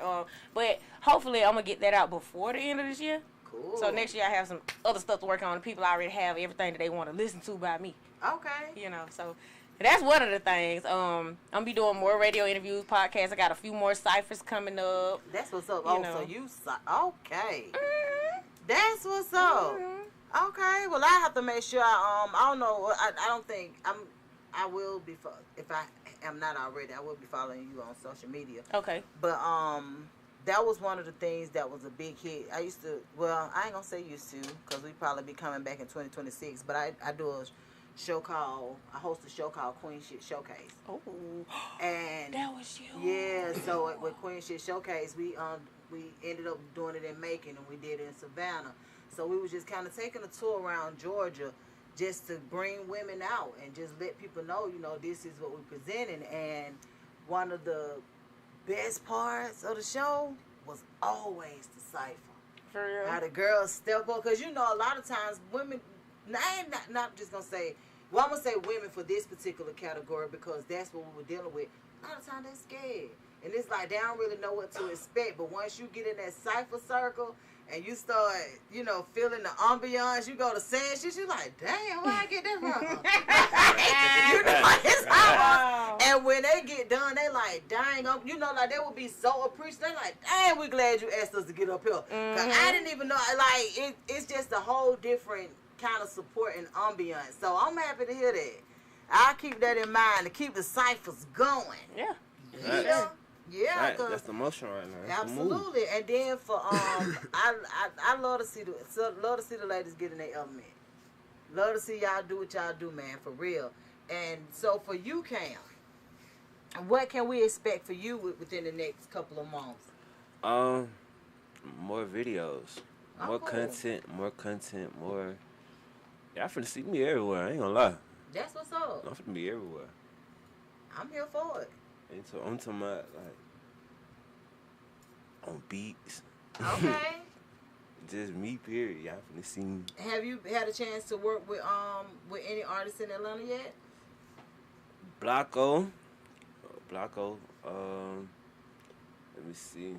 But hopefully I'm going to get that out before the end of this year. Cool. So next year I have some other stuff to work on. People already have everything that they want to listen to by me. Okay. You know, so that's one of the things. I'm going to be doing more radio interviews, podcasts. I got a few more ciphers coming up. That's what's up. You know. So you okay. That's what's up. Okay. Well, I have to make sure. I don't know. I don't think I will be if I am not already. I will be following you on social media. Okay. But that was one of the things that was a big hit. I used to. Well, I ain't gonna say used to because we probably be coming back in 2026. But I do a show called. I host a show called Queen Shit Showcase. Oh. And That was you. yeah, so with Queen Shit Showcase, we ended up doing it in Macon and we did it in Savannah. So we was just kind of taking a tour around Georgia just to bring women out and just let people know, you know, this is what we're presenting. And one of the best parts of the show was always the cipher. For real. How the girls step up, because you know a lot of times women, I ain't not just gonna say, well, I'm gonna say women for this particular category because that's what we were dealing with. A lot of times they're scared, and it's like they don't really know what to expect. But once you get in that cipher circle and you start, you know, feeling the ambiance, you go to saying shit, you like, damn, where I get that from? You know, it's hard. And when they get done, they like, dang, you know, like they would be so appreciative. They like, dang, we glad you asked us to get up here. Cause I didn't even know, like, it's just a whole different kind of support and ambiance. So I'm happy to hear that. I'll keep that in mind to keep the ciphers going. Yeah. Yeah. Yeah, Right. That's the motion right now. That's the move. absolutely. And then for I love to see the ladies get in their element. Love to see y'all do what y'all do, man, for real. And so for you, Cam, what can we expect for you within the next couple of months? More videos, Oh, more content, more. Y'all finna see me everywhere. I ain't gonna lie. That's what's up. I'm finna be everywhere. I'm here for it. And so I'm talking about like on beats. Okay. Just me, period. Y'all finna see me. Have you had a chance to work with any artists in Atlanta yet? Blocko. Let me see.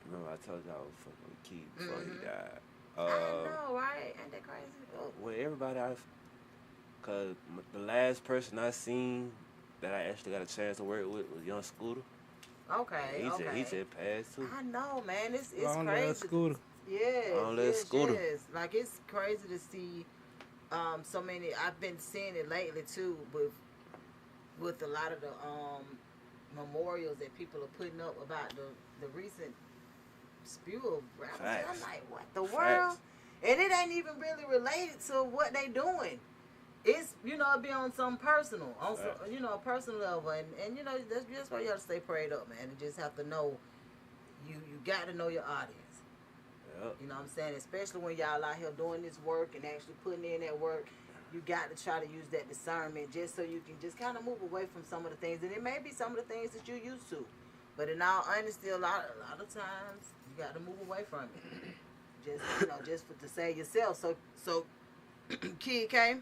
Remember I told y'all I was fucking with Keith before he died. I know, right? Ain't that crazy? Oh. Well, everybody cause the last person I seen that I actually got a chance to work with was Young Scooter. Okay, He just passed too. I know, man. It's On crazy. that Scooter. Yes, Scooter. yes. Like, it's crazy to see so many. I've been seeing it lately too with a lot of the memorials that people are putting up about the recent spew of rappers. And I'm like, what the world? And it ain't even really related to what they doing. It's, it be on some personal, on some, a personal level, and that's why you have to stay prayed up, man. You just have to know, you got to know your audience. Yep. You know what I'm saying? Especially when y'all out here doing this work and actually putting in that work, you got to try to use that discernment just so you can just kind of move away from some of the things, and it may be some of the things that you're used to, but in all honesty, a lot of times you got to move away from it. Just to save yourself. So, Kid K,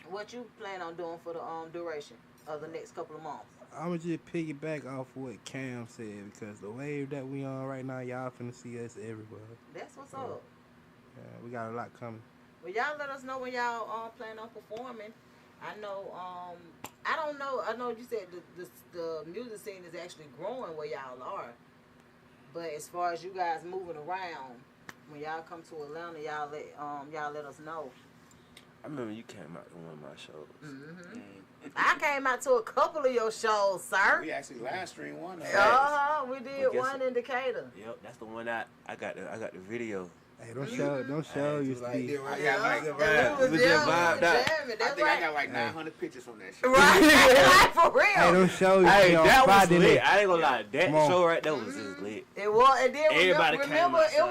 what you plan on doing for the duration of the next couple of months? I'ma just piggyback off what Cam said, because the wave that we on right now, y'all finna see us everywhere. That's what's up. Yeah, we got a lot coming. Well, y'all let us know when y'all plan on performing. I know. I don't know. I know you said the music scene is actually growing where y'all are, but as far as you guys moving around, when y'all come to Atlanta, y'all let us know. I remember you came out to one of my shows. Mm-hmm. I came out to a couple of your shows, sir. We actually live streamed one. We did one in Decatur. Yep, that's the one I got the video. Hey, don't show you speed. I got like We just vibed out. I think I got like 900 pictures from that shit. Right, for real. Hey, don't show you. Hey, that was lit. It. I ain't gonna lie. That show right there was just lit. It was, and then Everybody remember came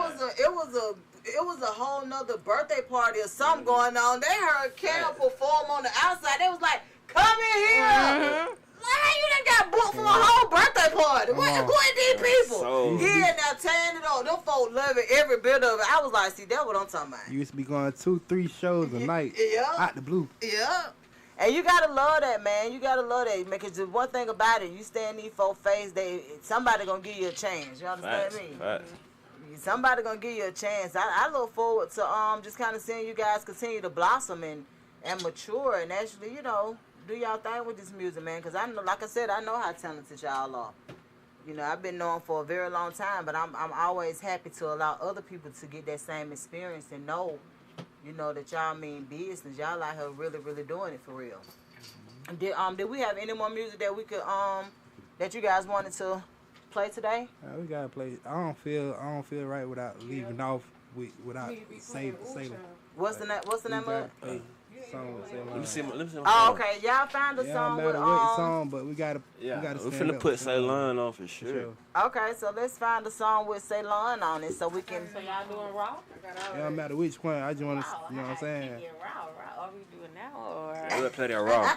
it was a whole nother birthday party or something going on. They heard Cam perform on the outside. They was like, "Come in here." Like, you done got booked for a whole birthday party. Who are these people? Now tearing it on. Them folks loving every bit of it. I was like, see, that's what I'm talking about. You used to be going 2-3 shows a night. Out the blue. Yeah. And you gotta love that, man. You gotta love that. Because the one thing about it, you stay in these folks' face, somebody gonna give you a chance. You understand me? Facts. Somebody gonna give you a chance. I look forward to just kind of seeing you guys continue to blossom and mature and actually, do y'all thing with this music, man. Because I know, like I said, I know how talented y'all are. I've been knowing for a very long time, but I'm always happy to allow other people to get that same experience and know, that y'all mean business. Y'all out here really, really doing it for real. Did we have any more music that we could that you guys wanted to play today? We gotta play. I don't feel right without leaving off without saying. What's the name of it? Song with Let me see my Oh, okay. Y'all found a song with song, but we gotta we're finna put Ceylon on for sure. Okay, so let's find a song with Ceylon on it so we can. So y'all doing raw? It don't matter which one. I just want to, you know what I'm saying? Raw. Are we doing now or? We'll play that raw.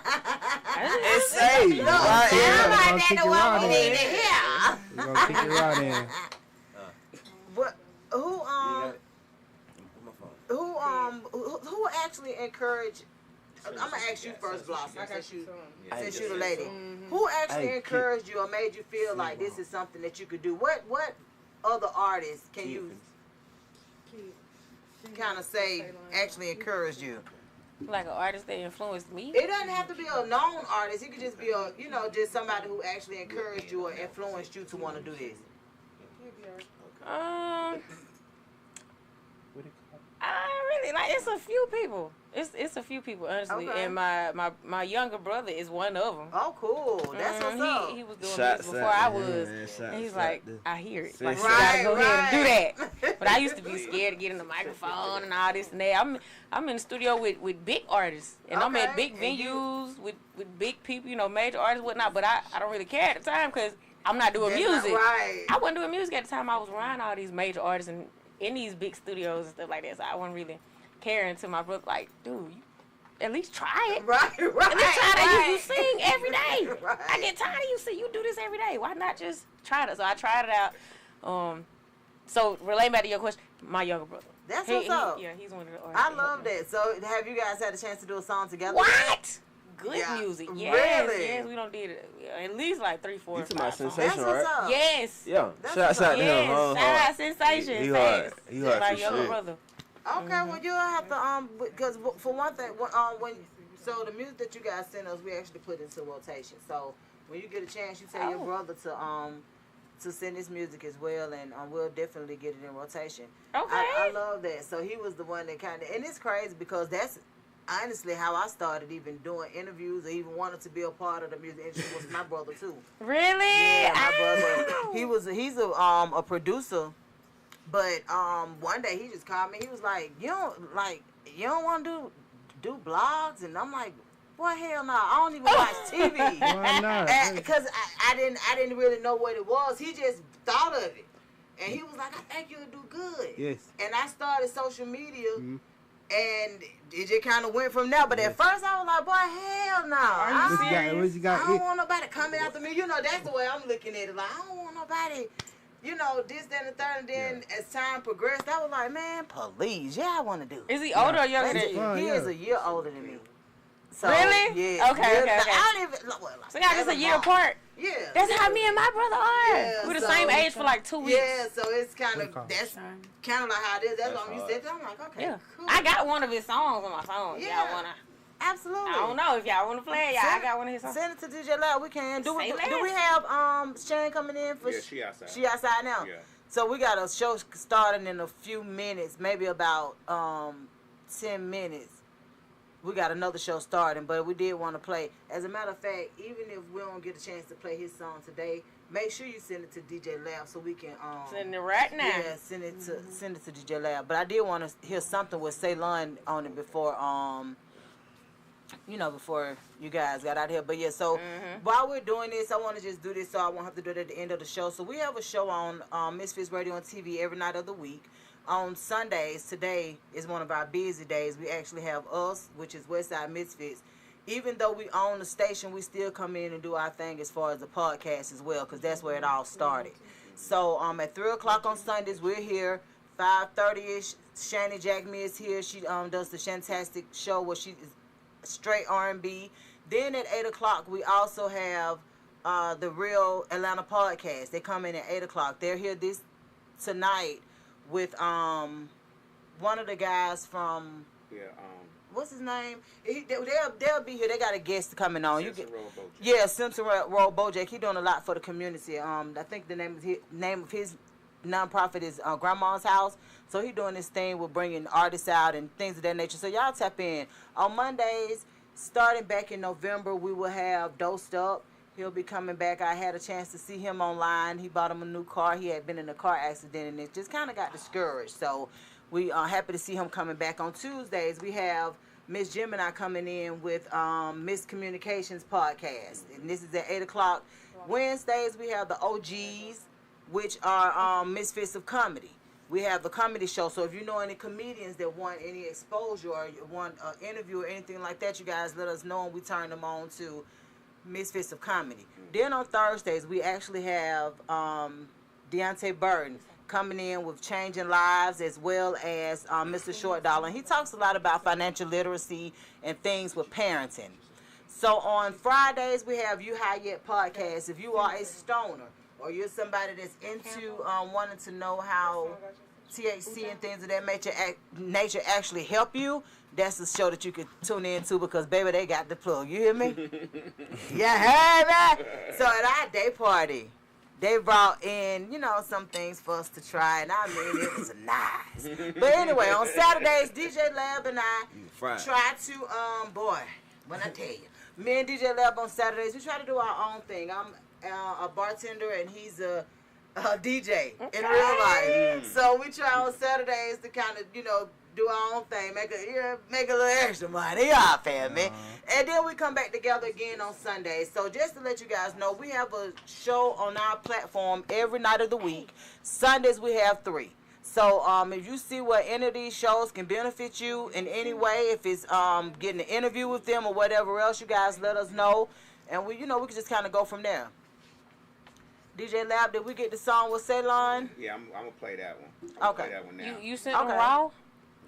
It's safe. Look, everybody know what we need to hear. We're gonna kick it right in. What? Who actually encouraged? I'm gonna ask you first, Blossom, since you the lady. Who actually encouraged you or made you feel like this is something that you could do? What other artists can you kind of say actually encouraged you? Like an artist that influenced me? It doesn't have to be a known artist. It could just be just somebody who actually encouraged you or influenced you to want to do this. It's a few people. It's a few people, honestly. Okay. And my younger brother is one of them. Oh, cool. That's what's up. He was doing this before I was. And he's like, I hear it. Like, you Right, gotta go ahead and right. do that. But I used to be scared to get in the microphone and all this and that. I'm in the studio with big artists. And I'm at big venues with big people, major artists, whatnot. But I don't really care at the time because I'm not doing music. Right. I wasn't doing music at the time. I was around all these major artists and in these big studios and stuff like that. So I wasn't really caring to my brother, like, dude, you at least try it. Right. At least try that. You sing every day. Right. I get tired of you sing. You do this every day. Why not just try it? So I tried it out. So relating back to your question, my younger brother. That's what's up. He's one of the artists. I love that. So have you guys had a chance to do a song together? What? Good Yeah. music. Yes. Really? Yes, we don't did it. At least like 3, 4, You talking 5 about songs. Sensation, That's what's right? up. Yes. Yeah. That's Shout out to him. Yes. Shout out Sensation. He hard. Fast. He hard My for younger sure. brother. Okay, well you'll have to because for one thing, so the music that you guys send us, we actually put into rotation. So when you get a chance, you tell your brother to send his music as well, and we'll definitely get it in rotation. Okay. I love that. So he was the one that kind of, and it's crazy because that's honestly how I started even doing interviews or even wanted to be a part of the music industry was my brother too. Really? Yeah, my brother. He's a producer, but one day he just called me. He was like, you don't want to do blogs, and I'm like, boy, hell no, I don't even watch TV. Why not? Because I didn't really know what it was. He just thought of it, and he was like, I think you'll do good. Yes. And I started social media. And it just kind of went from there. But at first I was like, boy, hell no. What you got? I don't want nobody coming after me. You know, that's the way I'm looking at it. Like, I don't want nobody, this, that, and the third. And then as time progressed, I was like, man, please. Yeah, I want to do it. Is he older or younger than you? He is a year older than me. So, Really? Yeah. Okay, okay. I don't even, So y'all just a year apart? Yeah. That's how me and my brother are. Yeah, We're the so- same age for like 2 weeks. Yeah, so it's kind of, that's kind of like how it is. That's why you said that. I'm like, okay, Yeah. cool. I got one of his songs on my phone. Yeah. Y'all wanna? Absolutely. I don't know if y'all wanna play. Yeah, I got one of his songs. Send it to DJ Loud. We can. Do Say we less. have Shane coming in for? Yeah, she outside. She outside now. Yeah. So we got a show starting in a few minutes, maybe about 10 minutes. We got another show starting, but we did want to play. As a matter of fact, even if we don't get a chance to play his song today, make sure you send it to DJ Lab so we can Send it right now. Yeah, send it to DJ Lab. But I did want to hear something with Ceylon on it before before you guys got out here. But yeah, so while we're doing this, I want to just do this so I won't have to do it at the end of the show. So we have a show on Misfits Radio and TV every night of the week. On Sundays, today is one of our busy days. We actually have us, which is WestSide Misfits. Even though we own the station, we still come in and do our thing as far as the podcast as well, because that's where it all started. So at 3 o'clock on Sundays, we're here. 5:30ish, Shani Jack Me is here. She does the Shantastic show where she is straight R&B. Then at 8 o'clock, we also have the Real Atlanta Podcast. They come in at 8 o'clock. They're here tonight with one of the guys from what's his name? They'll be here. They got a guest coming on. Simpson Road Bojack. He doing a lot for the community. I think the name of his nonprofit is Grandma's House. So he doing this thing with bringing artists out and things of that nature. So y'all tap in. On Mondays, starting back in November, we will have Dosed Up. He'll be coming back. I had a chance to see him online. He bought him a new car. He had been in a car accident and it just kind of got discouraged. So we are happy to see him coming back. On Tuesdays, we have Miss Gemini coming in with Miscommunications Podcast. And this is at 8 o'clock. Wednesdays, we have the OGs, which are Misfits of Comedy. We have the comedy show. So if you know any comedians that want any exposure or you want an interview or anything like that, you guys let us know and we turn them on to Misfits of Comedy. Then on Thursdays, we actually have Deontay Burton coming in with Changing Lives as well as Mr. Short Dollar. And he talks a lot about financial literacy and things with parenting. So on Fridays, we have You High Yet Podcast. If you are a stoner or you're somebody that's into wanting to know how THC and things of that nature actually help you, that's the show that you could tune into because, baby, they got the plug. You hear me? Yeah, heard that? So at our day party, they brought in, some things for us to try, and I mean, it was nice. But anyway, on Saturdays, DJ Lab and I try to, when I tell you, me and DJ Lab on Saturdays, we try to do our own thing. I'm a bartender, and he's a DJ in real life. So we try on Saturdays to kind of, do our own thing, make a little extra money, y'all feel me? And then we come back together again on Sundays. So just to let you guys know, we have a show on our platform every night of the week. Sundays we have 3. So if you see where any of these shows can benefit you in any way, if it's getting an interview with them or whatever else, you guys let us know, and we can just kind of go from there. DJ Lab, did we get the song with Ceylon? Yeah, I'm gonna play that one. Okay. Play that one now. You sent them raw?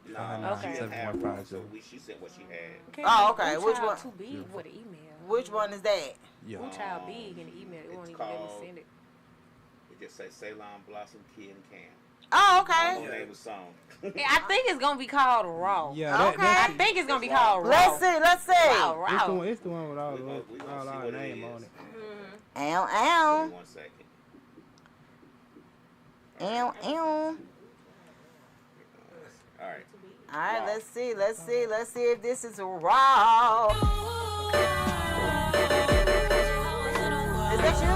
No, okay. She didn't have one, so she sent what she had. Oh, okay. Which one? Too big for the email. Which one is that? Who child big in the email? It won't even let me send it. It just says Ceylon Blossom Kid and Cam. Oh, I'm okay. gonna name a song. Yeah, I think it's gonna be called Raw. Yeah, Okay. I think it's gonna be called Raw. Let's see. Raw, Raw. Raw. It's the one with all We gonna see our what it name is. on it. Ow, Give ow. me 1 second. Ow, ow. All right. All right, let's see if this is raw. Is that you?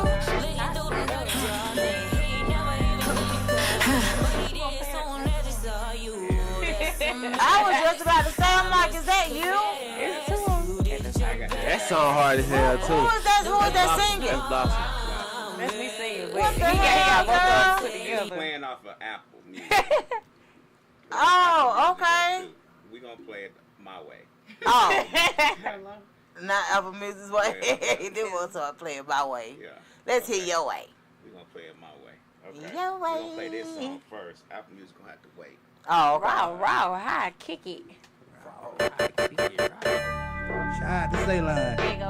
I was just about to say, I'm like, is that you? That song hard as hell too. Who is that singing? That's Blossom. That's me singing. What the He hell, got both of us girl? put He's together. playing off of Apple Music. Oh, okay. We gonna play it my way. Oh. Not Apple Music's way. He didn't want to play it my way. Yeah. Let's hear your way. We gonna play it my way. Okay. Your We gonna play this way. song first. Apple Music gonna have to wait. Oh, okay. Raw, high, kick it. Shout out to Ceylon. There you go.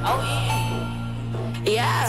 Oh yeah.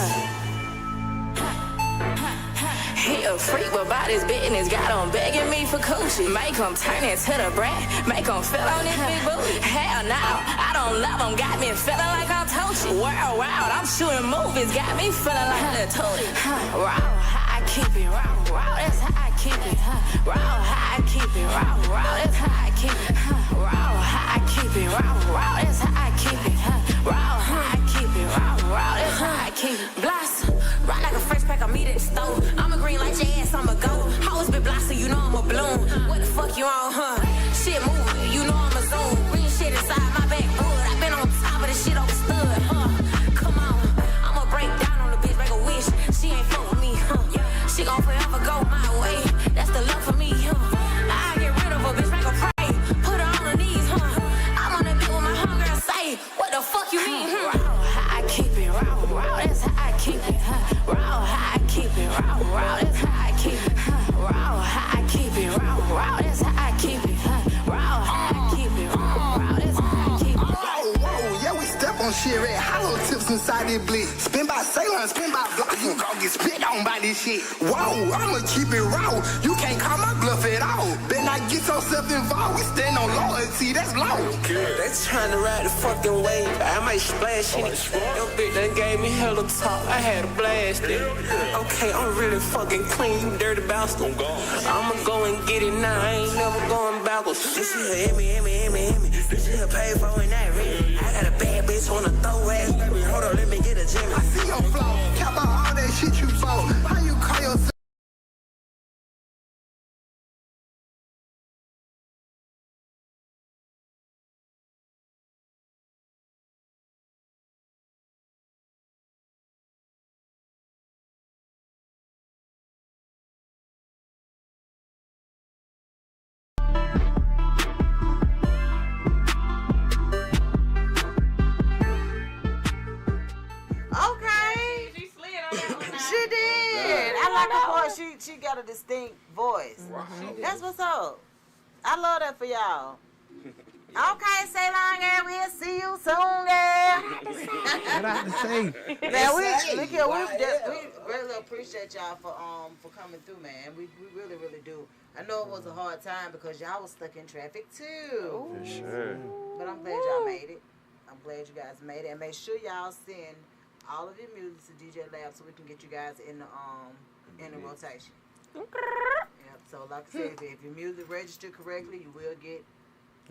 He a freak, but by this business got him begging me for coochie. Make him turn into the brat, make him feel on this big booty. Hell no, I don't love him, got me feeling like I'm Tochi. World wild, I'm shooting movies, got me feeling like a Tootie. Raw, how I keep it, raw, that's how I keep it. Raw, how I keep it, raw, that's how I keep it. Raw, how I keep it, raw, that's how I keep it. Raw, how I keep it, raw, that's how I keep it. Blossom, ride like a fresh pack of meat at the stove. I'm a green like your ass, I'm a goat. Always been blossom, you know I'm a bloom. What the fuck you on, huh? Shit moving, you know I'm a zoom. Bring shit inside my backwood. I've been on top of this shit overstood, huh? Come on, I'ma break down on the bitch, make a wish. She ain't fuck with me, huh? She gon' forever go my way. That's the love for me, huh? I get rid of her, bitch, make her pray. Put her on her knees, huh? I'm on that bit with my hunger say, what the fuck you mean, huh? Raw, how I keep it, raw, that's how I keep it, huh? Raw, how I keep it, raw, that's how I keep it, huh? Raw, how I keep it, raw, that's how I keep it, huh? Raw, how I keep it, raw, that's how I keep it. Whoa, yeah, we step on shit, red hollow tips inside this blick. Spin by Ceylon, spin by block, you gon' get spit on by this shit. Whoa, I'ma keep it raw, you can't call my bluff at all. Better not get yourself involved, we stand on loyalty, that's law. They tryna ride the fucking wave, I might splash in it. Your bitch done gave me hella talk, I had a blast in it. Okay, I'm really fucking clean, you dirty bastard. I'ma go and get it now, I ain't never going backwards. This shit Emmy. This shit paid for and that ring. I got a bad bitch on a throw ass, baby. Hold on, let me get a Jimmy. I see your flaw, cap out all that shit you bought. How you call yourself? Okay. She slid on that one. She did. I like her voice. She got a distinct voice. That's what's up. I love that for y'all. Okay, say long girl, we'll see you soon, girl. What I have to say? Man, we really appreciate y'all for coming through, man. We really, really do. I know it was a hard time because y'all was stuck in traffic too. For sure. But I'm glad y'all made it. I'm glad you guys made it. And make sure y'all send all of your music to DJ Lab so we can get you guys in the rotation. Yep. So like I said, if your music registered correctly, you will get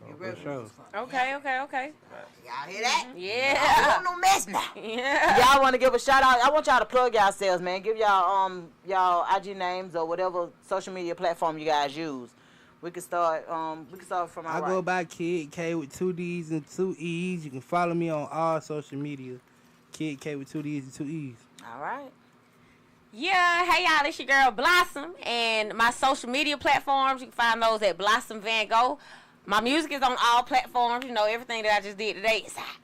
your revenues. Okay. Y'all hear that? Yeah. Y'all want no mess now. Yeah. Y'all want to give a shout out? I want y'all to plug yourselves, man. Give y'all IG names or whatever social media platform you guys use. We can start from our I go by Kid K with 2 D's and 2 E's. You can follow me on all social media. Kid K with 2 D's and 2 E's. All right. Yeah, hey y'all, it's your girl Blossom, and my social media platforms, you can find those at Blossom Van Gogh. My music is on all platforms, you know, everything that I just did today is out.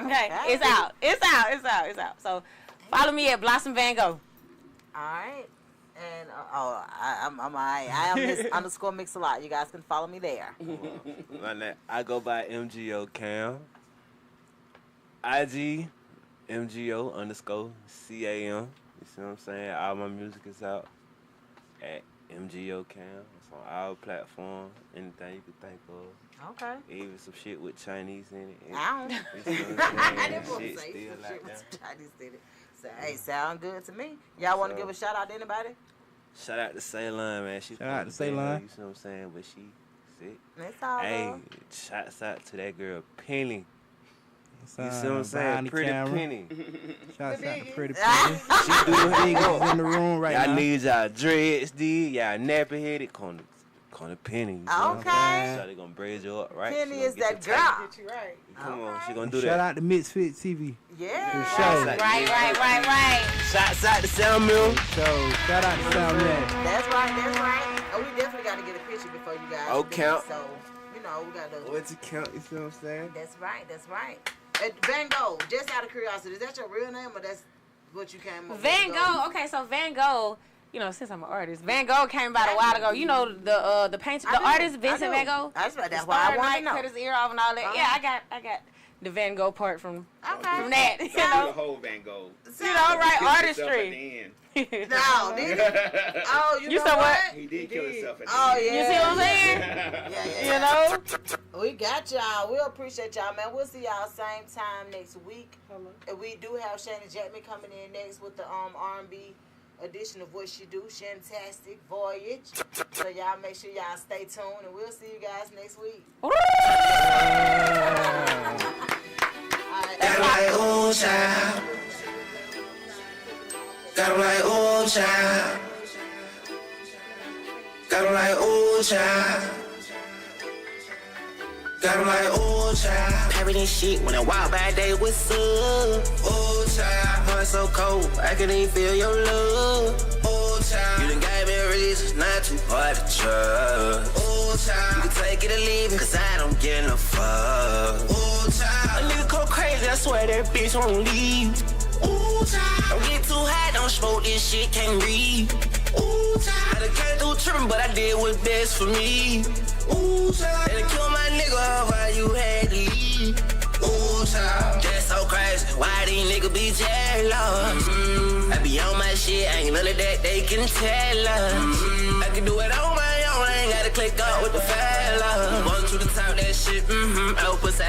Okay, it's out. So follow me at Blossom Van Gogh. All right. And I'm I am Miss _ Mix a Lot. You guys can follow me there. I go by MGO Cam. IG MGO_CAM. You see what I'm saying? All my music is out at MGO Cam. It's on all platforms. Anything you can think of. Okay. Even some shit with Chinese in it. I don't. You see what I'm saying? I didn't want to Shit say still some like shit that. with Chinese in it. So, hey, sound good to me. Y'all want to So- give a shout out to anybody? Shout out to Ceylon, man. She Shout out to from the Ceylon. band, you see what I'm saying? But she sick. That's all. Hey, love. shouts out to that girl Penny. You see what I'm Behind saying? the Pretty camera. Penny. Shouts out to Pretty She Penny. do her thing Niggas up. in the room right Y'all now. need y'all dreads, dude. Y'all nappy headed. Corner Penny. You see what I'm Okay. saying? So they gonna braid you up, right? Penny She gonna is get that you tight. girl. Come on, she gonna do Shout that. out to Misfits TV. Yeah. For sure. Right. Shouts out to Sound Mill. So shout out to Sound Man. That's right. Oh, we definitely got to get a picture before you guys. Oh, do it. count. So, we got to. What's it count? You see what I'm saying? That's right. Van Gogh, just out of curiosity, is that your real name or that's what you came up with? Van Gogh. Okay, so Van Gogh. You know, since I'm an artist, Van Gogh came about a while ago. You know the painter, the artist Vincent Van Gogh. That's why I want to know. Cut his ear off and all that. Yeah, I got the Van Gogh part from Okay. that. You know, whole Van Gogh. you know, right? Killed himself Artistry. at the end. No, did he? Oh, you You know said what? He did kill himself at the Oh, end. yeah. You see what I'm saying? Yeah. You know. We got y'all. We appreciate y'all, man. We'll see y'all same time next week. And we do have Shannon Jackman coming in next with the R&B edition of What She Do, Shantastic Voyage. So y'all make sure y'all stay tuned, and we'll see you guys next week. All right. Got 'em like, ooh, child. Got 'em like, ooh, child. Got 'em like, ooh, child. Got 'em like, ooh, child. Parry this shit when I walk by, they what's up? Ooh, child. Heart so cold, I can even feel your love. Ooh, child. You done gave me a reason, it's not too hard to trust. Ooh, child. You can take it or leave it, cause I don't get no fuck. Ooh, child. A nigga go crazy, I swear that bitch won't leave. Ooh, child. Don't get too high, don't smoke this shit, can't breathe. Ooh, child. I done came through trippin', but I did what's best for me. Ooh, child. They done killed my nigga, why you had to leave? Ooh, child. That's so crazy, why these niggas be jealous? I be on my shit, ain't none of that they can tell us. I can do it on my own, I ain't gotta click up with the fella. Want you to talk that shit, I was